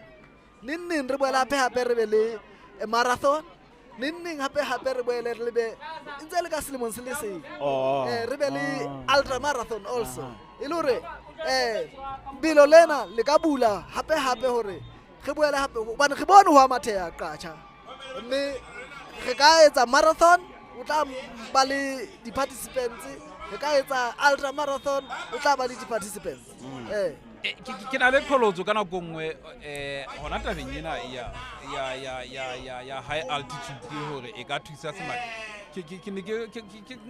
neng re boela hape re be le marathon neng hape re boele re be ntse le ka selemong se le seng re be le ultra marathon also ilore bilo lena le ka bula hape hore re boele hape bana re bone ho mathea qacha mme re ka etsa marathon o tla ba le di participants re ka etsa ultra marathon o tla ba le di participants ke na le kholotso kana gongwe hona tabeng ena ya high altitude hore e ka thusa semaka ke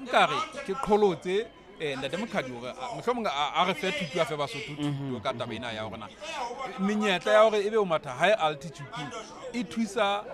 nkare ke kholotse ntate Mokhadi hore mohlomong a re fe thuto a fe Basotho thuto ka taba ena ya hore na menyetla ya hore ebe o matha high altitude e thusa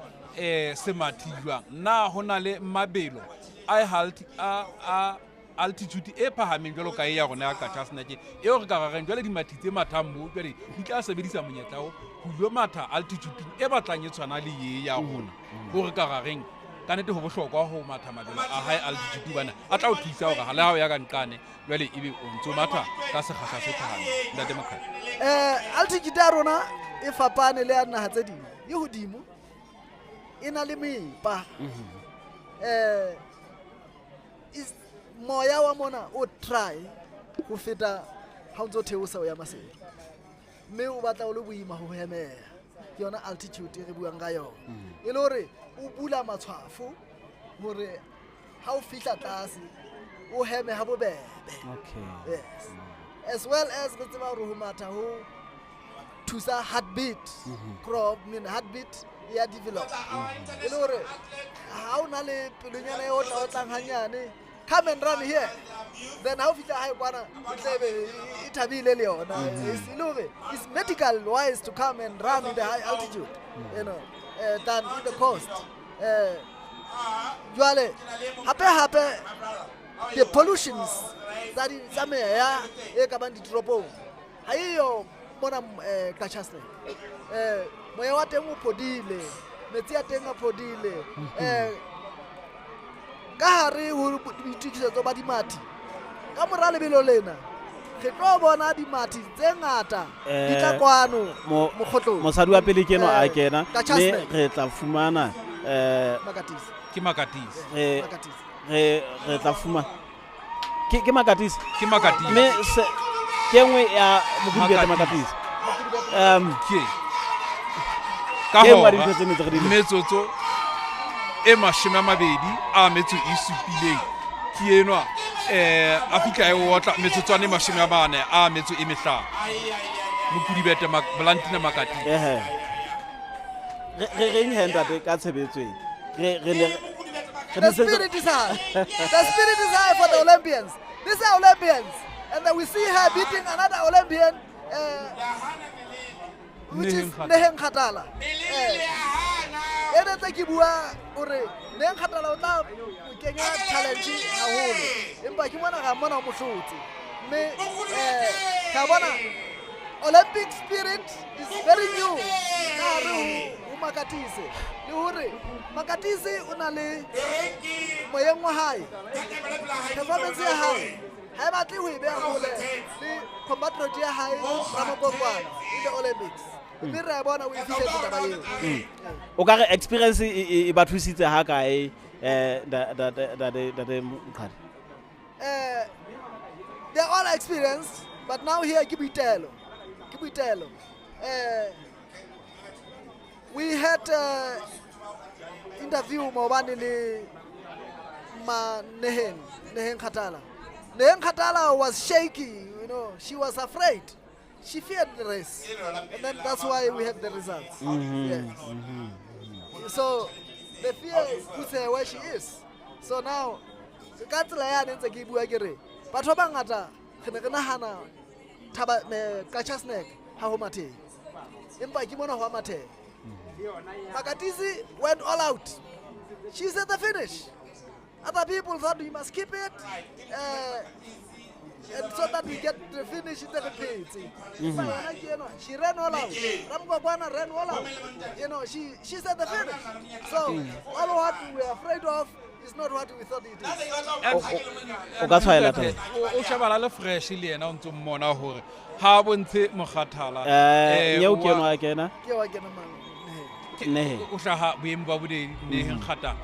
semathi jwang na hona le mabelo a altitude e phahameng jwalo ka ya rona ya Katjasneke e re ka rareng jwale dimathi tse mathang mo jwale di tla sebedisa monyetla ho lo matha altitude e batlang e tshwana le ye ya rona ho re ka rareng ka nete ho bohlokwa ho matha mabelo a high altitude bana a tla o thusa hore ha le hao ya ka nqane jwale ebe o ntso matha ka sekgahla se phahameng ntate Mokhadi. Altitude ya rona e fapane le ya naha tse ding e hodimo e na le mepa moya wa mona o try ho feta ha o ntso theosa o ya masedi mme o batla o le boima ho hemela ke yona altitude re buang ka yona e le hore o bula matshwafo hore ha o fihla tlase o heme ha bobebe. Yes, as well as re tseba hore ho matha ho thusa heartbeat crop heartbeat ya develop e le hore ha o na le pelonyana e o tlang hanyane come and run here then how fitla ha kwana tlebe ithabile le yona it's medical wise to come and run in the high altitude than in the coast jwale hape the pollutions that is ya e ka bang ditropong ha iyo mona Katjasneke moya wa teng o phodile metsi a teng a phodile ka hare ho ditukisetso ba dimathi ka mora lebelo lena re tlo bona dimathi tse ngata di tla kwano mokgotlong mosadi wa pele keno a kena mme re tla fumana Makatisi ke Makatisi re tla fumana ke Makatisi mme ke nngwe ya Mokudubete Makatisi ka hora metsotso e 20 a metso e supileng ke enwa a fitla e otla metsotswane e 40 a metso e 5 Mokudubete Blantyre Makatisi re nhendate ka tshebetsweng the spirit is high for the Olympians. These are Olympians and then we see her beating another Olympian which is Neheng Khatala. Ene tse ke bua hore Neheng Khatala o tla kenya challenge haholo empa ke bona ga mona mohlotsi mme ka bona Olympic spirit is very new o Makatisi le hore Makatisi o na le moyeng wa hae performance ya hae ha batle ho beha hole le compatriot ya hae Ramokokwana in the Olympics mme re bona o ifitse taba eo o ka re experience e ba thusitse ha kae da Mokhadi they all experienced but now here ke boitelo we had interview maobane le Neheng Khatala. Neheng Khatala was shaky, she was afraid. She feared the race. And then that's why we have the results. Yes. So the fear puts her where she is. So now, ka tsela ya ntse ke bua ke re batho ba ngata re nahana thaba Katjasneke ha ho mathe empa ke bona ho mathe Makatisi went all out. She's at the finish. Other people thought we must keep it and so that we get the finish in the repeats. She ran all out. Ramokokwana ran all out. She's at the finish. So all what we were afraid of is not what we thought it is. O ka tshwaela tla. O shabala le fresh le yena o ntse mmona hore ha bontshe Mokhathala nyeo ke no a kena Ke wa kena mang o hlaha boemo ba bodedi Neheng Khatala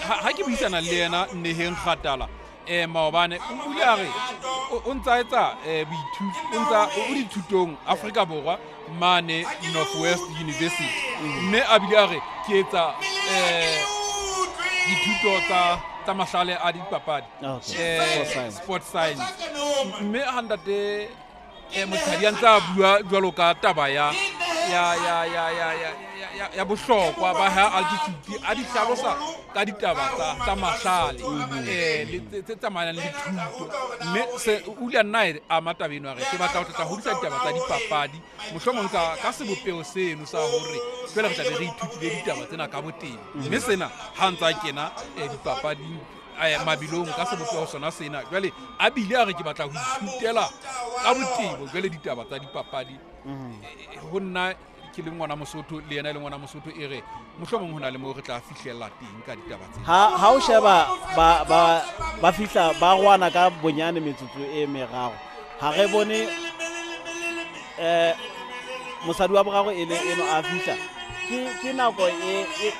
ha ke buisana le yena Neheng Khatala maobane o bule a re o ntsa etsa o dithutong Afrika Borwa mane Northwest University mme a bile a re ke etsa dithuto tsa mahlale a dipapadi sport science mme handate Mokhadi a ntsa bua jwalo ka taba ya ya bohlokwa ba ha altitude a di hlalosa ka ditaba tsa mahlale tse tsamayang le thuto mme se ula nna a matabeno re ke batla ho tla ho ditaba tsa dipapadi mohlomong ka sebopeo seno sa hore fela re tla be re ithutile ditaba tsena ka boteng mme sena ha ntsa kena dipapading mabilong ka sebopego sona sena jwale a bile a re ke batla ho ithutela ka botebo jwale ditaba tsa dipapadi ho nna ke le ngwana Mosotho le yena le ngwana Mosotho e re mohlomong ho na le mo re tla fihlella teng ka ditaba tsena ha o sheba ba fihla ba rwana ka bonyane metsotso e meraro ha re bone mosadi wa boraro e le eno a fihla ke nako e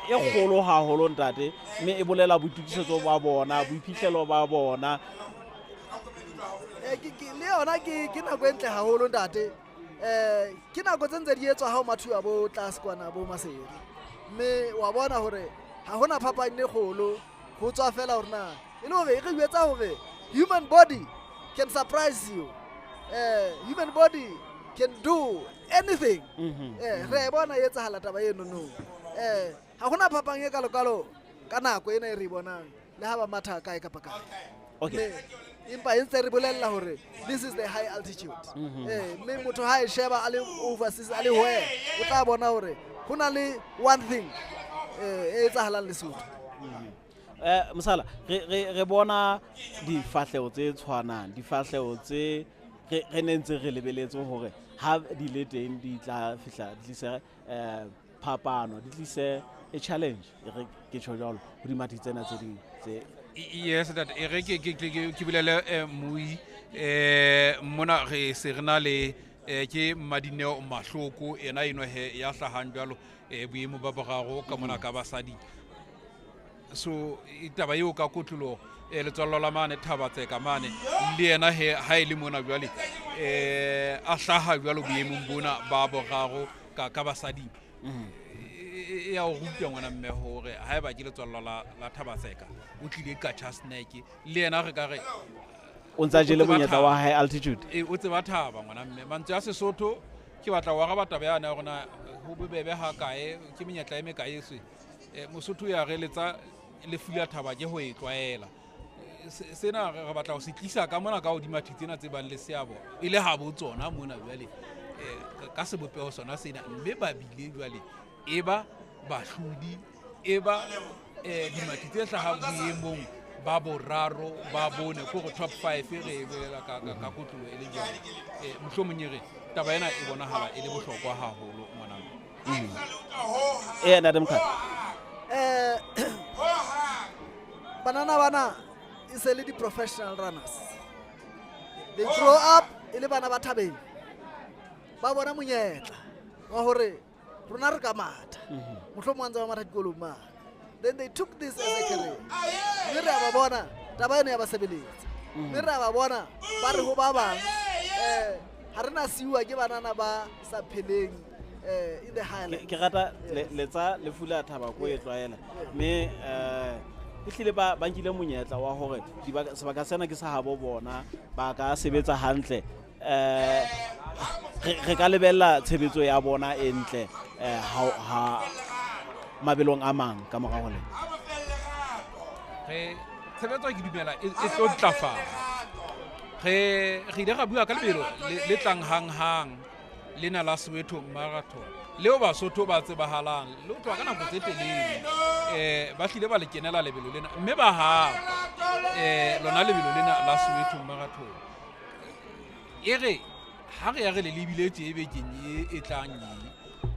kgolo haholo ntate mme e bolela boitukisetso ba bona boiphihlelo ba bona le yona ke nako e ntle haholo ntate ke nako tse ntse di etswa ha o mathuwa bo tlase kwana bo Maseri mme wa bona hore ha hona phapang e kgolo ho tswa fela hore na e le hore e re etsa hore human body can surprise you human body can do anything re bona e etsahala taba eno no ha hona phapang e kalo ka nako ena e re bonang le ha ba matha kae kapa kae okay impa entse re bolella hore this is the high altitude mme motho ha e sheba a le overseas a le where o tla bona hore ho na le one thing e etsahalang Lesotho mosala re bona difahleo tse tshwanang difahleo tse re nentse re lebeletse hore ha di le teng di tla fihla di tlise phapano di tlise a challenge re ke tshojalo ho dimati tsena tse ding tse yes that e re ke bilele mui mona re se rena le ke Madineo Mahloko ena eno he ya hlahang jwalo boemo ba boraro ka mona ka basadi so itaba eo ka kotlo letswalo la mane Thabatseka mane le yena he ha ile mona jwale a hlaha jwalo boemong bona ba boraro ka basadi ya o ruta ngwana mme hore ha eba ke letswalo la Thabatseka o tlile ka chasneke le yena re ka re o ntsa jele monyetla wa high altitude o tseba thaba ngwana mme mantse ya Sesotho ke batla wa ga bataba yana rona ho bebebe ha kae ke menyetla e me kae se Mosotho ya re letsa le fula thaba ke ho e tlwaela sena re batla ho se tlisa ka mona ka hodima thitsena tse bang le seabo ile ha bo tsona mona jwale ka sebopego sona sena mme ba bile jwale eba bahlodi eba dimati tse hlahang boemong ba boraro ba bone ko go top 5 re bela ka kotlo e le jwale mohlomong re taba ena e bonahala e le bohlokwa haholo ngwana na demka banana is a lady professional runners they grow up ile bana ba thabeng ba bona monyetla wa hore rona re ka matha mohlomong ntse ba matha dikolong ma then they took this as a career mme re ba bona taba ena ya ba sebeletsa mme re ba bona ba re ho ba bang ha rena siwa ke banana ba sa pheleng in the highland ke rata letsa le fula thaba ko e tlwaela mme e hlile ba nkile monyetla wa hore sebaka sena ke sa habo bona ba ka sebetsa hantle re ka lebella tshebetso ya bona e ntle ha mabelong a mang ka mora ho le tshebetso ke dumela e tlo ntlafa re ile ga bua ka lebelo le tlang hang lena la Soweto marathon leo BaSotho ba tsebahalang le o tloa ka nako tse telele ba hlile ba le kenela lebelo lena mme ba ha lona lebelo lena la Soweto marathon e re ha re ya re le lebile tse be kenye e tlang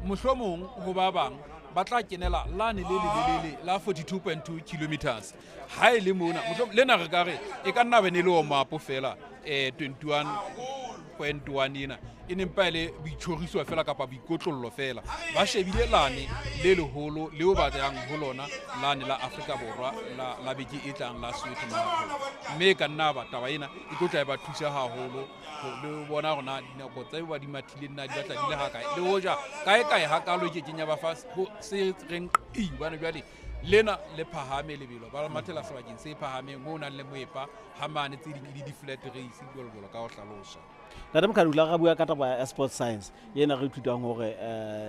mohlomong ho ba bang ba tla kenela lane le la 42.2 kilometers ha ile mona mohlomong lena re ka re e ka nna bene le o mapo fela 21.1 ena e nempa ile boitshoriso fela kapa boikotlollo fela ba shebile lane le leholo leo ba yang ho lona lane la Afrika Borwa la beke e tlang la Soweto marathon mme ka nna ba taba ena e tlo tla ba thusa haholo le bona rona dinako tse ba di mathile nna di batla di le ha kae le hoja kae ha ka lo ke kenya ba fast ho se reng bana jwale lena le phahame lebelo ba mathela sebakeng se phahame mo na le moepa ha mane tse di flat race di bolbolo ka ho hlalosa Ntate Mokadula ga bua ka taba ya sports science yena re ithutang hore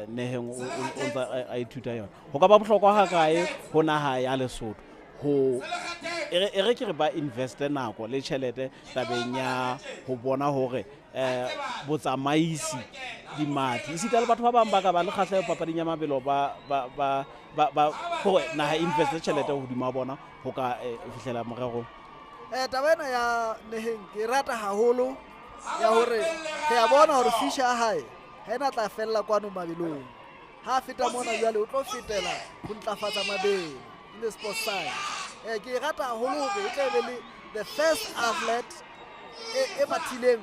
neheng o ntse a ithuta yona ho ka ba bohlokwa ha kae ho naha ya Lesotho ho re ke re ba investe nako le tjhelete tabeng ya ho bona hore botsamaisi dimathi isita le batho ba bang ba ka ba le kgahleho papading ya mabelo ba hore naha investe tjhelete hodima bona ho ka fihlela morero taba ena ya neheng ke rata haholo ya hore ke a bona hore fisha ya hae ha ena tla fella kwano mabelong ha feta mona jwale o tlo fetela ho ntlafatsa mabelo in the sports science ke rata haholo hore e tle be le the first athlete e mathileng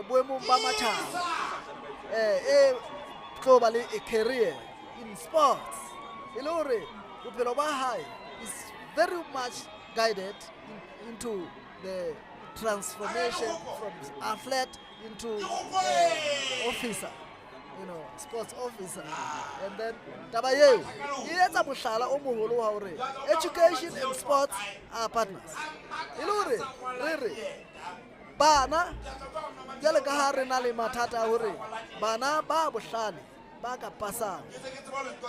boemong ba matjhaba e tlo ba le a career in sports e le hore bophelo ba hae is very much guided into the transformation from athlete into officer, sports officer. And then taba eo e etsa mohlala o moholo wa hore education and sports are partners. E le hore re bana jale ka ha re na le mathata hore bana ba bohlale ba ka pasang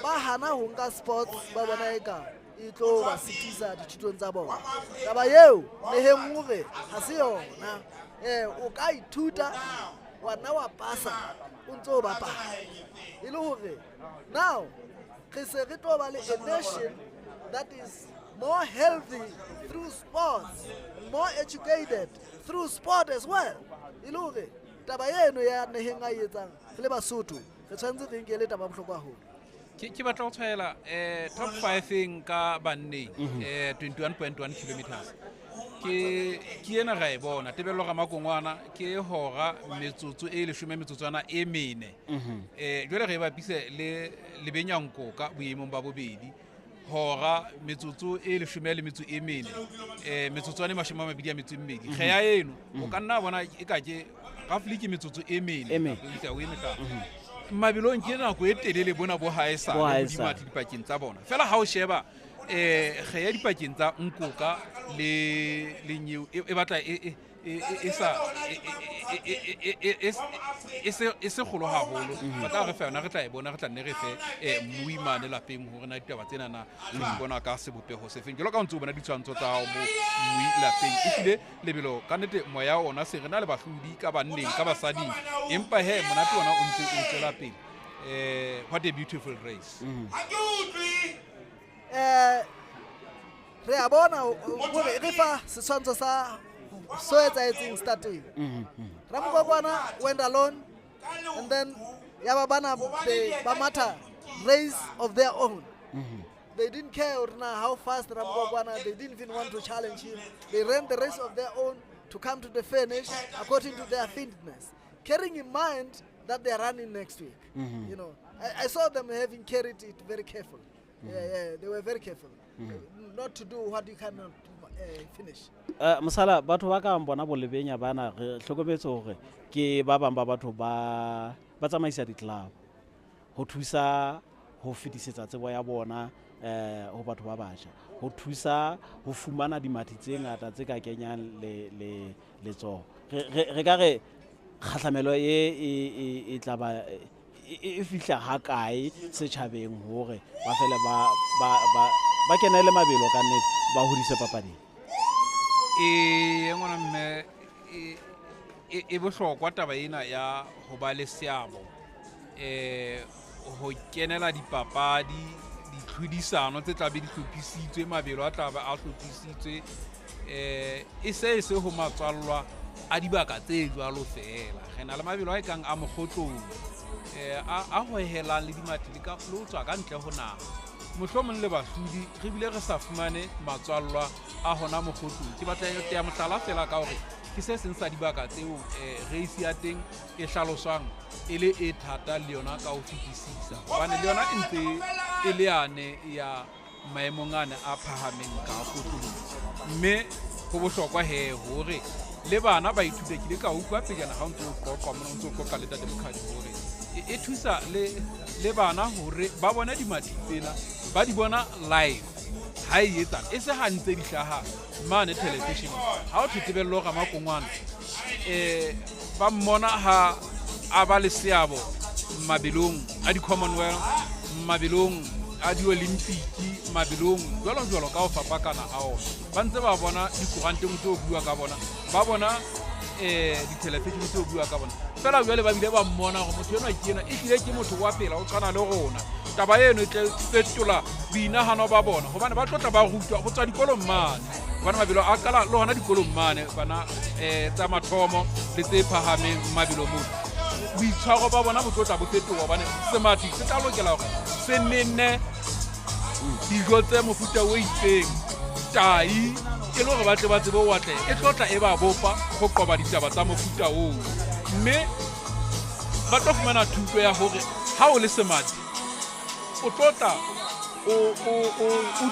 ba hana ho nka sports ba bona eka e tlo ba sitisa dithutong tsa bona. Taba eo neheng hore ha se yona o ka ithuta wana wa pasa o ntso bapala e le hore now re se re tlo ba le a nation that is more healthy through sports, more educated through sport as well. E le hore taba eno ya neheng a etsang le BaSotho re tshwanetse re nkele taba bohlokwa haholo. Ke batla ho tshwaela top 5 ka banneng 21.1 kilometers ke ena ga e bona tebello ga makongwana ke hora metsotso e 10 metsotswana e 4 jwale re bapise le lebenyanko ka boemong ba bobedi hora metsotso e 10 le metso e 4 metsotswana e 22 ge ya eno o ka nna bona e ka ke roughly ke metsotso e 4 o emeka mabelong ke nako e telele bona bo haesa le dimathi dipakeng tsa bona fela ha o sheba ge ya dipakeng tsa nkoka le nyeo e batla e se kgolo haholo batla re fa yona re tla e bona re tla nne re fe muimane lapeng hore na ditaba tsena na re bona ka sebopeho se feng jalo ka ntse o bona ditshwantsho tsa mo mui lapeng e tlile lebelo ka nnete moya ona se re na le bahlodi ka banneng ka basading empa he monate ona o ntse o tsela pele what a beautiful race re a bona hore re fa setshwantsho sa so etsahetseng starting Ramokokwana went alone and then yababana bamata race of their own. They didn't care how fast Ramokokwana, they didn't even want to challenge him. They ran the race of their own to come to the finish according to their fitness, carrying in mind that they are running next week. I saw them having carried it very carefully. They were very careful not to do what you cannot finish. Mosala batho ba ka bona bolebenya bana re hlokometse hore ke ba bang ba batho ba tsamaisa di club ho thusa ho fetisetsa tsebo ya bona ho batho ba batjha ho thusa ho fumana dimathi tse ngata tse ka kenyang le letso re ka re kgahlamelo e tla ba e fihla ha kae setjhabeng hore ba fele ba kenele mabelo ka nnete ba hodise papading ngwana mme e bohlokwa taba ena ya ho ba le seabo ho kenela dipapadi ditlhodisano tse tla be di hlophisitswe mabelo a tla ba a hlophisitswe e se ho matswallwa a dibaka tse jwalo fela ge na le mabelo a kang a mokgotlong a hohelang le dimathi le ka tswa ka ntle ho naha mohlomong le bahlodi re bile re sa fumane matswallwa a hona mokgotlong ke batla yo tea mohlala fela ka hore ke se seng sa dibaka tseo race ya teng e hlaloswang e le e thata le yona ka ho fetisisa hobane le yona e ntse e le yane ya maemong ane a phahameng ka kgotlong mme go bohlokwa he hore le bana ba ithutekile ka utlwa pejana ga ntse o qoqa mona ntse o qoqa le Tate Mokgadi hore e thusa le bana hore ba bona dimathi tsena ba di bona live ha e etsa e se hantse di hlaha mane television ha o thitebello ga makongwana ba mmona ha a ba le seabo mabelong a di-commonwealth, mabelong a di-olympiki, mabelong jwalo ka ho fapakana a ona. Ba ntse ba bona dikoranteng tse o bua ka bona, ba bona di-television tse o bua ka bona. Fela jwale ba bile ba mmona gore motho enwa ke ena e tlile ke motho wa pela o tshwana le rona. Taba eno e tle fetola boinahano ba bona gobane ba tlotla ba rutwa go tswa dikolong mane, bana mabelo a qala le hona dikolong mane bana tsa mathomo le tse phahameng mabelo mo boitshwaro ba bona bo tlotla bo fetoga gobane semathi se tla lokela gore se nenne dijo tse mofuta o itseng tai e le gore ba tle ba tsebe o atle e tlotla e ba bopa go qoba ditaba tsa mofuta oo, mme ba tlo fumana thuto ya gore ha o le semathi o tlotla o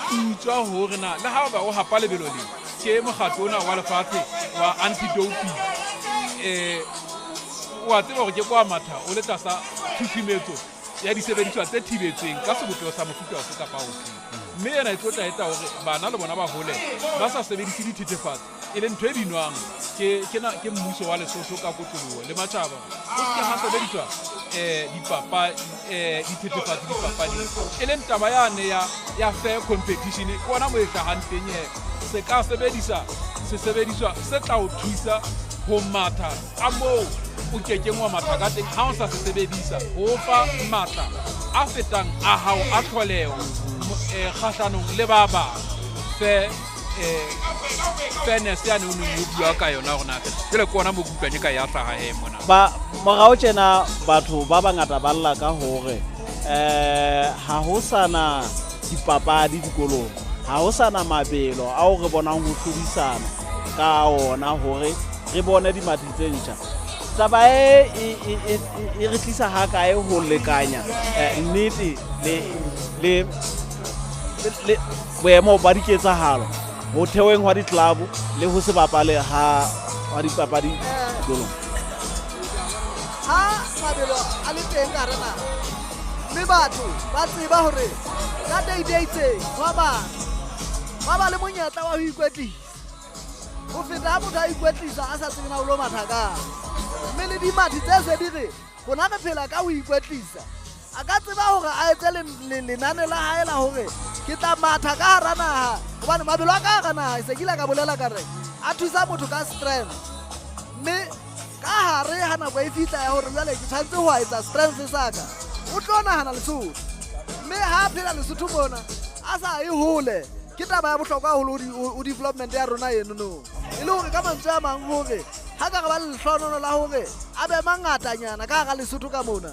tutswa hore na le ha ba o hapa lebelo le ke mokgatlo ona wa lefatshe wa anti-doping wa tseba gore ke kwa matha o le tlasa tshusumetso ya disebediswa tse thibetseng ka sebotlelo sa mofuta ofe kapa ofe, mme ena e tlotla etsa hore bana le bona ba hole ba sa sebedise dithethefatsi e le ntho e binwang ke mmuso wa Lesotho ka kotloloho le matjhaba o se ha sebediswa dithethefatsi dipapading e leng taba yane ya fair competition ke ona mo e hlahang teng se ka sebediswa se tla o thusa ho matha ka moo o kekeng wa matha ka teng ha o sa se sebedisa ho fa matla a fetang a hao a tlholeho kgahlanong le ba bang fairness ya ne o neng o bua ka yona gona jele ke ona mo kutlwanye ka ya hlaga mona ba morao tjena batho ba bangata ba lla ka hore ha ho sana dipapadi dikolong, ha ho sana mabelo a o re bonang ho hlodisana ka ona hore re bone dimathi tse ntjha. Taba e re tlisa ha kae ho lekanya nnete le boemo ba diketsahalo ho theoeng wa di-club le ho se bapale ha wa dipapadi dikolong. Ha mabelo a le teng ka rena mme batho ba tseba hore ka itseng wa ba le monyetla wa ho ikwetlisa ho feta ha motho a ikwetlisa a sa tsebena o lo mathaka, mme le dimathi tse se di re gona re phela ka ho ikwetlisa a ka tseba hore a etse lenane la hae la hore ke tla matha ka hara naha gobane mabelo a ka hara naha se kile ka bolela ka re a thusa motho ka strength, mme ka hare ha nako e fitla ya hore jwale ke tshwanetse ho etsa strength sa ka o tlo nahana Lesotho, mme ha phela Lesotho mona a sa e hole ke taba ya bohlokwa haholo o development ya rona eno e le hore ka mantswe a mang hore ha ka ba le lehlonono la hore a be mangatanyana ka hara Lesotho ka mona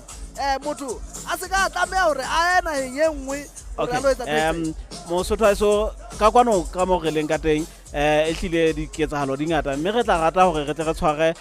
motho a se ka tlameha hore a ena e nngwe hore a lo etsa Mosotho a so ka kwano ka mo re leng ka teng e tlile diketsahalo di ngata, mme re tla rata hore re tle re tshware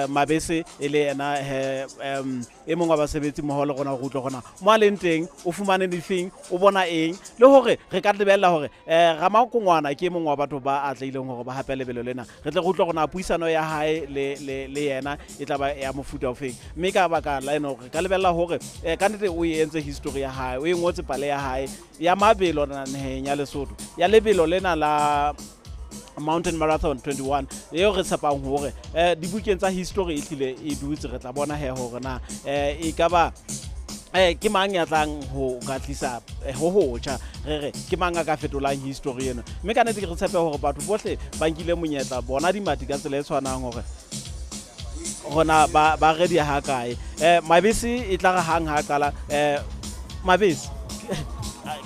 Mabese e le ena e mong wa basebetsi mmoho le rona go utlwa gona mo a leng teng o fumane difeng o bona eng le hore re ka lebella hore Ramakongwana ke mong wa batho ba atleileng hore ba hape lebelo lena re tle go utlwa gona puisano ya hae le yena e tla ba ya mofuta ofeng, mme ka baka la eno re ka lebella hore ka nnete o entse history ya hae o engotse pale ya hae ya mabelo naheng ya Lesotho ya lebelo lena la Mountain Marathon 21 eo re tshepang hore dibukeng tsa history e tlile e dutse re tla bona he hore na e ka ba ke mang ya tlang ho ka tlisa ho hoja re ke mang a ka fetolang history eno, mme ka nnete re tshepe hore batho bohle ba nkile monyetla bona dimathi ka tsela e tshwanang hore gona ba ready ha kae Mabese e tla ga hang ha qala Mabese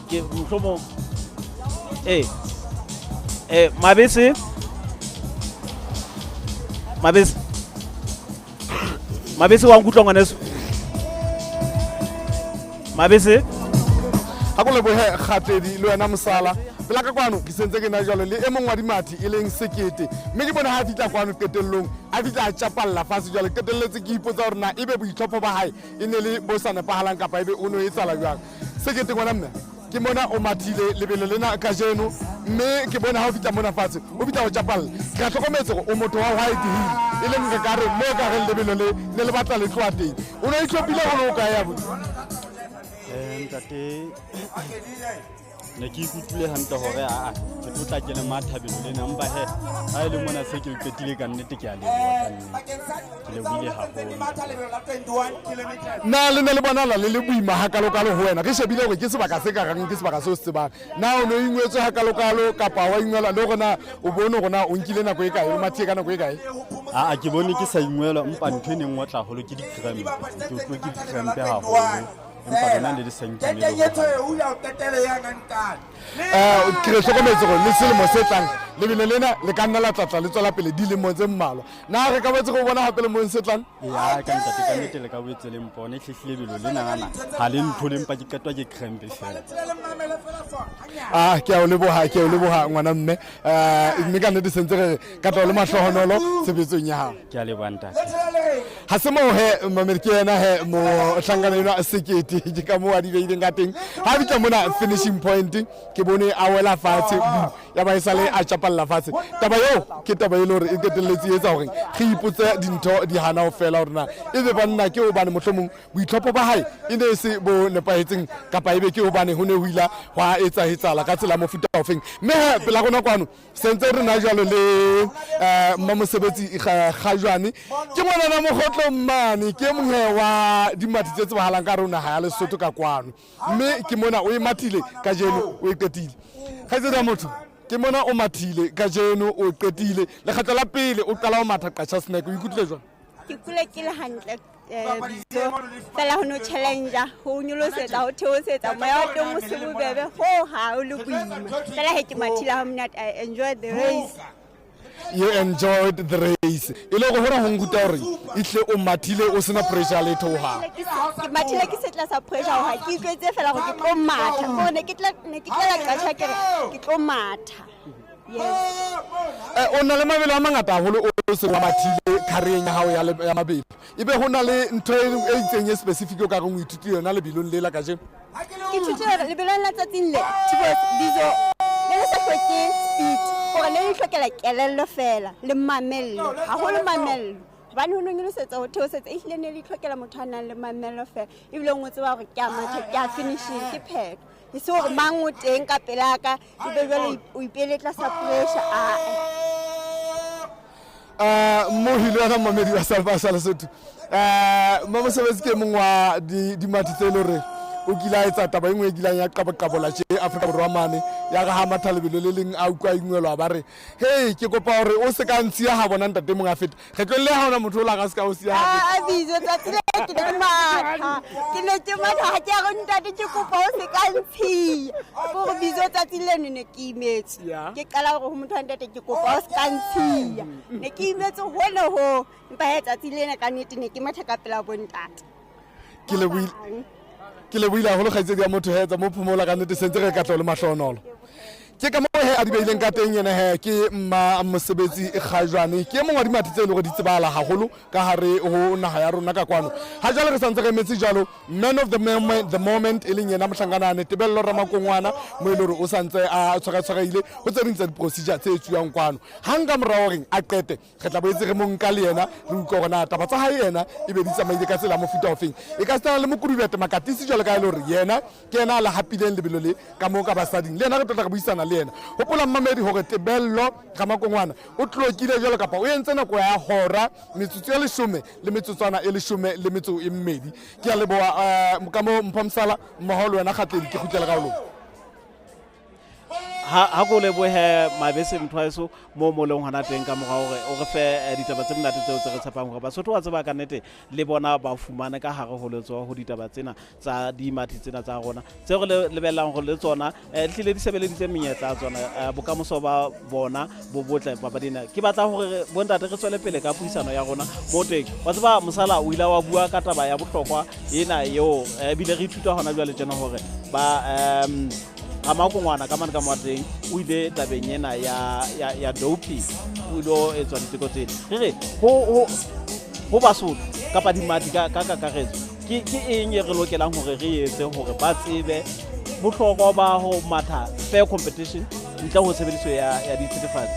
ke mhlomo Mabese wa nkutlwa ngwaneso Mabese ha go lebohe kgatledi le wena mosala pela ka kwano ke sentse ke na jalo le e mong wa dimathi e leng Sekete, mme ke bona ha fitla kwano qetellong a fitla a chapalla fase jalo qetelletse ke ipotsa hore na ebe boitlhopho ba hae e ne le bo sa nepahalang kapa ebe o no e tsala jwang. Sekete ngwana mme ke mona o mathile lebelo lena ka jeno, mme ke bona ha o fitla mona fatshe o fitla o chapalla ke a tlhokometse go o motho wa white hill e leng re ka re mo ka re lebelo le ne le batla le tloa teng o no itlhophile go no ka ya bo ntate ne ke ikutlwile hantle hore aa ke tlo tla kene mathabelo lena empa he ha ele mona se ke qetile ka nnete ke a leboha ke lebohile haholo na le ne le bonala le le boima hakalokalo ho wena ke shebile hore ke sebaka se ka reng ke sebaka se o se tsebang na o no ingwetswe hakalokalo kapa wa ingwela le gona o bone gona o nkile nako e kae o mathie ka nako e kae aa ke bone ke sa ingwelwa empa ntho e neng ngotla haholo ke di-cramp ke utlwe ke di-cramp haholo empa lona le di sankile ke re hlokometse gore le selemo se tlang lebelo lena le ka nna la tlatla le tswela pele dilemo tse mmalwa na re ka botse go bona gape lemong se tlang ya ka ntate ka nnete le ka boetse le mpone tlhehlile lebelo lena gana ga le ntho le mpa ke qetwa ke cramp fela ke a o leboga ngwana mme mme ka nnete sentse re ka tlo le mahlohonolo sebetsong ya gago ke a leboha ntate ga se moo he mamedi ke ena he mo tlhankana eno a sekete ke ka moo a di beileng ka teng ga bitla mona finishing point ke bone a wela fatshe ya ba e sale a chapalla fatshe taba eo ke taba e le gore e qetelletse etsa gore ge ipotse dintho di hana ho fela gore na e be banna ke o bane mohlomong boitlhopho ba hae e ne se bo nepahetseng kapa ebe ke o bane ho ne ho ila ho a etsahetsala ka tsela mofuta ofeng mme he pela gona kwano sentse re na jalo le mmamosebetsi kgajwane ke monana mogotlo mmane ke mongwe wa dimathi tse tsebahalang ka rona ha ya Lesotho ka kwano mme ke mona o e mathile ka jeno o e qetile ga tse da motho ke mona o mathile ka jeno o qetile le kgatla la pele o qala o matha qacha snack o ikutlwe jwang ke kule ke le hantle biso fela ho no challenge ho nyolosetsa ho theosetsa moya wa teng o se bobebe ho ha o le boima fela he ke mathile ha mna I enjoyed the race. You enjoyed the race ile go hora ho nguta hore ihle o mathile o sena pressure le thoha ke mathile ke setla sa pressure ho ha ke ikwetse fela go ke tlo matha go ne ke tla qacha ke tlo matha. O na le mabelo a mangata haholo o se wa mathile career ya hao ya mabelo ebe ho na le ntho e itseng e specific o ka reng o ithutile yona le bilong le la ka jeno ke thutile le bilong la tsatsing le biso le sa hlokeng speed gore le hlokela kelello fela le mamello haholo mamello bane ho nonyolosetsa ho theosetsa ehlile ne le hlokela motho a nang le mamello fela ebile o ngotse ba gore ke a matha ke a finishing ke pheto e se gore mang o teng ka pelaka ebe jwale o ipeletla sa pressure mo hilwana mamedi wa salva Lesotho mmamosebetsi ke mong wa dimathi tse le re o kila etsa taba engwe e kilang ya qaboqabola tje Afrika Borwa mane ya ga ha mathalebelo le leng a ukwa ingwelwa ba re hey ke kopa hore o se ka ntsia ha bona ntate mong a feta ge tlole ha ona motho o la ga se ka o sia ha bizo tsatsile ke ne matha ha ke go ntate ke kopa o se ka ntsia go bizo tsatsile ne ke imetse ke qala go motho a ntate ke kopa o se ka ntsia ne ke imetse hone ho mpa he tsatsile ne ka nnete ne ke matha ka pela bontate ke le buila holo kgaitsedi ya motho he tsa mo phumola ka nnete sentse re ka tlo le mahlonolo ke ka mo he a di beileng ka teng yena he ke mosebetsi kgajwane ke mongwe wa dimathi tse le go di tsebala haholo ka hare ho naha ya rona ka kwano ha jalo re santse re metse jalo man of the moment e leng yena mohlankana tebello ramakongwana mo ile re o santse a tshwaraile ho tse dintse di procedure tse etsuwang kwano hanga morao reng a qete re tla boetse re monka le yena re utlwa gona taba tsa hae yena e be di tsamaile ka tsela mofuta ofeng e ka tsana le mokudubete makatisi jalo ka ile re yena ke yena la hapileng lebelo le ka mo ka basading le yena re tla re buisana le yena hopola mmamedi hore tebello ramakongwana o tlokile jalo kapa o entse nako ya hora metsotso ya 10 le metsotswana e 10 le metso e mmedi ke a leboa ka mo mphamsala moholo wena khatledi ke khutlela ka lo ha go le bohe mabese mthwaso mo molong hana teng ka mogwa hore o re fe ditaba tse mnate tseo tse re tshepang hore BaSotho wa tseba ka nnete le bona ba fumana ka hare ho letso ho ditaba tsena tsa dimathi tsena tsa rona tse re lebellang go le tsona hlile di sebeleditse menyetla tsona bokamoso ba bona bo botle ba badina ke batla hore bontate re tswele pele ka puisano ya rona mo teng wa tseba mosala o ila wa bua ka taba ya bohlokwa ena yo bile re ithuta hona jwa le tsena hore ba Ramakongwana ka mane ka moateng o ile tabeng ena ya doping o ilo etswa diteko tsena re ho BaSotho kapa dimathi ka kakaretso ke eng re lokelang hore re etse hore ba tsebe bohlokwa ba ho matha fair competition ntle ho tshebediso ya dithethefatsi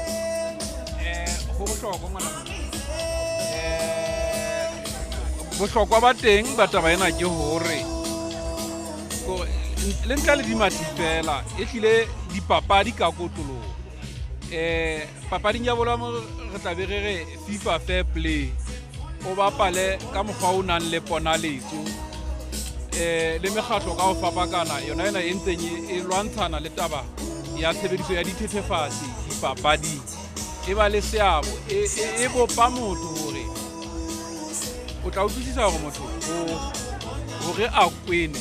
ho bohlokwa ngwana bohlokwa ba teng ba taba ena ke hore le ntle le dimathi fela e tlile dipapadi ka kotloloho papading ya bola re tla be re FIFA fair play o bapale ka mokgwa o nang le ponaletso le mekgatlo ka ho fapakana yona e ntseng e lwantshana le taba ya tshebediso ya dithethefatsi dipapading e ba le seabo e bopa motho hore o tla utlwisisa hore motho hore a kwene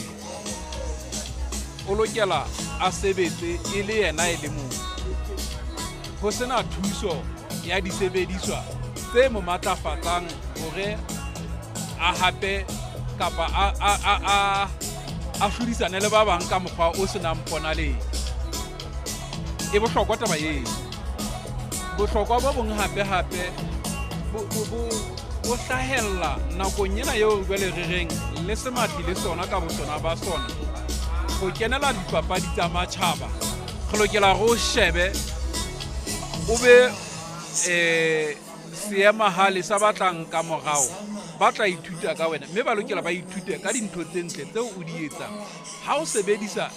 o lokela a sebetse e le yena e le mong ho sena thuso ya disebediswa tse mo matlafatsang hore a hape kapa a hlodisane le ba bang ka mokgwa o senang ponaleng e bohlokwa taba eo bohlokwa bo bong hape bo hlahella nakong ena eo jwale re reng le semathi le sona ka bosona ba sona go kenela dipapadi tsa matjhaba re lokela go shebe o be seema hale sa batlang ka morao ba tla ithuta ka wena mme ba lokela ba ithute ka dintho tse ntle tseo o di etsang ha o sebedisa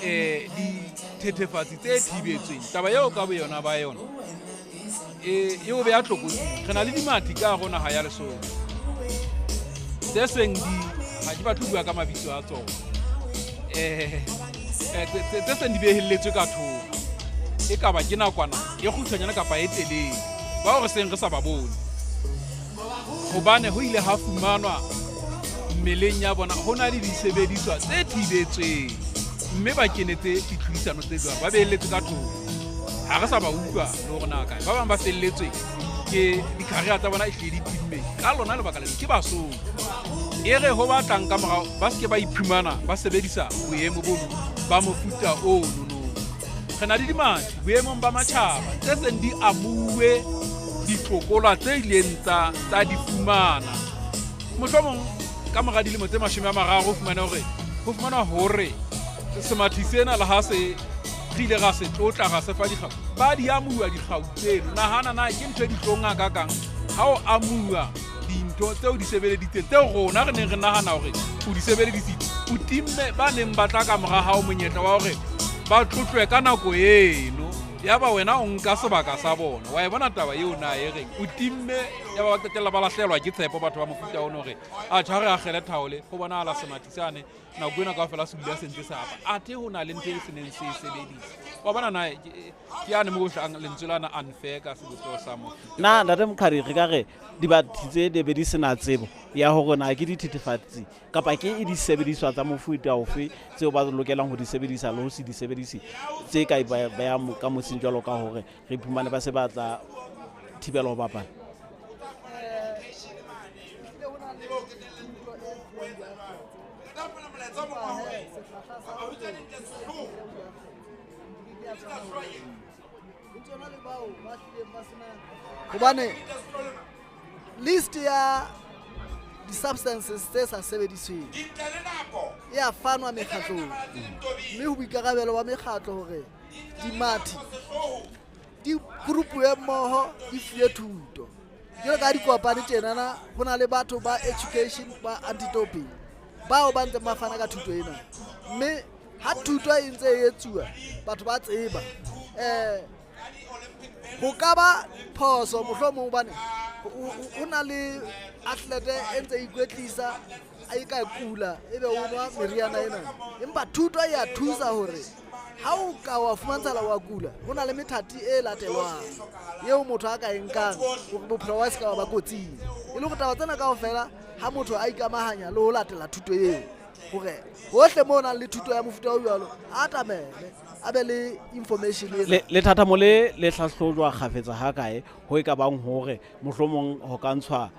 dithethefatsi tse thibetsweng taba eo ka boyona ba yona eo be a tlokotsing re na le dimathi ka gona ha ya Lesotho tse seng ha di batho bua ka mabitso a tsona tse seng di behelletswe ka thoko e ka ba ke nakwana e kgutshwanyana kapa e telele ba o re seng re sa ba bone hobane ho ile ha fumanwa mmeleng ya bona ho na le disebediswa tse thibetsweng mme ba kenetse ditlhodisano tse jwang ba behelletswe ka thoko ha re sa ba utlwa le hore na kae ba bang ba felletswe ke di-career tsa bona e hle di timme ka lona lebaka lena ke BaSotho e re ho batlang ka morao ba se ke ba iphumana ba sebedisa boemo bono ba mofuta o nono re na le dimathi boemong ba matjhaba tse seng di amuwe ditlokola tse ileng tsa di fumana mohlomong ka mora dilemo tse 30 ho fumana hore semathi sena le ha se rile ga se tlotla ga se fa dikgau ba di amuwa dikgau tseno nahana na ke ntho di tlonga ka kang ha o amuwa dintho tseo di sebeleditseng tseo rona re neng re nahana hore o di sebeleditseng o timme ba neng ba tla ka mora hao monyetla wa hore ba tlotlwe ka nako eno ya ba wena o nka sebaka sa bona wa e bona taba eo na e reng o timme ya ba qetella ba lahlelwa ke tshepo batho ba mofuta ono hore a tshware a kgele thaole go bona ala semathi sane nako ena ka fela se bula sentse sa apa athe ho na le ntse se neng se sebedisa wa bona na ke ane mo hlang lentswe lana unfair ka sebetso sa mo na ntate Mkhari re ka re di ba tse de be di sena tsebo ya hore na ke dithethefatsi kapa ke e di sebediswa tsa mofuta ofe tseo ba lokelang ho di sebedisa le ho se di sebedise tse ka ba ya ka mosing jwalo ka hore re iphumane ba se batla thibelo bapala hobane list ya di-substances tse sa sebedisweng e a fanwa mekgatlong mme ho boikarabelo wa mekgatlo hore dimathi di grupuwe mmoho di fuwe thuto jwalo ka dikopane tjenana ho na le batho ba education ba anti-doping bao ba ntse ba fana ka thuto ena mme ha thuto e ntse e etsuwa batho ba tseba ho ka ba phoso mohlomong hobane o na le athlete e ntse ikwetlisa a e ka kula ebe o nwa meriana ena empa thuto e a thusa hore ha o ka wa fumantshala wa kula ho na le methati e latelwang eo motho a ka e nkang hore bophelo wa ska ba kotsing e le go taba tsena kaofela ha motho a ikamahanya le ho latela thuto eo hore hohle mo na le thuto ya mofuta o jwalo a tamele a be le information le thata mo le hlahlojwa kgafetsa ha kae ho e ka bang hore mohlomong ho ka ntshwa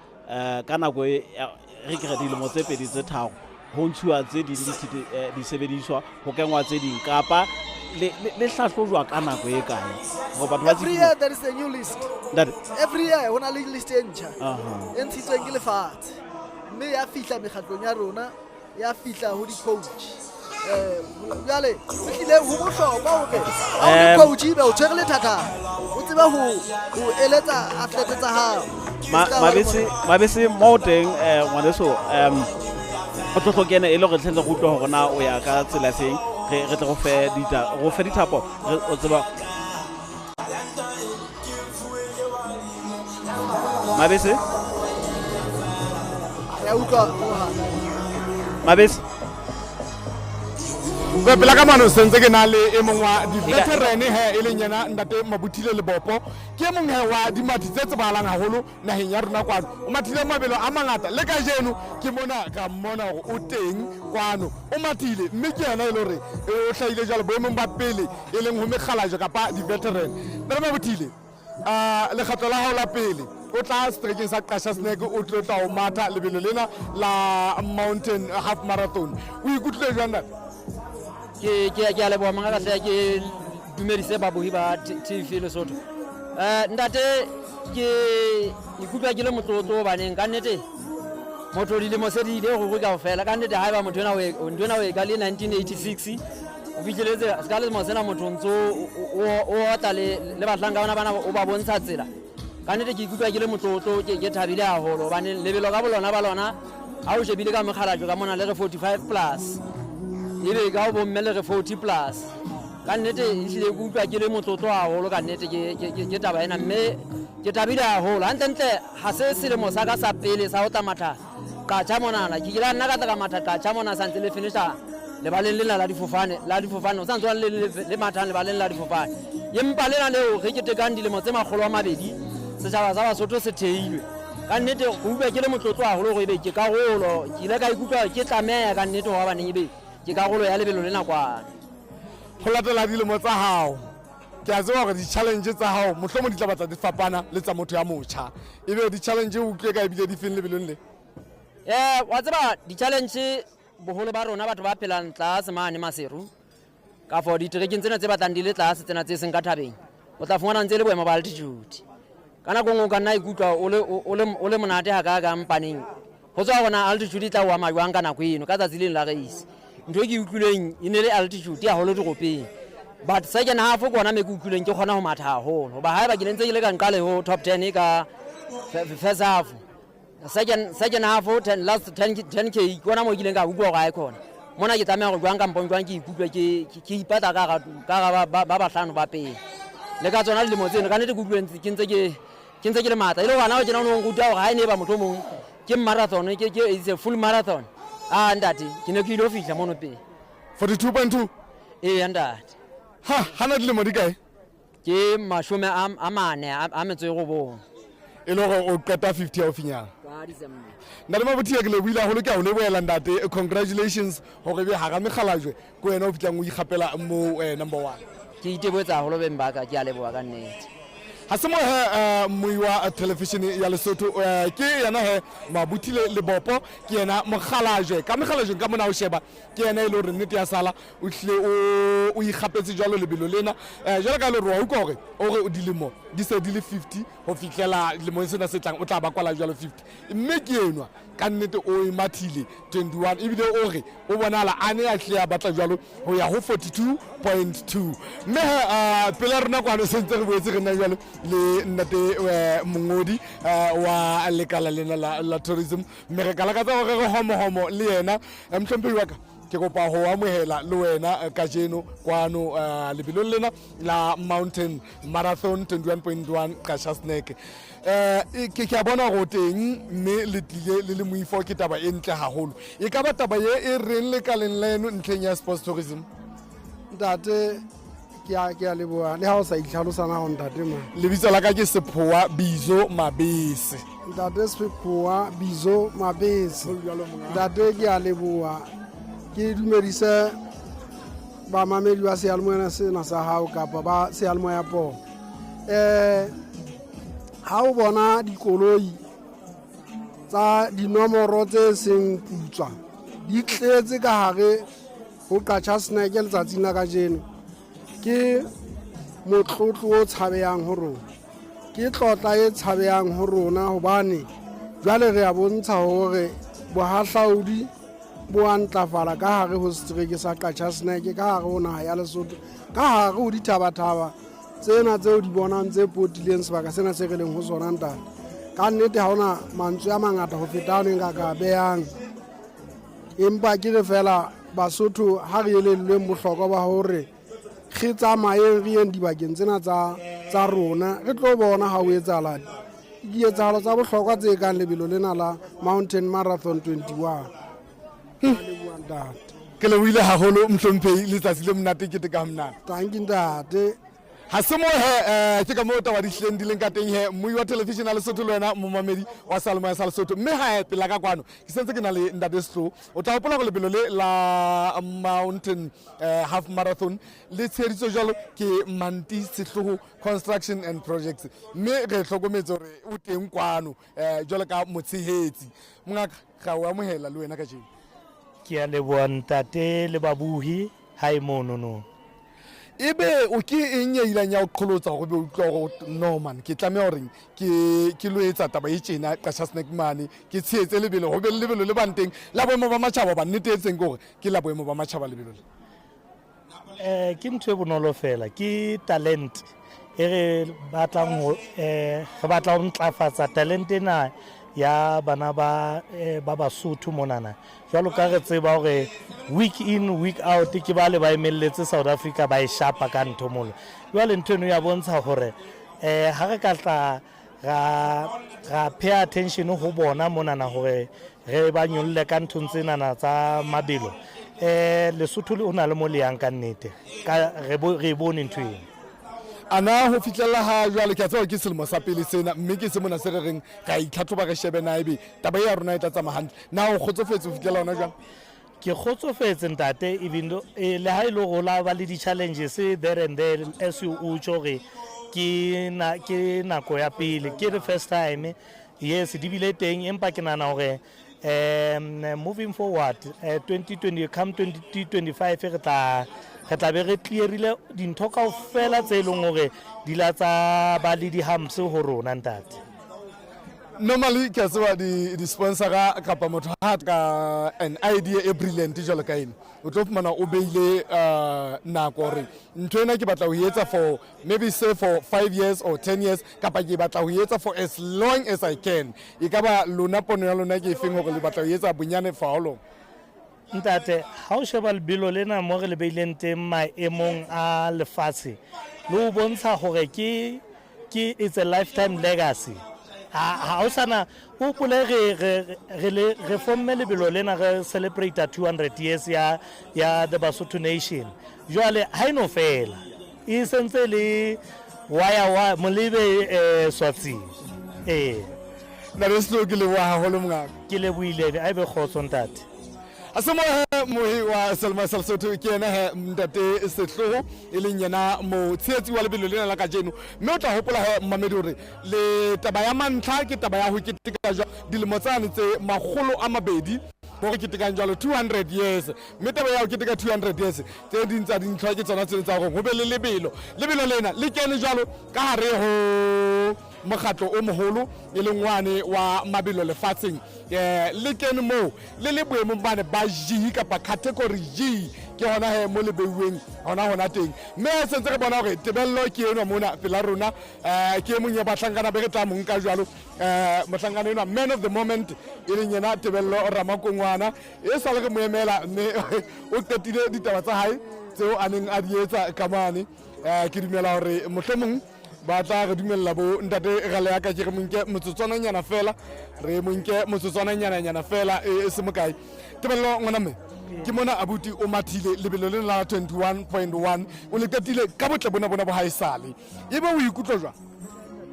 ka nako re ke re dilemo tse 2 tse 3 ho ntshuwa tse di sebediswa ho kenngwa tse ding kapa le hlahlojwa ka nako e kae go batho ba every year there is a new list every year hona le list e ntjha e ntshitsweng ke lefatshe mme ya fihla mekgatlong ya rona ya fihla ho di coach jale le ho bohlokwa hore ha o coach be o tshwere le thata o tseba ho eletsa athlete tsa hao mabese mo teng ngwaneso o tlo tlhokene e le gore tlhentle go utlwa gore na o ya ka tsela seng re tle go fe dithapo o tseba Mabese ya utlwa Mabese Go pela ka mano sentse ke na le e mongwe wa di-veteran he e leng yena ntate Mabuthile Lebopo ke mongwe wa dimati tse tsebahalang haholo naheng ya rona kwano o mathile mabelo a mangata le ka jeno ke mona ka mmona gore o teng kwano o mathile mme ke yena e le gore o hlahile jalo boemong ba pele e leng ho mekgalajo kapa di-veteran ntate Mabuthile lekgetlo la hao la pele o tla strekeng sa Qasha Snack o tlo tla o matha lebelo lena la mountain half marathon o ikutlwe jwang ntate ke a leboha mangaka hle ke dumedise babohi ba TV Lesotho ntate ke ikutlwa ke le motlotlo baneng ka nnete motho dilemo se di ile go go ka fela ka nnete ha eba motho ena o ka le 1986 o fitlheletse ska le mo sena motho ntso o tla le batlanga bana o ba bontsha tsela ka nnete ke ikutlwa ke le motlotlo ke thabile haholo baneng lebelo ka bolona ba lona ha o shebile ka mekgalajo ka mona le re 45 plus ebe ka o bomme le re 40 plus ka nnete e hlile ke utlwa ke le motlotlo haholo ka nnete ke taba ena mme ke tabile haholo hantlentle ha se selemo sa ka sa pele sa ho tamatha Qasha monana ke kila nna ka tla ka matha Qasha mona sa ntse le finisha lebaleng lena la difofane o sa ntse le mathang lebaleng la difofane empa lena leo re ke tekang dilemo tse 200 setjhaba sa BaSotho se theilwe ka nnete go utlwa ke le motlotlo haholo go ebe ke karolo ke ile ka ikutlwa ke tlameha ka nnete ho ba neng ebe ke karolo ya lebelo lena kwana go latela dilemo tsa hao ke a tseba gore di-challenge tsa hao mohlomong di tla batla di fapana le tsa motho ya motjha ebe di-challenge o utlwe ka ebile di feng lebelong le wa tseba di-challenge boholo ba rona batho ba phelang tlase mane maseru ka for ditereking tsena tse batlang di le tlase tsena tse seng ka thabeng o tla fumana ntse le boemo ba altitude ka nako nngwe o ka nna ikutlwa o le monate ha ka mpaneng go tswa gona altitude e tla o ama jwang ka nako eno ka tsatsi leng la race ntho e ke utlwileng e ne le altitude ya holo digopeng but second half kona me ke utlwileng ke kgona ho matha haholo ba haeba ke ntse ke le ka nqale ho top 10 ka first half second half last 10k kona mo ke ileng ka utlwa ga ikona mona ke tsamaya go jwang ka mpong jwang ke ikutlwa ke ipata ka ba bahlano ba pele le ka tsona le mo tseno ka nete ke utlweng ke ntse ke le mata ile bana o tsena no nguta go ha ene ba motho mong ke marathon ke is a full marathon ndati ke ne ke ile ofihla mono pele 42.2 ndati hana dilemo di kae ke mashome a mane a metso e go bona e le gore o qeta 50 ya ofinyana nna le Mabuthile ke le buile haholo ke a o leboela ntate congratulations gore be ha ga mekgalajwe ko wena o fitlang o ikgapela mo number 1 ke itebotsa haholo beng baka ke a leboga ka nnete ha se mo moi wa television ya Lesotho ke yena he Mabuthile Lebopo ke yena mokgalajwe ka mekgalajwe ka mona o sheba ke yena e le re nnete ya sala o hlile o ikgapetse jalo lebelo lena jalo ka le ro o gore o dilemo di se di le 50 ho fihlela dilemo sena se tlang o tla ba kwala jalo 50 mme ke enwa ka nnete o imathile 21 ebile o re o bonala ane a hle ya batla jalo ho ya ho 42.2 mme pele rena kwano sentse re boetse re nna jalo le nnate mongodi wa lekala lena la tourism mme re kala ka tsa gore re homo le yena mhlompe wa ka ke kopa ho amohela le wena ka jeno kwano lebelong lena la mountain marathon 21.1 Qasha Snack ke a bona go teng mme le tlile le moifo ke taba e ntle haholo e ka ba taba e reng le kaleng leno ntleng ya sports tourism ntate ke a leboa le ha o sa itlhalosana go ntate ma lebitso la ka ke Sephoa Bizo Mabese ntate Sephoa Bizo Mabese ntate ke a leboa ke dumedise ba mamedi ba seyalemoya sena sa hao kapa ba seyalemoya po ha o bona dikoloi tsa dinomoro tse seng putswa di tletse ka hare ho Qasha Snack letsatsing la kajeno ke motlotlo o tshabeyang ho rona ke tlotla e tshabeyang ho rona hobane jwale re a bontsha hore bohahlaudi bo a ntlafala ka hare ho setereke sa Qasha Snack ka hare ho naha ya Lesotho ka hare ho dithabathaba tsena tseo di bonang tse potileng sebaka sena se re leng ho sona ntate ka nnete ha ona mantswe a mangata ho feta ano nka ka behang empa ke re fela BaSotho ha re elellweng bohlokwa ba hore re tsamaye re yeng dibakeng tsena tsa rona re tlo bona ha o etsahala dietsahalo tsa bohlokwa tse kang lebelo lena la Mountain Marathon 21. Ke lebohile haholo mohlomphehi letsatsi le monate ke ka monate. Thank you ntate. Ha se mo he ke ka mo taba di hleng di leng ka teng he mmui wa television a Lesotho le wena momamedi wa Salmo ya Lesotho mme ha pela ka kwano ke sentse ke na le ndade Slo o tla hopola go lebelo le la Mountain half marathon le tsheditso jalo ke Manti Sehloho Construction and Projects mme re hlokometse hore o teng kwano jalo ka motshehetsi mongaka ga o amohela le wena ka jeng ke a leboha ntate le babuhi ha imono no ebe o ke eng ya ilanya o qholotsa go be utlwa go no man ke tlamea hore ke lo etsa taba e tjena qasha snack money ke tshetse lebelo go be lebelo le banteng la boemo ba matjhaba ba nnetetseng gore ke la boemo ba matjhaba lebelo ke ntwe bonolo fela ke talent e re batlang ho ntlafatsa talent ena ya bana ba BaSotho monana jwalo ka re tseba hore week in week out ke ba le ba emelletse South Africa ba e shapa ka nthomolo jwale ntwe no ya bontsha hore ha re ka tla ga pay attention ho bona monana hore re ba nyolle ka nthontsena tsa mabelo Lesotho le ona le mo le yang ka nnete ka re bone ntwe ana ho fitlella ha jwale ke tsao ke selemo sa pele sena mme ke se mona se re reng ga itlhatlhoba re shebe na ebe taba ya rona e tla tsama hantle na o khotsofetse ho fitlella ona jwang ke khotsofetse ntate even le ha ile go la ba le di challenges there and there as you utsho re ke nako ya pele ke the first time yes di bile teng empa ke nana hore moving forward 2020 come 2025 re tla be re clearile dintho kaofela tse leng hore di la tsa ba le di-humps ho rona ntate normally ke tseba di sponsor kapa motho ha ka an idea e brilliant jalo ka ene o tlo fumana o beile nako hore ntho ena ke batla ho etsa for maybe say for 5 years or 10 years kapa ke batla ho etsa for as long as I can e ka ba lona pono ya lona ke efeng hore le batla ho etsa bonyane for how long ntate ha o sheba lebelo lena mo re le beileng teng maemong a lefatshe le o bontsha hore ke it's a lifetime legacy ha o sana o pole re fomme lebelo lena re celebrate 200 years ya the BaSotho nation jwale ha ino fela e sentse le wa molebe swatsi na re slo ke le wa haholo mongaka ke le buile a be khotso ntate asemo mohi wa Salmo ya Lesotho ke ena he ntate Sehloho e leng yena mo tshetsi wa lebelo lena la ka jeno mme o tla hopola he mmamedi hore le taba ya mantlha ke taba ya ho keteka jwa dilemo tsane tse magolo a mabedi hore ketekang jalo 200 years mme taba ya ho keteka 200 years tse dintsa dintlha ke tsona tse tsa go be le lebelo lena le kene jalo ka hare ho mokgatlo o moholo e leng wane wa mabelo lefatsheng le kene mo le boemo bane ba G kapa category G ke hona he mo le beuweng hona teng mme sentse re bona hore tebello ke eno mona pela rona ke monya batlhankana be re tla monka jalo motlhankana ena man of the moment e leng yena tebello Ramakongwana e sa le re moemela mme o qetile ditaba tsa hae tseo a neng a di etsa ka mane ke dumela hore mohlomong ba tla re dumella bo ntate gale ya ka ke re monke motsotswana nyana fela re monke motsotswana nyana fela e se mokae tebello ngwana me ke mona abuti o mathile lebelo le la 21.1 o le qetile ka botle bona bo haisale ebe o ikutlwa jwa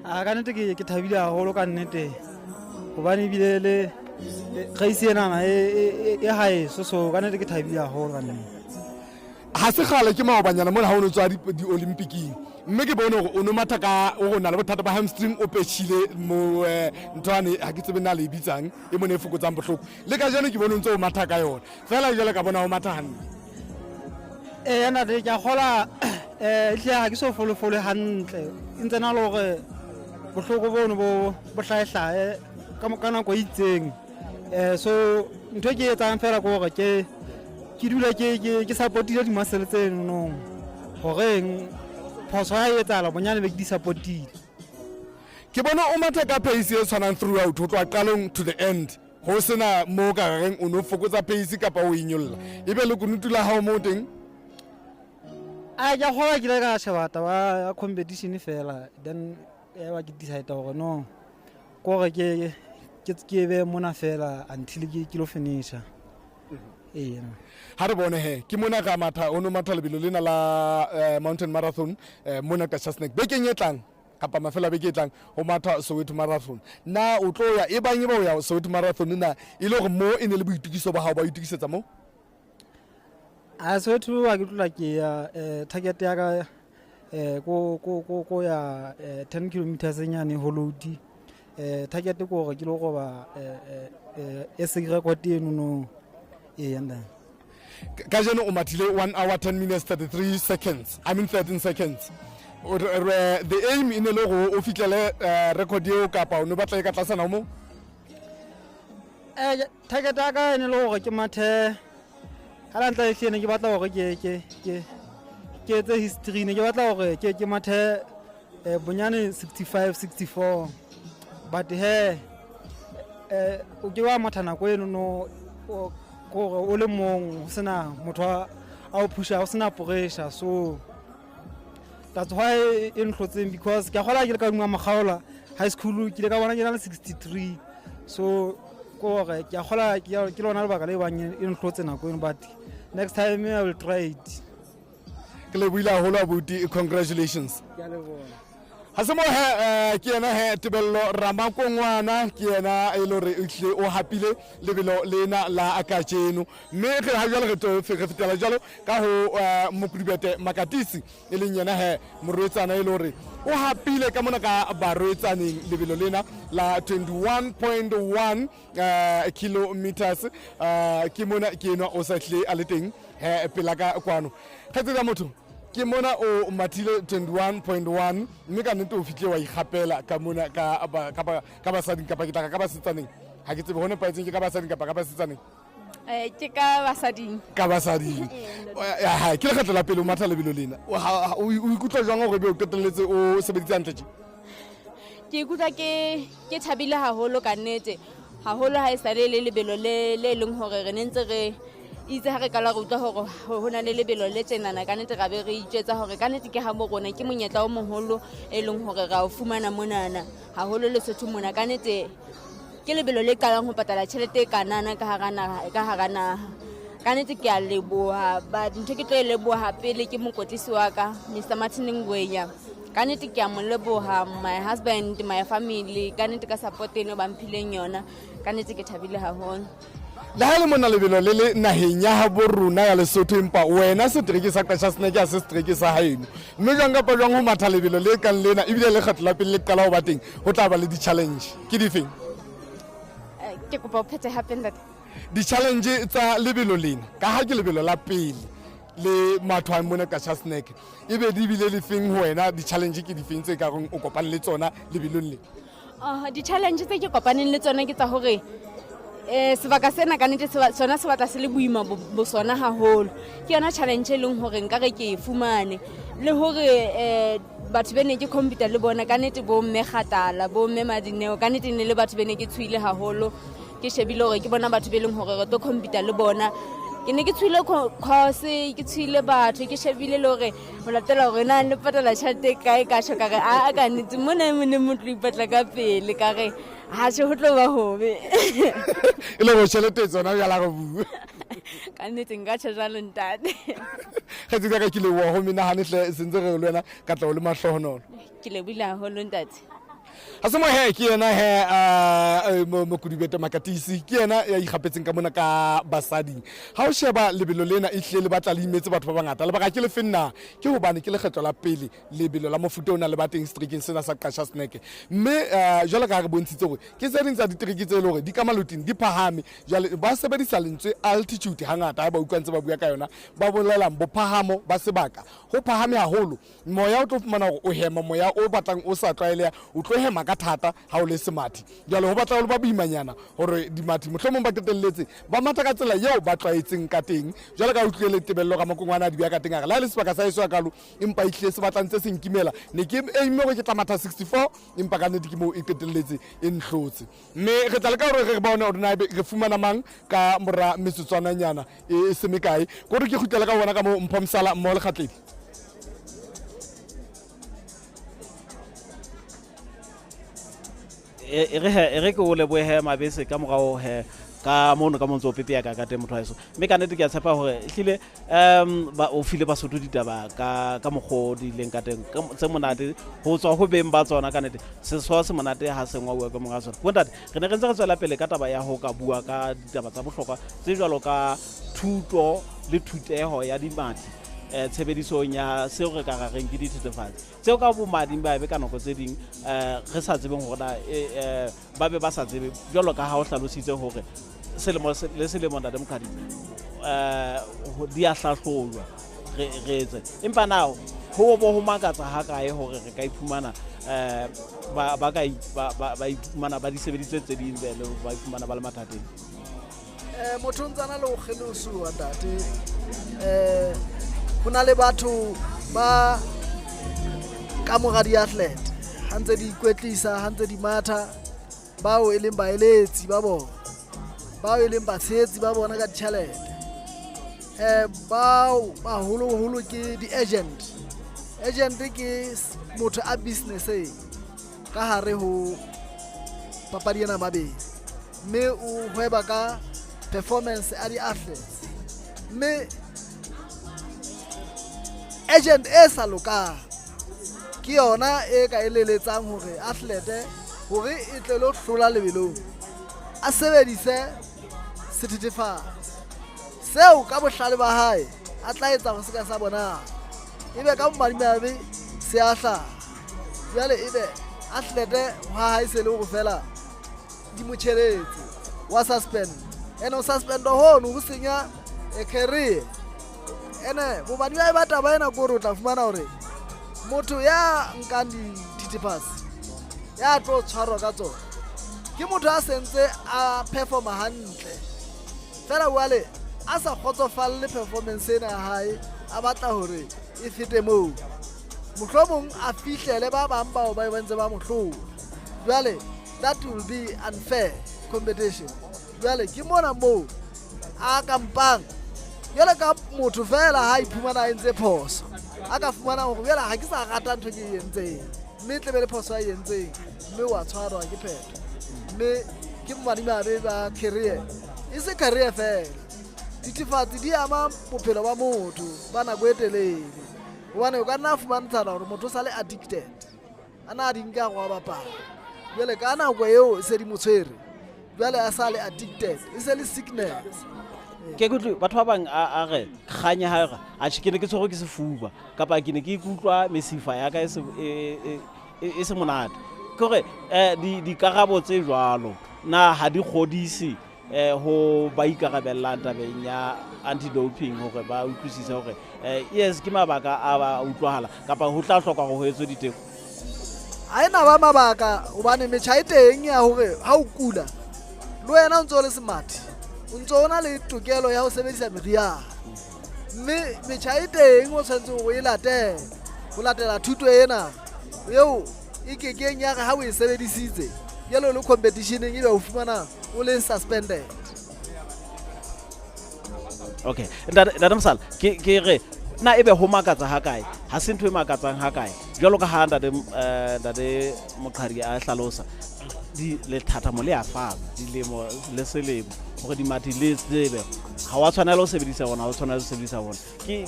a ka nnete ke thabile haholo ka nnete gobane bile le gaise ena e haeso so ka nnete ke thabile haholo ka nnete ha se gale ke maobanyana mona ha o no tswa di Olympic mme ke bone gore o no matha ka o na le bothata ba hamstring o petshile mo ntwane ha ke tsebe na le bitsang e mone e fokotsang bohloko le ka jeno ke bone ntse o matha ka yona fela jalo ka bona o matha hantle ena de ke gola hle ha ke so folofole hantle ntse na le gore bohloko bono bo hlaehlae ka nako e itseng so ntho ke etsang fela go gore ke dula ke supportile di muscle tse no gore phoso ha e tsala bonyane be ke di supportile ke bona o matha ka pace e tshwanang throughout ho tloa qalong to the end go sena mo ka reng o no fokotsa pace kapa o inyolla ebe le kunutu la hao mo teng a ja go ke le ka sheba taba ya competition fela then ba ke decide gore no go re ke be mona fela until ke lo finisha ha re bone he ke mona ga matha o no matha lebelo lena la mountain marathon mona ka Shasneck be ke nyetlang kapa mafela be ke tlang ho matha Soweto marathon na o tlo ya e bang e ba o ya Soweto marathon na ile gore mo e ne le boitukiso ba hao ba itukisetsa mo a Soweto wa ke tlola ke ya target ya ka go ya 10 kilometers nyane holodi target go gore ke lo go ba se record eno no yanda ka jeno o mathile 1 hour 10 minutes 33 seconds 13 seconds the aim in le go o fitlele record eo kapa o no batla ka tlasa na mo target ya ka ene le gore ke mathe hala ntla e ke batla gore ke tse history ne ke batla gore ke mathe bonyane 65 64 but o ke wa mathana ko eno no gore o le mong o sena motho a o pusha o sena pressure so that's why in clothing because ke gola ke le ka ngwa magaola high school ke le ka bona ke na le 63 so gore ke gola ke lona le baka le bang in clothing na go but next time I will try it ke le buila hola buti congratulations ke a le bona ha se mo he ke ena he tebello ramakongwana ke ena e lo re ihle o hapile lebelo lena la akatjeno mme ge ha jalo re to fetela jalo ka ho mokudibete makatisi e leng yena he morwetsana e lo re o hapile ka mona ka barwetsaneng lebelo lena la 21.1 kilometers ke mona ke ena o sa hle a le teng he pela ka kwano kgetsa motho ke mona o mathile 21.1 mme ka nnete o fitle wa igapela ka mona ka basading kapa ke taka ka basetsaneng ha ke tsebe hone paetseng ke ka basading kapa ka basetsaneng ke ka basading ha ke le kgetlela pele o matha lebelo lena o ikutlwa jwang gore be o qetelletse o sebeditse hantle tje ke ikutlwa ke thabile haholo ka nnete haholo ha e sale le lebelo le leng hore re nentse re itse ha re kala re utlwa hore ho na le lebelo le tsenana ka nnete ga be re itsetsa hore ka nnete ke ha mo rona ke monyetla o moholo e leng hore ra o fumana monana haholo Lesotho mona ka nnete ke lebelo le qalang ho patala tjhelete e kanana ka hara naha ka nnete ke a leboha ba ntho ke tlo e leboha pele ke mokotlisi wa ka Mr. Martin Ngwenya ka nnete ke a mo leboha my husband my family ka nnete ka support eno ba mphileng yona ka nnete ke thabile haholo le ha le mona lebelo le le naheng ya habo rona ya Lesotho empa wena setereke sa Shasneck ya se setereke sa haeno mme jang ka jwang ho matha lebelo le kang lena ebile le kgetla pele le qala ho ba teng ho tla ba le di-challenge ke difeng ke kopa o phete hape ntate di-challenge tsa lebelo lena ka ha ke lebelo la pele le mathwane mona ka Shasneck ebe di bile le feng ho wena di-challenge ke difeng tse ka reng o kopane le tsona lebelong le di-challenge tse ke kopaneng le tsona ke tsa hore sebaka sena ka nnete sona se batla se le boima bo sona haholo ke yona challenge e leng hore nka re ke e fumane le hore batho bene ke computer le bona ka nnete bo mme kgatala bo mme Madineo ka nnete ne le batho bene ke tswile haholo ke shebile hore ke bona batho be leng hore re to computer le bona ke ne ke tswile course ke tswile batho ke shebile le hore ho latela hore na le patala tjhelete kae ka shoka re a ka nnete mona mo ne motho ipatla ka pele ka re ha se ho tlo ba hobe e le go tšhelete tsona ya la go bua ka nnete nka tšhajalo ntate ga tsika ka ke le wa go menagane hle sentse re le wena ka tla o le mahlohonolo ke le bula holo ntate ha se mo he ke yena he mokudibete makatisi ke yena ya ikgapetseng ka mona ka basading ha o sheba lebelo lena e hle le batla le imetse batho ba bangata le baka ke le fenna ke hobane ke le kgetlo la pele lebelo la mofuta ona le bateng streakeng sena sa Shasneck mme jwale ka re bontshitse gore ke tse ding tsa ditriki tse le gore di ka maloteng di phahame jwale ba sebedisa lentswe altitude hangata ha ba utlwantse ba bua ka yona ba bolelang bophahamo ba sebaka ho phahame haholo moya o tlo fumana gore o hema moya o batlang o sa tlwaelea o tlo hema ka thata ha o le semathi jalo ho batla ho le ba boimanyana hore dimathi mohlomong ba qetelletse ba matha ka tsela eo ba tlwaetseng ka teng jalo ka utlwele tebello ka makongwana di bya ka teng a la le sebaka sa iso kalo empa ihle se batlang tse seng kimela ne ke eme go ke tla matha 64 empa ka nnete ke mo e qetelletse e nhlotse mme re tla le ka hore re bona hore na re fumana mang ka mora metsotswana nyana e se mekae go re ke khutlela ka bona ka mo mphomsala mo le khatledi re ke o lebohe Mabese ka morao he ka mono ka montso pepe ya ka teng motho a eso mme ka nnete ke a tshepa hore ehlile ba o file BaSotho ditaba ka mogho di leng ka teng tse monate ho tswa ho beng ba tsona ka nnete se monate ha se ngwa bua ka monga tsona bontate re ne re ntse re tswela pele ka taba ya ho ka bua ka ditaba tsa bohlokwa tse jwalo ka thuto le thuteho ya dimathi tshebedisong ya seo re ka rareng ke dithethefatsi tseo ka bomading ba be ka nako tse ding re sa tsebeng hore ba be ba sa tsebe jwalo ka ha o hlalositse hore selemo le selemo ntate Mokgadi di a hlahlojwa re etse empa nao ho bo ho makatsa ha kae hore re ka iphumana ba iphumana ba di sebeditse tse ding le ba iphumana ba le mathateng motho ntsana le o kgelosuwa ntate ho na le batho ba ka mora di-athlete ha ntse di ikwetlisa ha ntse di matha bao e leng baeletsi ba bona bao e leng batshehetsi ba bona ka ditjhelete bao baholoholo ke di-agent ke motho a business ka hare ho papadi ena mabedi mme o hweba ka performance a di-athletes mme agent e sa lokang ke yona e ka eleletsang hore athlete hore e tle lo hlola lebelong a sebedise sethethefatsi seo ka bohlale ba hae a tla etsa go se ka sa bona ebe ka bomadimabe se a hlaha jwale ebe athlete ha hae se le go fela di motšheletse wa suspend ene o suspend hono go senya a career ene bobadi ba taba ena go re o tla fumana hore motho ya nkang dithethefatsi ya tlo tshwarwa ka tsona ke motho a sentse a performa hantle fela wale a sa khotsofalle performance ena ya hae a batla hore e fete moo mohlomong a fihlele ba bang bao ba bantse ba mohlola jwale that will be unfair competition jwale ke mona moo a kampang jwale ka motho fela ha iphumana a entse phoso a ka fumana hore jwale ha ke sa rata ntho ke entseng mme tle be le phoso a entseng mme wa tshwarwa ke phetho mme ke bomadimabe ba career e se career fela dithethefatsi di ama bophelo ba motho ba nako e telele hobane o ka nna fumantshana hore motho o sa le addicted a na di nka go bapala jwale ka nako eo e se di motshwere jwale a sa le addicted e se le sickness ke gutlu batho ba bang a re khanya ha a tshikene ke tshoro ke sefuba kapa ke ne ke ikutlwa mesifa ya ka e se monate kore di karabo tse jwalo na ha di kgodisi ho ba ikarabellang tabeng ya anti-doping hore ba utlwisisa hore yes ke mabaka a ba utlwahala kapa ho tla hloka ho etswe diteko ha ena ba mabaka hobane metjha e teng ya hore ha o kula lo yena o ntso le semathi o ntso ona le tokelo ya ho sebedisa meriana mme metjha e teng o tshwantse ho e latela ho latela thuto ena eo e kekeng ya re ha o e sebedisitse yelo le competitioneng e be o fumana o le suspended. Okay ntate Msala ke re na ebe ho makatsa ha kae ha se ntho e makatsang ha kae jwalo ka ha ntate Moqhadi a hlalosa di le thata mo le a fa dilemo le selemo hore di mathi le tsebe ha wa tshwanela ho sebedisa bona ha o tshwanela ho sebedisa bona ke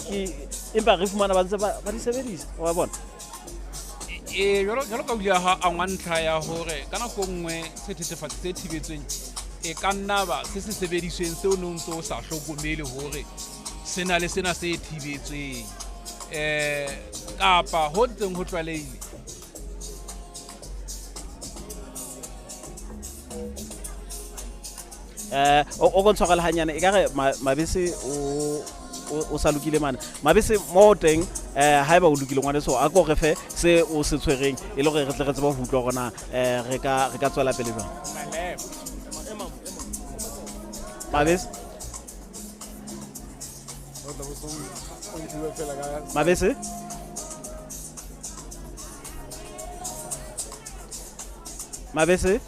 empa re fumana ba ntse ba di sebedisa wa bona jwalo ka bulia ha a ngwantlha ya hore kana go nngwe sethethefatsi se thibetsweng e ka nna ba se se sebedisweng se o no ntso sa hlokomele hore sena le sena se thibetsweng kapa ho ntseng ho tlwaleile o go ntshogela hanyane e ka re Mabese o sa lokile mana Mabese mo teng ha eba o lokile ngwaneso a ko re fe se o se tshwereng e le gore re tle re tseba ho utlwa gona re ka tswela pele jwang Mabese Mabese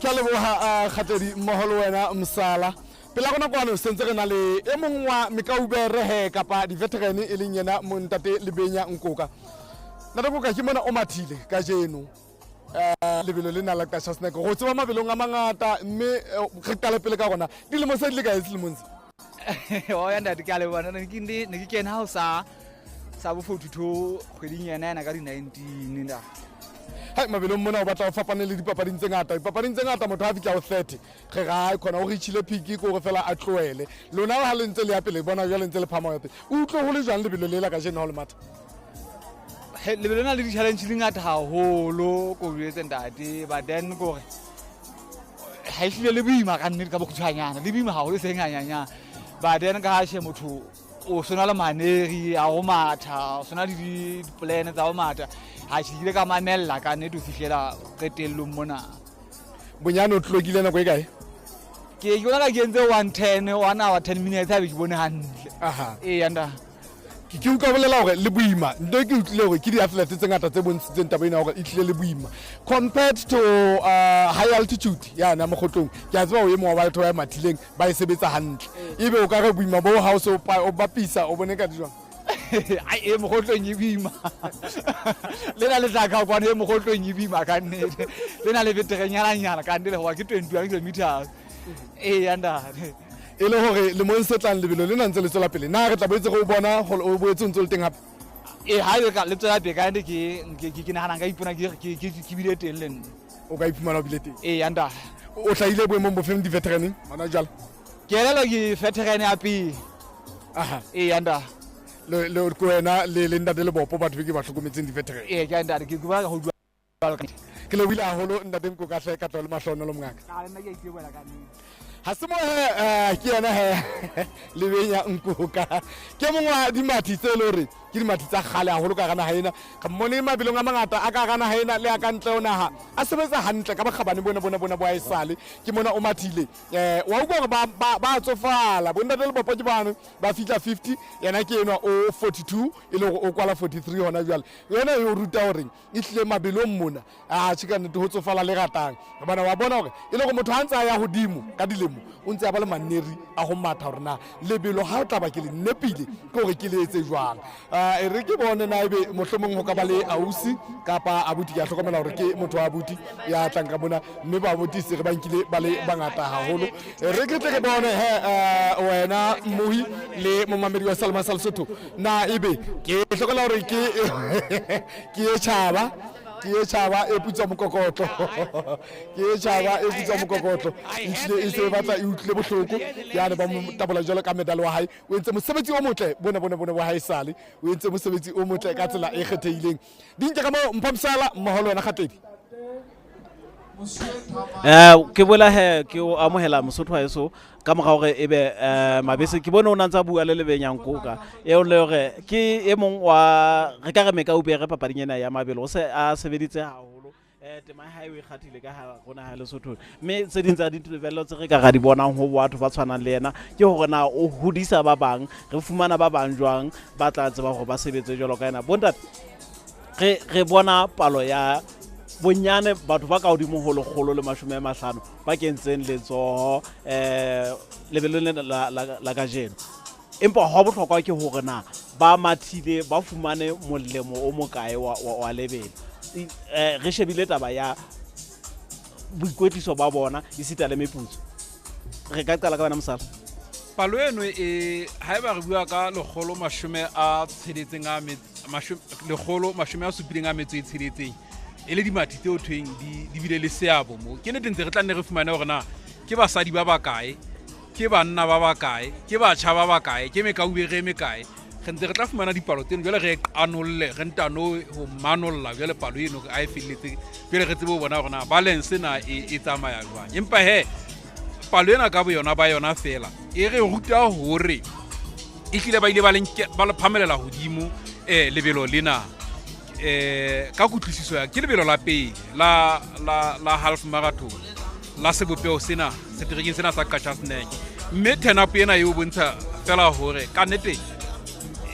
ke a leboha Kgatedi mmoho le wena Msala pela gona kwano sentse re na le e mong wa mekaubere he kapa di-veteran e leng yena montate Lebenya Nkoka ntate Nkoka ke mona o mathile ka jeno lebelo le na la Kasha Snack go tseba mabelong a mangata mme re qale pele ka gona dilemo se le ka selemong se o ya ntate ka le bona ne ke kena ha o sa bo 42 kgweding yana ka di 19 nda hai mabelong mona o batla o fapane le dipapading tse ngata motho a fitla o 30 ge ga khona o reachile peak ko go fela a tloele lona ha le ntse le ya pele bona jwa le ntse le phama yote o tlo go le jwang lebelo le la ka jeno ha le matha lebelo na le di-challenge di ngata haholo ko buetse ntate but then kore ha ihlile le boima ka nnete ka bokgutshwanyana le boima haholo se nganyanya but then ka hashe motho o sona le maneri a go matha o sona le di-plan tsa go matha ha shile ka mamella ka nnete o fihlela qetellong mona bonyane o tlokile nako e kae ke yona ka ke entse 110 1 hour 10 minutes ha be ke bone hantle yanda ke utlwa bolela gore le boima ntho ke utlwile gore ke di-athletes tse ngata tse bontshitseng taba ena gore e tlile le boima compared to high altitude yana mogotlong ke a tseba o emo wa batho ba mathileng ba e sebetsa hantle ebe o ka re boima bo ha o bapisa o bone ka dijwang ai e mogotlong e boima le na le tlaka kwana e mogotlong e boima ka nnete le na le veterenyana ka nnete go ke 21 kilometers yanda e le gore le mo setlang lebelo le nantse le tswela pele na re tla boetse go bona o boetse ntse le teng hape ha le tswela pele ka nnete ke nagana nka ipona ke bile teng le nne o ka iphumana o bile teng yanda o tlhaile boemong bofeng di-veteraneng gona jalo ke elelo ke veteran ya pele yanda le ko wena le ntate le bopo batho be ke ba tlhokometseng di-veteran ke ntate ke bua go bua ke le buile haholo ntate Nkoka hle ka tlo le mahlono le mongaka ha se mo ke yena he Lebenya Nkoka ke mongwa dimathi tse le hore ke dimathi tsa gale haholo ka gana haena ka mmone mabelong a mangata a ka gana haena le a ka ntle ona ha a sebetsa hantle ka bakgabane bona bo a isale ke mona o mathile wa utlwa gore ba tsofala bo ntate le bopo ke bana ba fitla 50 yena ke enwa o 42 e le gore o kwala 43 hona jwale yena e o ruta hore e tlile mabelong mona a tshika nnete ho tsofala le ratang bana wa bona hore e le gore motho ha ntse a ya hodimo ka dilemo o ntse a ba le maneri a go matha hore na lebelo ha o tla ba ke le nepile ke gore ke le etse jwang e re ke bone na ebe mohlomong ho ka ba le ausi kapa abuti ya hlokomela hore ke motho wa abuti ya tlang ka mona mme ba botise re ba nkile ba le bangata haholo re ke tle ke bone wena Mohi le momamedi wa Salma Salsotho na ebe ke hlokomela hore ke e chaba e putsa mokokotlo ke e chaba e putsa mokokotlo e se batla e utlile bohloko yana ba mo tabola jalo ka medal wa hae o entse mosebetsi o motle bona wa hae sale o entse mosebetsi o motle ka tsela e kgethehileng dintle ka mo Mphamsala mmoholo wena Kgatedi ke bola he ke o amohela Mosotho wa eso ka moga gore ebe Mabese ke bone o nantsa bua le Lebenya Nkoka e o le gore ke e mong wa re ka re meka o bere papading ena ya mabelo o se a sebeditse haholo tema highway khathile ka ha gona ha Lesotho mme tse dintsa di develop tse re ka ga di bonang ho batho ba tshwanang le yena ke hore na o hodisa ba bang re fumana ba bang jwang ba tla tseba hore ba sebetse jalo ka yena bontate re bona palo ya bonyane batho ba ka hodimo ho lekgolo le 50 ba kentseng letsoho lebelong la ka jeno empa ho bohlokwa ke hore na ba mathile ba fumane molemo o mokae wa lebelo re shebile taba ya boikwetliso ba bona e sita le meputso re ka qala ka bana Mosala palo eno ha eba re bua ka lekgolo 70 a tsheletseng a lekgolo 70 a metso e tsheletseng e le dimathi tse o thweng di bile le seabo mo ke ne ntse re tla nne re fumane gore na ke basadi ba bakae ke banna ba bakae ke batjha ba bakae ke mekaubere mekae re ntse re tla fumana dipalo tseno jwale re qanolle re ntano ho manolla jwale palo eno a e felletse pele re tsebe ho bona gore na balance na e tsamaya jwang empa palo ena ka boyona ba yona fela e re ruta hore e tlile ba ile ba le phamelela hodimo lebelo lena ka kutlwisiso ya ke lebelo la pele la half marathon la sebopeo sena seterekeng sena sa Picturesque mme turn-up ena eo bontsha fela hore ka nnete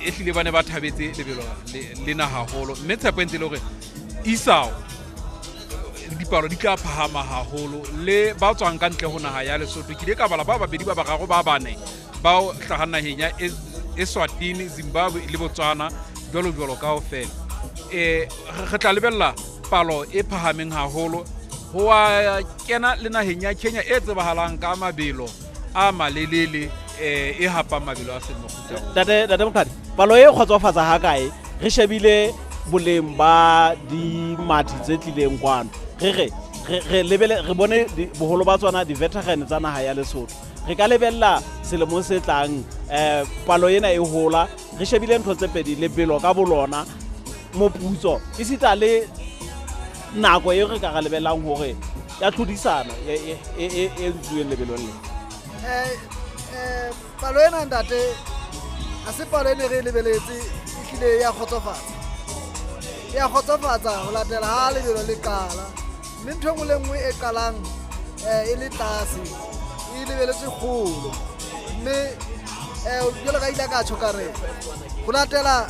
e hlile ba ne ba thabetse lebelo lena haholo mme tshepo entse le hore isao dipalo di tla phahama haholo le ba tswang ka ntle ho naha ya Lesotho ke ile ka bala ba babedi ba bararo ba bane ba hlahana naheng ya Eswatini, Zimbabwe le Botswana jwalo kaofela re tla lebella palo e phahameng haholo ho a kena le naheng ya Kenya e tsebahalang ka mabelo a malelele e hapa mabelo a semokgutla Date Mokgadi palo e khotsofatsa ha kae re shebile boleng ba di mathi tse tlileng kwano re lebele re bone boholo ba tsona di veteran tsa naha ya Lesotho re ka lebella selemo se tlang palo ena e hola re shebile ntho tse pedi lebelo ka bolona moputso e sita le nako e re ka ga lebellang hore ya tlhodisana e ntsueng lebelong le palo ena ntate a se palo ene re lebeletse e tlile ya khotsofatsa ho latela ha lebelo le qala mme ntho engwe le nngwe e qalang e le tlase e lebeletse kgolo mme jwalo ka ile ka tjho ka re ho latela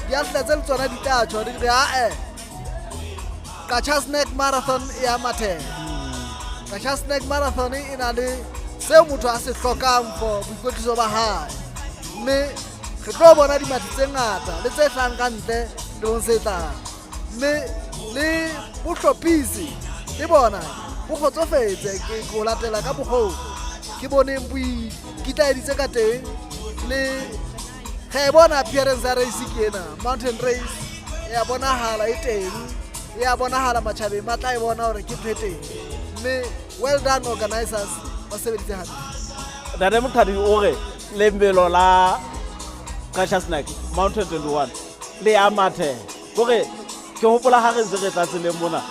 diatletse le tsona di tla tjho di re Picturesque marathon ya mathela Picturesque marathon e na le seo motho a se hlokang for boikwetliso ba hae mme re tlo bona dimathi tse ngata le tse hlang ka ntle le ho se tlang mme le bohlophisi le bona bo kgotsofetse ke go latela ka bokgoni ke boneng boikitlaeditse ka teng le ge bona appearance ya race ke ena mountain race ya bonahala e teng ya bonahala matjhabeng matla e bona hore ke pheteng mme well done organizers ba sebeditse hantle Date Mokgadi o re lebelo la Picturesque Mountain 21 le ya mathe gore ke hopola ha re ntse re tla tseleng mona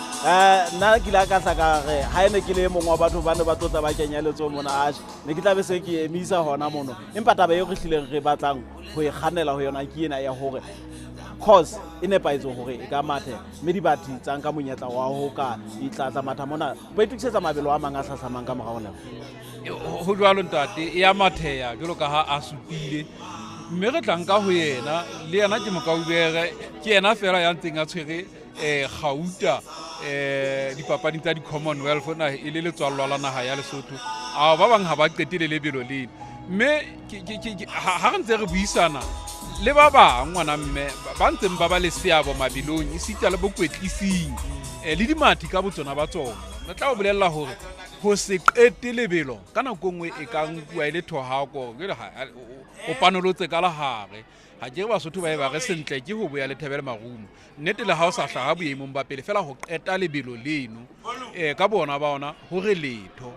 nna ke la ka saka re ha ene ke le mongwe wa batho ba ne ba tlotla ba kenya letso mona ne ke tla be se ke emisa hona mono empa taba e re hlile re batlang ho e kganela ho yona ke ena ya hore cause e nepaetse hore e ka mathe mme di bathi tsang ka monyetla wa ho ka itlatsa matha mona ba itukisetsa mabelo a mang a hlahlamang ka morao nako ho jwalo ntate e ya matheya jwalo ka ha a supile mme re tlang ka ho yena le yena ke mokaubere ke yena fela ya ntseng a tshwere gauta dipapading tsa di-commonwealth na e le letswallwa la naha ya Lesotho a ba bang ha ba qetile lebelo lena mme ha re ntse re buisana le ba bang ngwana mme ba ntseng ba ba le seabo mabelong e sita le bokwetlising le dimathi ka botsona ba tsona re tla o bolella hore ho se qete lebelo ka nako nngwe e ka nkuwa ile thohako o panolotse ka lahare ha ke BaSotho ba e ba re sentle ke ho boya le thebele marumo nnete le ha o sa hlaha boemong ba pele fela ho qeta lebelo leno ka bona hore letho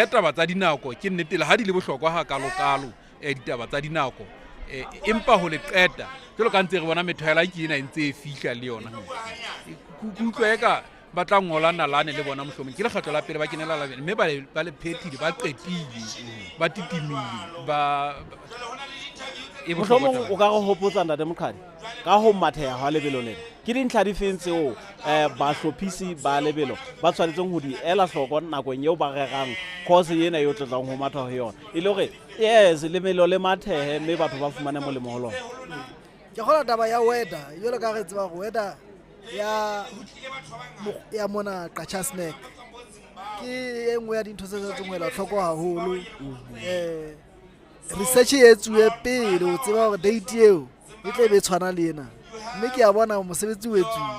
taba tsa dinako ke nnete le ha di le bohlokwa ha kalokalo ditaba tsa dinako empa ho le qeta jalo ka ntse re bona methwaela ke ena ntse e fihla le yona kutlwa eka ba tla ngola nalane le bona mohlomong ke le kgetlo la pele ba kenela la mme ba le phethile ba qetile ba titimile ba mohlomong o ka go hopotsa Date Mokgadi ka ho matheha ha lebelo lena ke dintlha di feng tseo bahlophisi ba lebelo ba tshwanetseng ho di ela hloko nakong eo ba rerang course ena yo tletlang ho matha ho yona e le hore yes lebelo le mathehe mme batho ba fumane molemo ho lona ke gola taba ya weather jwalo ka re tseba go weather ya mona Picturesque ke e nngwe ya dintho tse tsongwela tlhoko haholo research e etsuwe pele o tseba hore date eo e tle be tshwana le ena mme ke a bona mosebetsi o etsuwe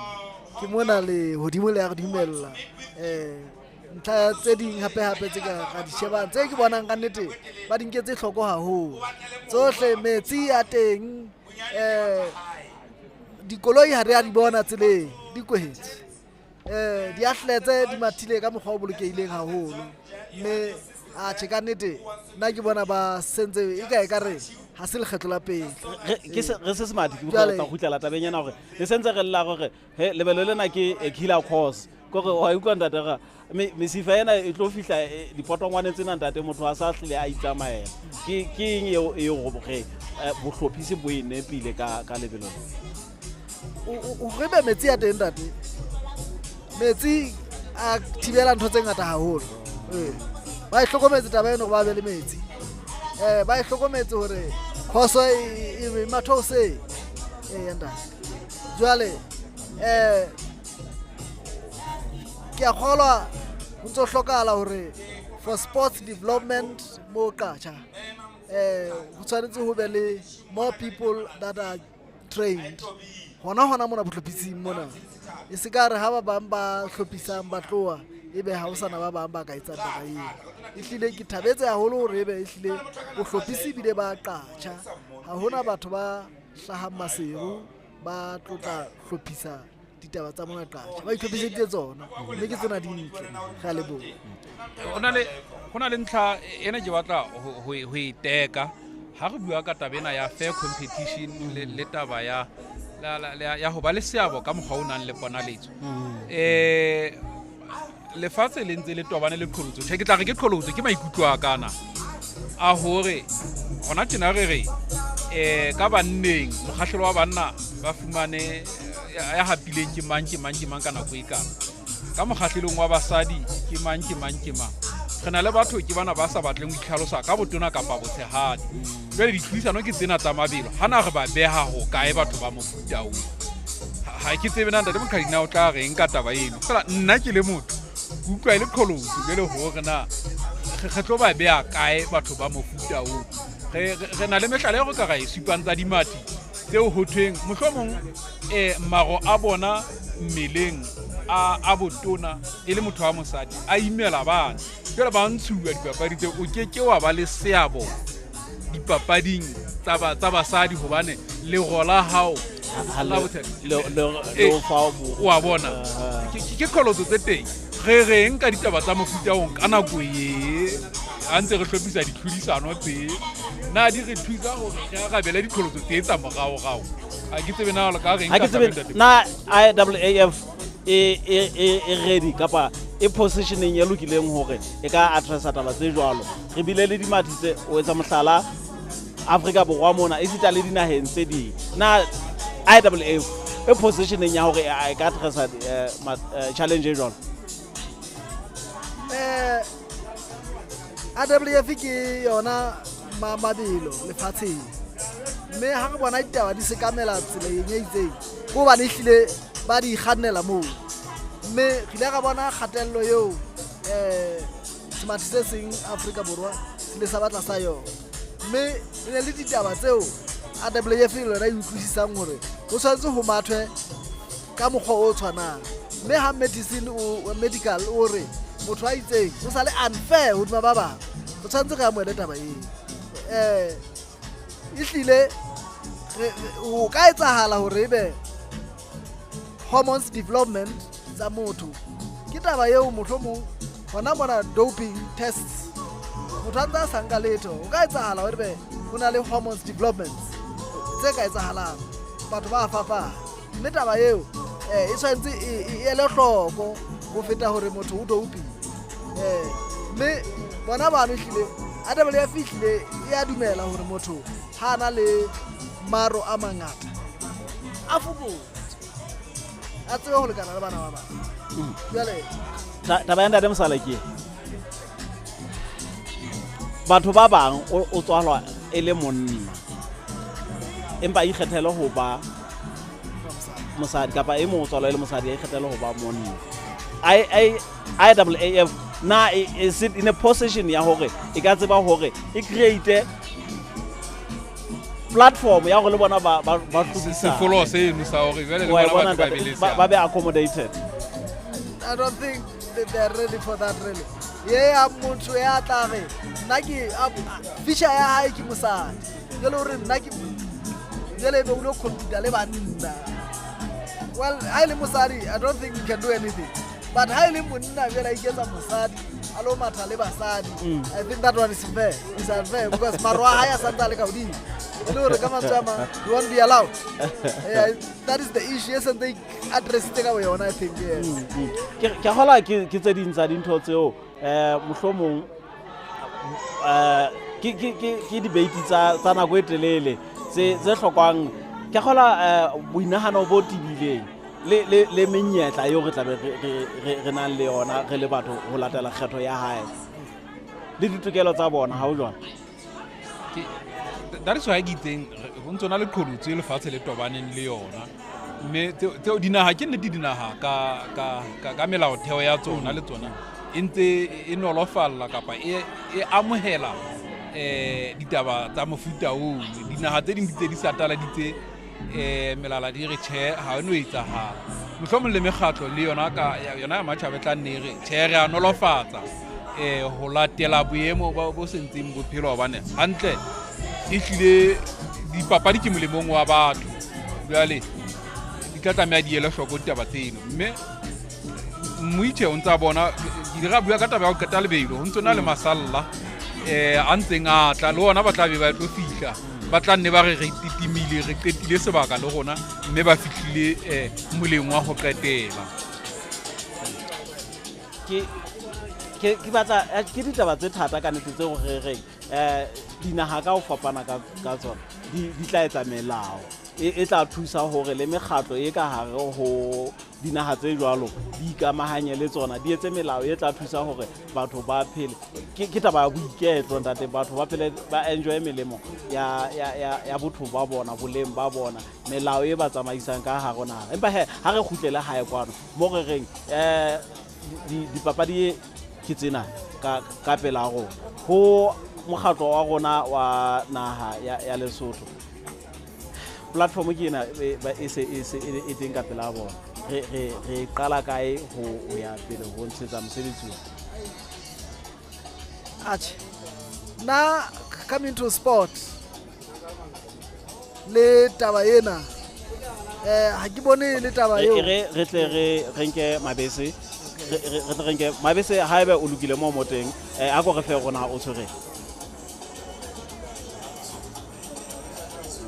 ke mona le hodimo le ya re dumella ntlha tse ding hape tse ka di shebang tse ke bonang ka nnete ba dinketse hloko haholo tsohle metsi a teng dikoloi ha re a di bona tseleng di kwetse di atletse di mathile ka mokgwa o bolokehileng haholo mme a tjeka nnete nna ke bona ba sentse e ka re ha se lekgetlo la pele re se smart ke botsa go tla tabeng yana hore le sentse re lla gore lebelo lena ke a killer course kore wa utlwa ntate ga mesifa ena e tlo fihla dipotongwane tsena ntate motho a sa hlile a itsamaela ke eng eo gore bohlophisi bo ene pile ka lebelo o rebe metsi a teng ntate metsi a thibela ntho tse ngata haholo ba ihlokometse taba eno ba be le metsi ba ihlokometse hore khoso e mathose yanda jwale ke a kgolwa ho ntso hlokahala hore for sports development mo qacha ho tshwanetse ho be le more people that are trained hona mona bohlophising mona e se ka re ha ba bang ba hlophisang ba tloa ebe ha o sana ba bang ba ka etsa taba eo ehlile ke thabetse haholo hore ebe ehlile bohlophisi bile ba qacha ha hona batho ba hlahang maseru ba tlotla hlophisa ditaba tsa mona qacha ba ihlophisitse tsona mme ke tsena dintle ga le bo hona le ntlha ena ke batla ho iteka ha re bua ka tabena ya fair competition le taba ya ho ba le seabo ka mokgwa o nang le ponaletso lefatshe le ntse le tobane le qholotso ke tla re ke qholotso ke maikutlo a kana a hore hona tjena re ka banneng mokgahlelo wa banna ba fumane ya hapileng ke mang ka nako e kana ka mokgahlelong wa basadi ke mang re na le batho ke bana ba sa batleng ho itlhalosa ka botona kapa botshehadi jwale ditlhodisano ke tsena tsa mabelo hana re ba beha ho kae batho ba mofuta o ha ke tsebe nna ntate Mokgadina o tla reng ka taba eno fela nna ke le motho utlwa ile qholotso le hore na re tlo ba beha kae batho ba mofuta o re na le mehlale go ka ga isipang tsa dimati tseo ho thweng mohlomong maro a bona mmeleng a botona e le motho wa mosadi a imela bana jwale ba ntshuwa dipapadi tseo o ke wa ba le seabo dipapading tsa basadi hobane le gola hao wa bona ke qholotso tse teng re reng ka ditaba tsa mofuta o ka nako e a ntse re hlophisa ditlhodisano tse na di re thusa gore re arabele diqholotso tse tsa morao a ke tsebe na ka reng na IAAF e ready kapa e positioning e lokileng hore e ka addressa taba tse jwalo re bile le dimati tse o etsa mohlala Afrika Borwa mona e sita le dinaheng tse ding na IAAF e positioning ya hore e ka addressa challenge e jwalo IAAF ke yona mabelo lefatsheng mme ha re bona ditaba di se kamela tsela e itseng go ba ne hlile ba di kgannela moo mme re ile ga bona kgatello eo semati se seng Afrika Borwa se le sa batla sa yona mme e ne le ditaba tseo IAAF le yona e utlwisisang hore ho tshwanetse ho mathwe ka mokgwa o tshwanang mme ha medical o re motho a itseng o sa le unfair hodima ba bang o tshwanetse re amohele taba eo ehlile o ka etsahala hore ebe hormones development tsa motho ke taba eo mohlomong hona mona doping tests motho a ntse a sa nka letho o ka etsahala hore ebe ho na le hormones developments tse ka etsahalang batho ba fapana mme taba eo e tshwanetse e ele hloko go feta hore motho o doping mme bona bano ehlile IAAF ehlile e a dumela hore motho ha na le maro a mangata a fokotse a tsebe ho lekana le bana ba bang jwale taba ya ntate Mosala ke batho ba bang o tswalwa e le monna empa e ikgethela ho ba mosadi kapa e mo tswalwa e le mosadi e ikgethela ho ba monna IAAF na is it in a position ya hore e ka tseba hore e create platform ya go le bona ba se follow se no sa hore jwale le bona ba be accommodated. I don't think that they are ready for that really. Yeah, motho ya tla re nna ke fisha ya hae ke mosadi jwale hore nna ke jwale be o lo compete le banna. Well, ha ile mosadi I don't think you can do anything. But ha ile monna jwale iketsa mosadi alo matha le basadi. I think that one is fair. It's unfair because marwa ha ya santa le ka hodimo. You won't be allowed. Yeah, that is the issue. Yes, and they address it away on, I think. Yes. Ke hola ke tse ding tsa dintho tseo mohlomong ke debate tsa nako e telele tse hlokwang ke hola boinahano bo tibileng le menyetla eo re tlabe re nang le yona re le batho ho latela kgetho ya hae le ditokelo tsa bona ha o jwang. That is why ke itseng ho ntse na le qholotse le fatshe le tobaneng le yona mme tseo dinaha ke nnete dinaha ka melaotheo ya tsona le tsona e ntse e nolofalla kapa e amohela ditaba tsa mofuta oo dinaha tse ding di sataladitse melala di re tjhe ha o no etsahala mohlomong le mekgatlo le yona yona ya matjhaba tla nne re tjhe re a nolofatsa ho latela boemo bo sentseng bophelo hobane hantle e hlile dipapadi ke molemong wa batho jwale di tla tlameha di ele hloko ditaba tseno mme mmuithe o ntsa bona ke dira bua ka taba ya ho qeta lebelo ho ntse na le masalla a ntseng a tla le ona ba tla be ba tlo fihla ba tla nne ba re titimile re qetile sebaka le rona mme ba fihlile moleng wa ho qetela ke batla ke ditaba tse thata ka nnete tseo re reng dinaha ka ho fapana ka tsona di tla etsa melao e tla thusa hore le mekgatlo e ka hare ho dinaha tse jwalo di ikamahanye le tsona di etse melao e tla thusa hore batho ba phele ke taba ya boiketlo ntate batho ba phele ba enjoy melemo ya botho ba bona boleng ba bona melao e ba tsamaisang ka hare naha empa ha re khutlele hae kwano mo re reng dipapadi ke tsena ka pela rona ho mokgatlo wa rona wa naha ya Lesotho platform ke ena e teng ka pela bona re qala kae ho ya pele ho ntshetsa mosebetsi na coming to sport le taba ena ha ke bone le taba eo re tle re nke mabese re renke mabese haebe o lokile mo moteng a go re fe rona o tshwere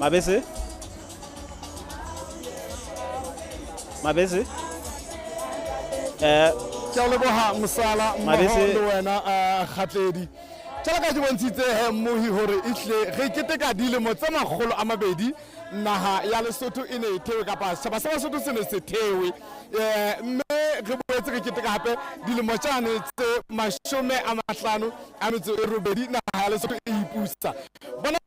mabese ke leboha mosala mmoho le wena kgatledi tjela ka ke bontshitse mmohi hore ihle re keteka dilemo tse 200 naha ya Lesotho e ne e thewe kapa seba sa Lesotho se ne se thewe mme re boetse re keteka hape dilemo tjane tse 50 a metso e robedi naha ya Lesotho e ipusa bona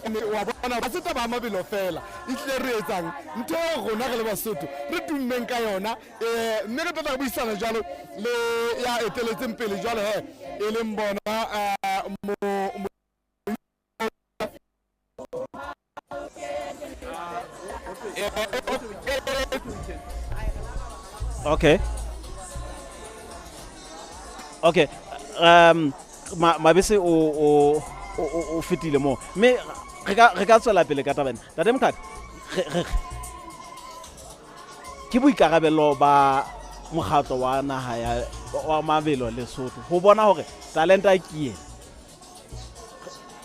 wa bona ba setaba a mabelo fela itle re etsang ntho rona re le Basotho re tummeng ka yona mme re tla buisana jalo le ya eteletseng pele jalo e leng bona okay mabese o fitile mo me re ka tswela pele ka tabeng tate mokate ke boikarabelo ba mokgatlo wa naha wa mabelo Lesotho ho bona hore talenta ke ye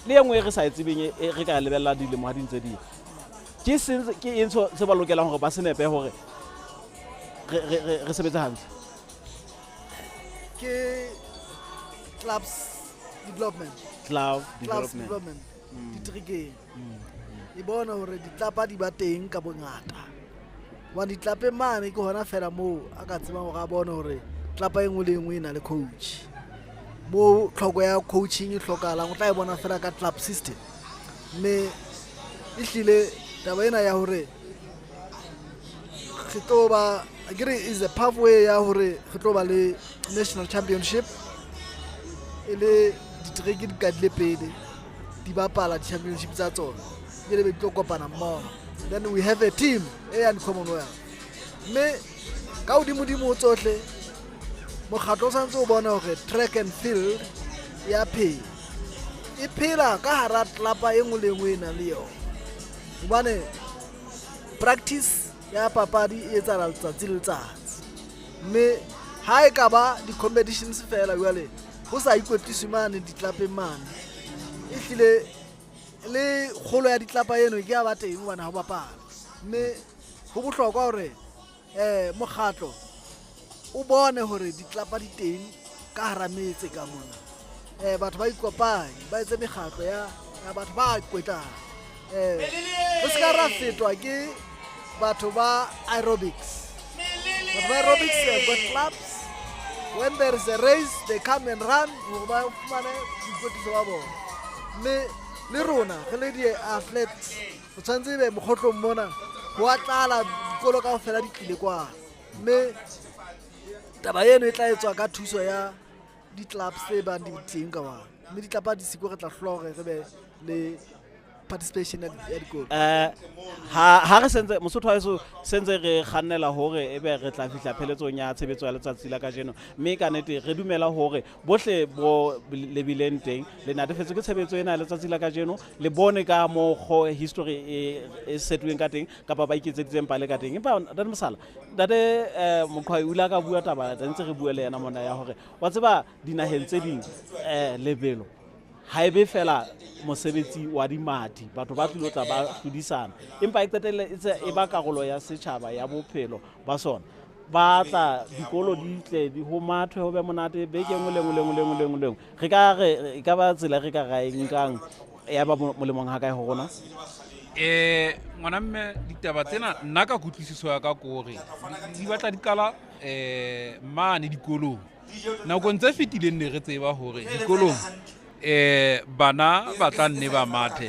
le engwe re sa etsebeng re ka lebella dilemo ha dintse di ke entso se ba lokelang hore ba senepe hore re sebetsa hantle ke clubs development ditrikeng e bona hore ditlapa di ba teng ka bongata wa ditlape mane ke hona fela moo a ka tsebang hore a bona hore tlapa engwe le engwe e na le coach mo tlhoko ya coaching e hlokahalang o tla e bona fela ka club system mme e hlile taba ena ya hore re tlo ba is a pathway ya hore re tlo ba le national championship e le ditriki di ka dile pele di bapala di-championship tsa tsona e le be di tlo kopana mmoho then we have a team e yang Commonwealth mme ka hodimo tsohle mokgatlo o santse o bona hore track and field ya phela e phela ka hara tlapa e nngwe le nngwe e nang le yona hobane practice ya papadi e etsahala letsatsi le letsatsi. Mme ha e ka ba di-competitions fela jwale ho sa ikwetliswe mane ditlapeng mane, ehlile le kgolo ya ditlapa eno ke ya ba teng hobane ha o bapala. Mme ho bohlokwa hore mokgatlo o bone hore ditlapa di teng ka hara metse ka mona. Batho ba ikopanye ba etse mekgatlo ya batho ba ikwetlang. Ho se ka ra fetwa ke batho ba aerobics. Batho ba aerobics have got clubs. When there is a race, they come and run. Ba fumane boikwetliso ba bona. Mme le rona re le di-athletes o tshwanetse be mokgotlong mona ho a tlala dikolo kaofela di tlile kwana. Mme taba eno e tla etswa ka thuso ya di-clubs tse bang di teng ka wana. Mme ditlapa di siko re tla hlola hore re be le participation ya dikolo. Ha re sentse Mosotho wa heso sentse re kgannela hore ebe re tla fihla pheletsong ya tshebetso ya letsatsi la kajeno, mme ka nnete re dumela hore bohle bo lebileng teng le natefetswe ke tshebetso ena ya letsatsi la kajeno, le bone ka mokgo history e setuweng ka teng kapa ba iketseditseng pale ka teng. Empa Ntate Mosala, Ntate Moqhwai o ile ka bua taba ntse re bua le yena mona ya hore wa tseba dinaheng tse ding lebelo ha ebe fela mosebetsi wa dimadi, batho ba tlilo tla ba hlodisana, empa e qetelle e ba karolo ya setjhaba ya bophelo ba sona. Ba tla dikolo di tle di ho mathwe ho be monate beke engwe le engwe. Re ka re e ka ba tsela re ka ra enkang ya ba molemong ha kae ho rona. Ngwana mme ditaba tsena nna ka kutlwisiso ya ka kore di batla di qala mane dikolong. Nakong tse fetileng ne re tseba hore dikolong bana ba tla nne ba mathe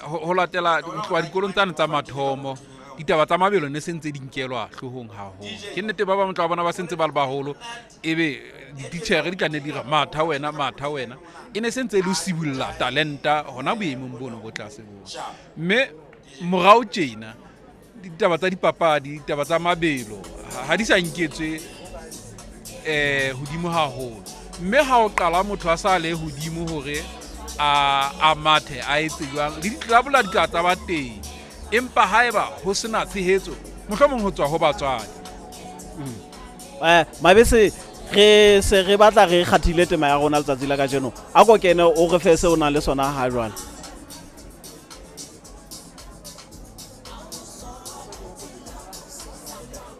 ho latela dikolong tsane tsa mathomo. Ditaba tsa mabelo ne sentse di nkelwa hlohong haholo. Ke nnete ba bang tla bona ba sentse ba le baholo, ebe dititjhere di tla ne dira matha wena e ne sentse le sibulla talenta hona boemong bono bo tlase bo. Mme morao tjena ditaba tsa dipapadi, ditaba tsa mabelo ha di sa nketswe hodimo haholo. Mme ha o qala motho a sa le hodimo hore a mathe a etse jwang le ditlabula di tla tsa ba teng, empa haeba ho sena tshehetso mohlomong ho tswa ho batswadi. Mabese re se re batla re kgathile tema ya rona letsatsi la kajeno, a ko kene o re fe se o nang le sona ha jwale.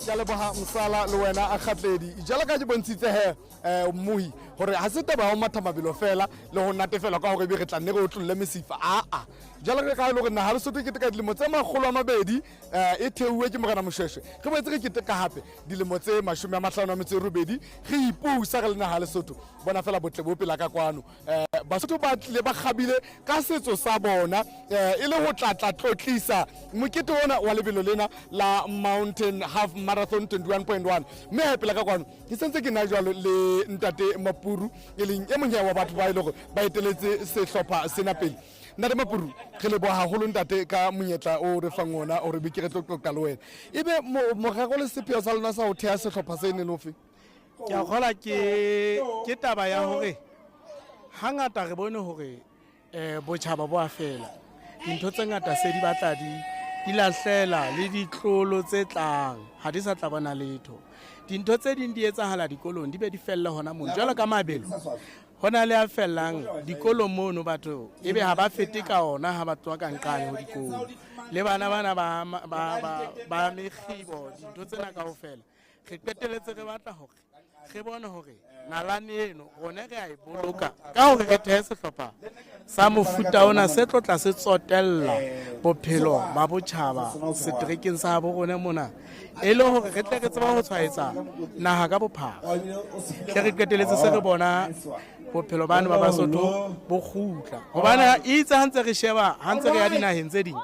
Ke leboha Mosala le wena a kgatledi jalo ka ke bontshitse he mmuhi hore ha se taba ho matha mabelo fela le ho natefela ka hore be re tla nne re o tlolle mesifa jalo ka ile hore na ha Lesotho ke teka dilemo tse 200 e theuwe ke Morena Moshweshwe re boetse re keteka hape dilemo tse 58 re ipusa re le na ha Lesotho bona fela botle bo pela ka kwano BaSotho ba tle ba khabile ka setso sa bona e le ho tlatla tlotlisa mokete ona wa lebelo lena la Mountain Half Marathon 21.1 mme hape la ka kwano ke sentse ke na jwalo le Ntate Mapuru e leng e monyane wa batho ba ile hore ba eteletse sehlopha sena pele. Ntate Mapuru re le bo haholo ntate ka monyetla o re fang ona o re be ke re tlotla le wena ebe morero le sepheo sa lona sa ho thea sehlopha se ne lofe. Ke a gola ke taba ya hore hangata re bone hore botjhaba bo a fela dintho tse ngata se di batla di lahlela le ditlolo tse tlang ha di sa tla bona letho. Dintho tse ding di etsahala dikolong di be di fella hona moo jwalo ka mabelo hona le a fellang dikolong mono batho ebe ha ba fete ka ona ha ba tswa ka nqane ho dikolo le bana ba mekgibo dintho tsena kaofela re qeteletse re batla hore re bone hore nalane eno rona re a e boloka ka hore re thehe sehlopha sa mofuta ona se tlotla se tsotella bophelo ba botjhaba setrekeng sa bo rona mona e le hore re tle re tseba ho tshwaetsa naha ka bophara tle re qeteletse se re bona bophelo bana ba BaSotho bo kgutla hobane itse ha ntse re sheba ha ntse re ya dinaheng tse ding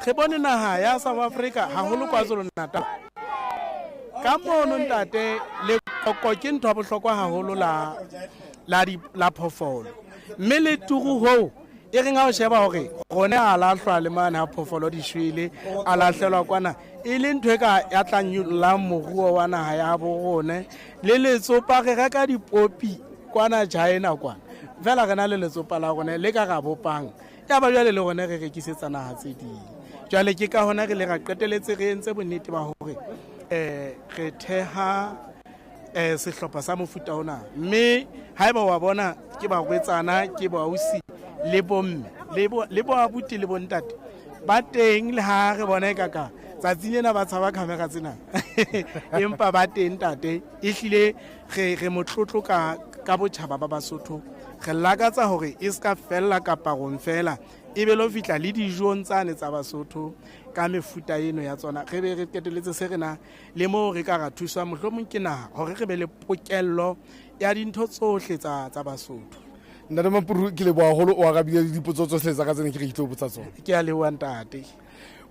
re bone naha ya South Africa haholo KwaZulu-Natal ka mono ntate le koko ke ntho ya bohlokwa haholo la phofolo mme le turu ho e re nga o sheba hore rone a lahlwa le mane ha phofolo di shwele a lahlelwa kwana e le ntho e ka ya tla nyolla moruo wa naha ya bo rone le letsopa re reka dipopi kwana China kwana vela re na le letsopa la rone le ka ga bopang ya ba jwale le rone re rekisetsa naha tse ding jwale ke ka hona re le ra qeteletse re entse bonnete ba hore re theha sehlopha sa mofuta ona, mme haeba wa bona ke ba rwetsana ke ba ausi le bomme le bo abuti le bontate ba teng, le ha re bona ekaka tsatsing lena ba tshaba camera tsena empa ba teng tate, ehlile re motlotlo ka botjhaba ba Basotho. Re lakatsa hore e ska fella kapa gon fela e be lo fitla le dijong tsane tsa Basotho ka mefuta eno ya tsona. Re be re keteletse se rena le mo re ka ra thusa mohlomong ke naha hore re be le pokello ya dintho tsohle tsa Basotho. Ntate Mapuru ke le boholo o arabile le dipotso tsohle tsa ka tsene ke re itlo botsa tsona. Ke a lewa ntate.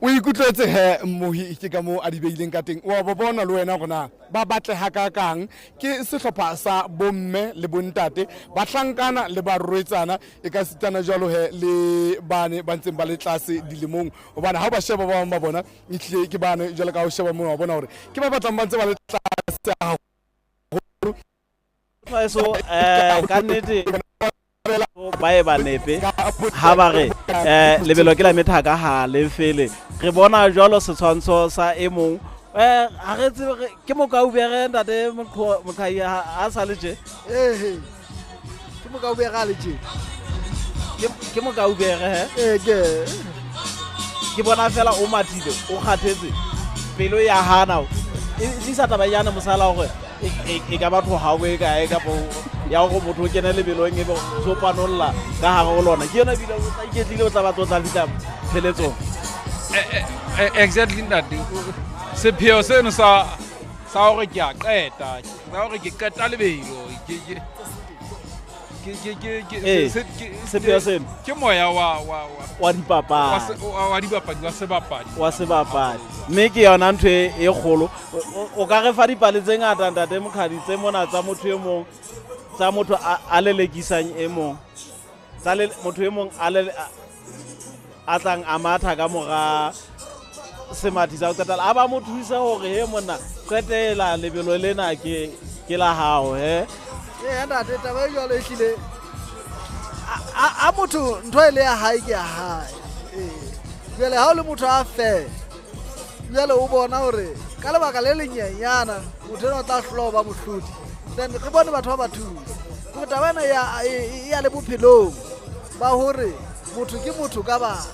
O ikutlwetse he mmohi ke ka mo a di beileng ka teng wa bo bona le wena gona ba batle ha ka kang ke sehlopha sa bomme le bontate ba hlankana le ba rwetsana e ka sitana jalo he le bane ba ntseng ba le tlase dilemong hobane ha ba sheba ba ba bona itlile ke bane jalo ka ho sheba mo wa bona hore ke ba batlang ba ntse ba le tlase so ka nnete bae ba nepe ha ba re lebelo ke la methaka ha le fele re bona jwalo setshwantsho sa e mong ha re tsebe ke mo ka ubere ntate mokhai ha sa le je ke mo ka ubere le je ke mo ka ubere ke bona fela o mathile o kgathetse pelo ya hana e sa taba yana mosala hore e ka batho ha we ka e ka po ya go motho ke na le belong e bo so panolla ka ha go lona ke yona bila o tla iketlile o tla batho tla fitla pheletso exactly ntate sepheo seno sa hore ke a qeta sa hore ke qeta lebelo sepheo seno ke moya wa dipapadi wa sebapadi mme ke yona ntho e kgolo o ka re fa dipale tse ngata ntate Mokhadi tse mona tsa motho e mong tsa motho a lelekisang e mong tsa motho e mong a tlang a matha ka mora semathi sa ho qetela a ba mo thusa hore he monna qetela lebelo lena ke la hao ntate taba e jwalo ehlile a motho ntho e le ya hae ke ya hae jwale ha o le motho a fe jwale o bona hore ka lebaka le lenyenyana motho ena o tla hlola ba mohlodi then re bone batho ba thusa go taba ena ya le bophelong ba hore motho ke motho ka batho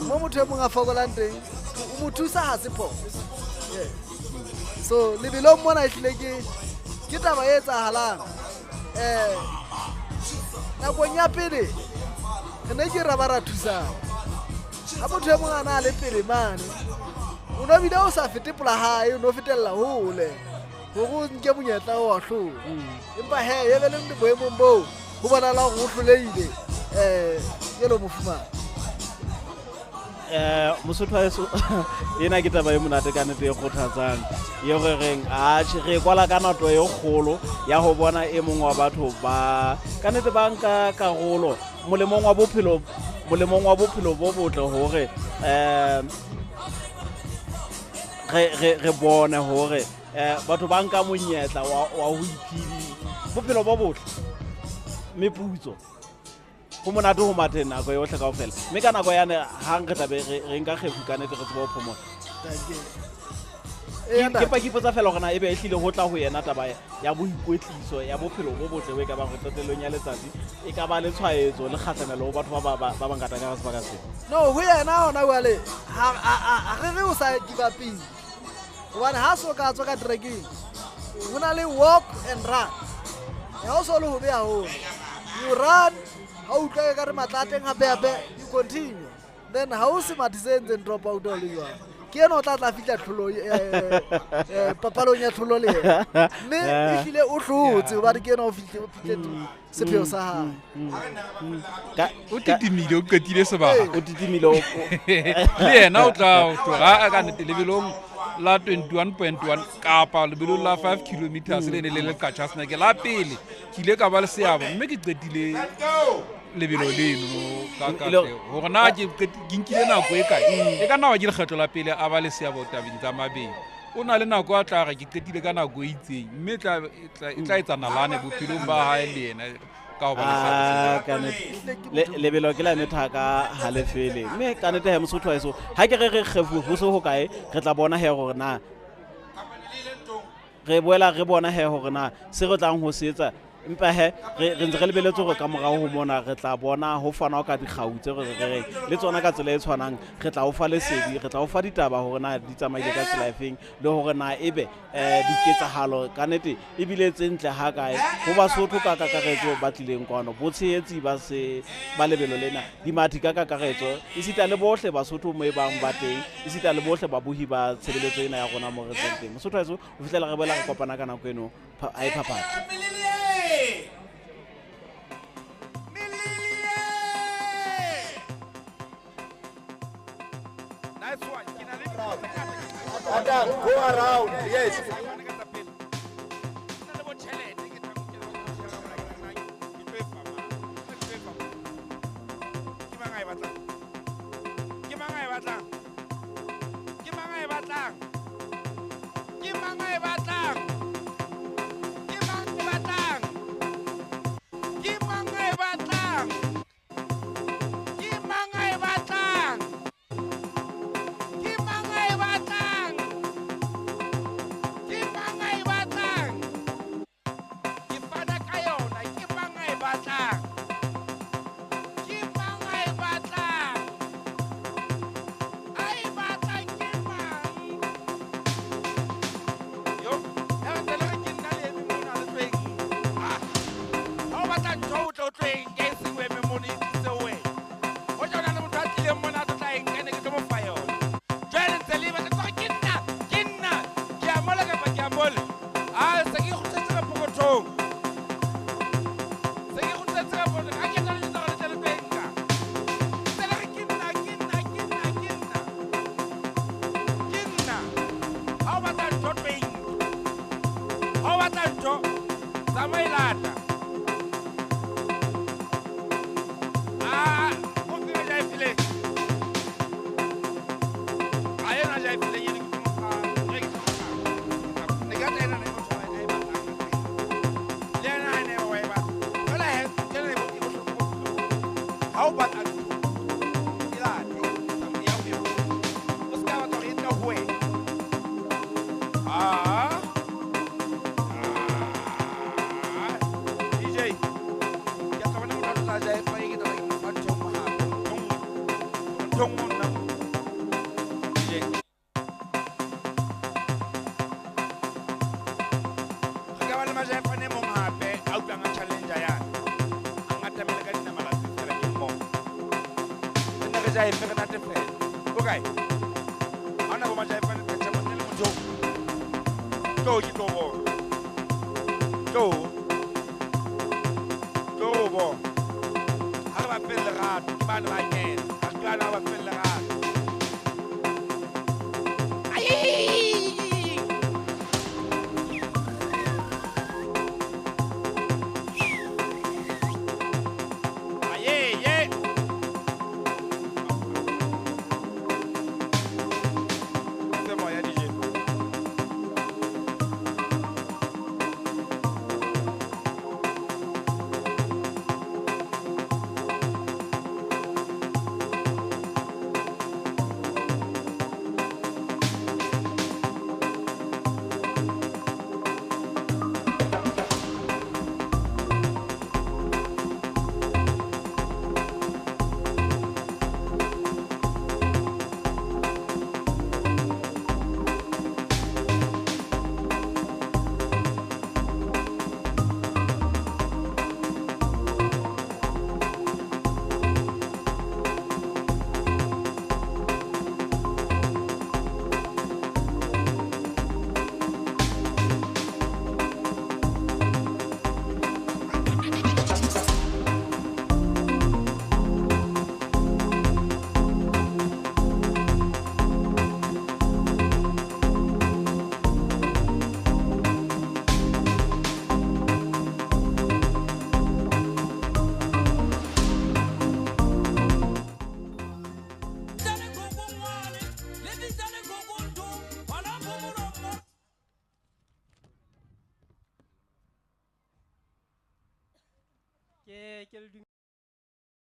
mo motho e mong a fokolang teng o mo thusa ha se phoso so lebelong mona ehlile ke taba e etsahalang nakong ya pele re ne ke ra ba ra thusana ha motho e mong a na le pele mane o no bile o sa fete pola hae o no fetella hole go nke monyetla o a hlola empa he ye be le boemong boo go bonala go hloleile yelo mofumana Mosotho eso ena ke taba e monate ka nnete e kgothatsang ye go reng re kwala ka nato e kgolo ya go bona e mong wa batho ba ka nnete ba nka karolo molemong wa bophelo bo botle hore re bone hore batho ba nka monyetla wa ho iphidi bophelo bo botle meputso go monate ho mathe nako yotlhe kaofela mme ka nako yane hang re tlabe re nka kgefu ka nnete re tseba ho phomola ke pa ke ipotsa fela gona e be ehlile go tla go yena taba ya boikwetliso ya bophelo bo botle we ka ba go qetelong ya letsatsi e ka ba le tshwaetso le kgahlanelo ho batho ba bangata ka ga sebaka se no ho yena ona wale ha re o sa kibaping gobane ha so ka tswa ka trekking ho na le walk and run ya o so le ho be haholo you run ha o tla ka re matlateng hape you continue then ha o se matsenze drop out all you are ke eno tla fitla tlholo papalong ya tlholo le mme e file o hlotse ba re ke eno o fitle sepheo sa ha o titimile o qetile sebaka o titimile le yena o tla ga ka nnete lebelong la 21.1 kapa lebelong la 5 kilometers le ne le kacha snake la pele ke ile ka ba le seabo mme ke qetile lebelo leno ka hore na ke nkile nako e kae e ka nna wa ke lekgetlo la pele a ba le seabo tabeng tsa mabedi o na le nako a tla ga ke qetile ka nako e itseng mme e tla etsa nalane bophelong ba hae le yena ka hobane ka nnete lebelo ke la metha ka halefele mme ka nnete he Mosotho wa eso ha ke re kgefu ho se ho kae re tla bona he gore na re boela re bona he gore na se re tlang ho setsa empa he re ntse re lebeletse gore ka morao ho mona re tla bona ho fana ka dikgau tse re le tsona ka tsela e tshwanang re tla o fa lesedi re tla o fa ditaba hore na di tsamaile ka tsela efeng le hore na ebe diketsahalo ka nnete ebile tse ntle ha kae ho Basotho ka kakaretso ba tlileng kwano botshehetsi ba lebelo lena dimathi ka kakaretso isita le bohle Basotho mo e bang ba teng isita le bohle babuhi ba tshebeletso ena ya rona mo re tseng Mosotho eso o fitlela re boela re kopana ka nako eno a e phaphatha. Nice one. Adam, go around. Yes. ke le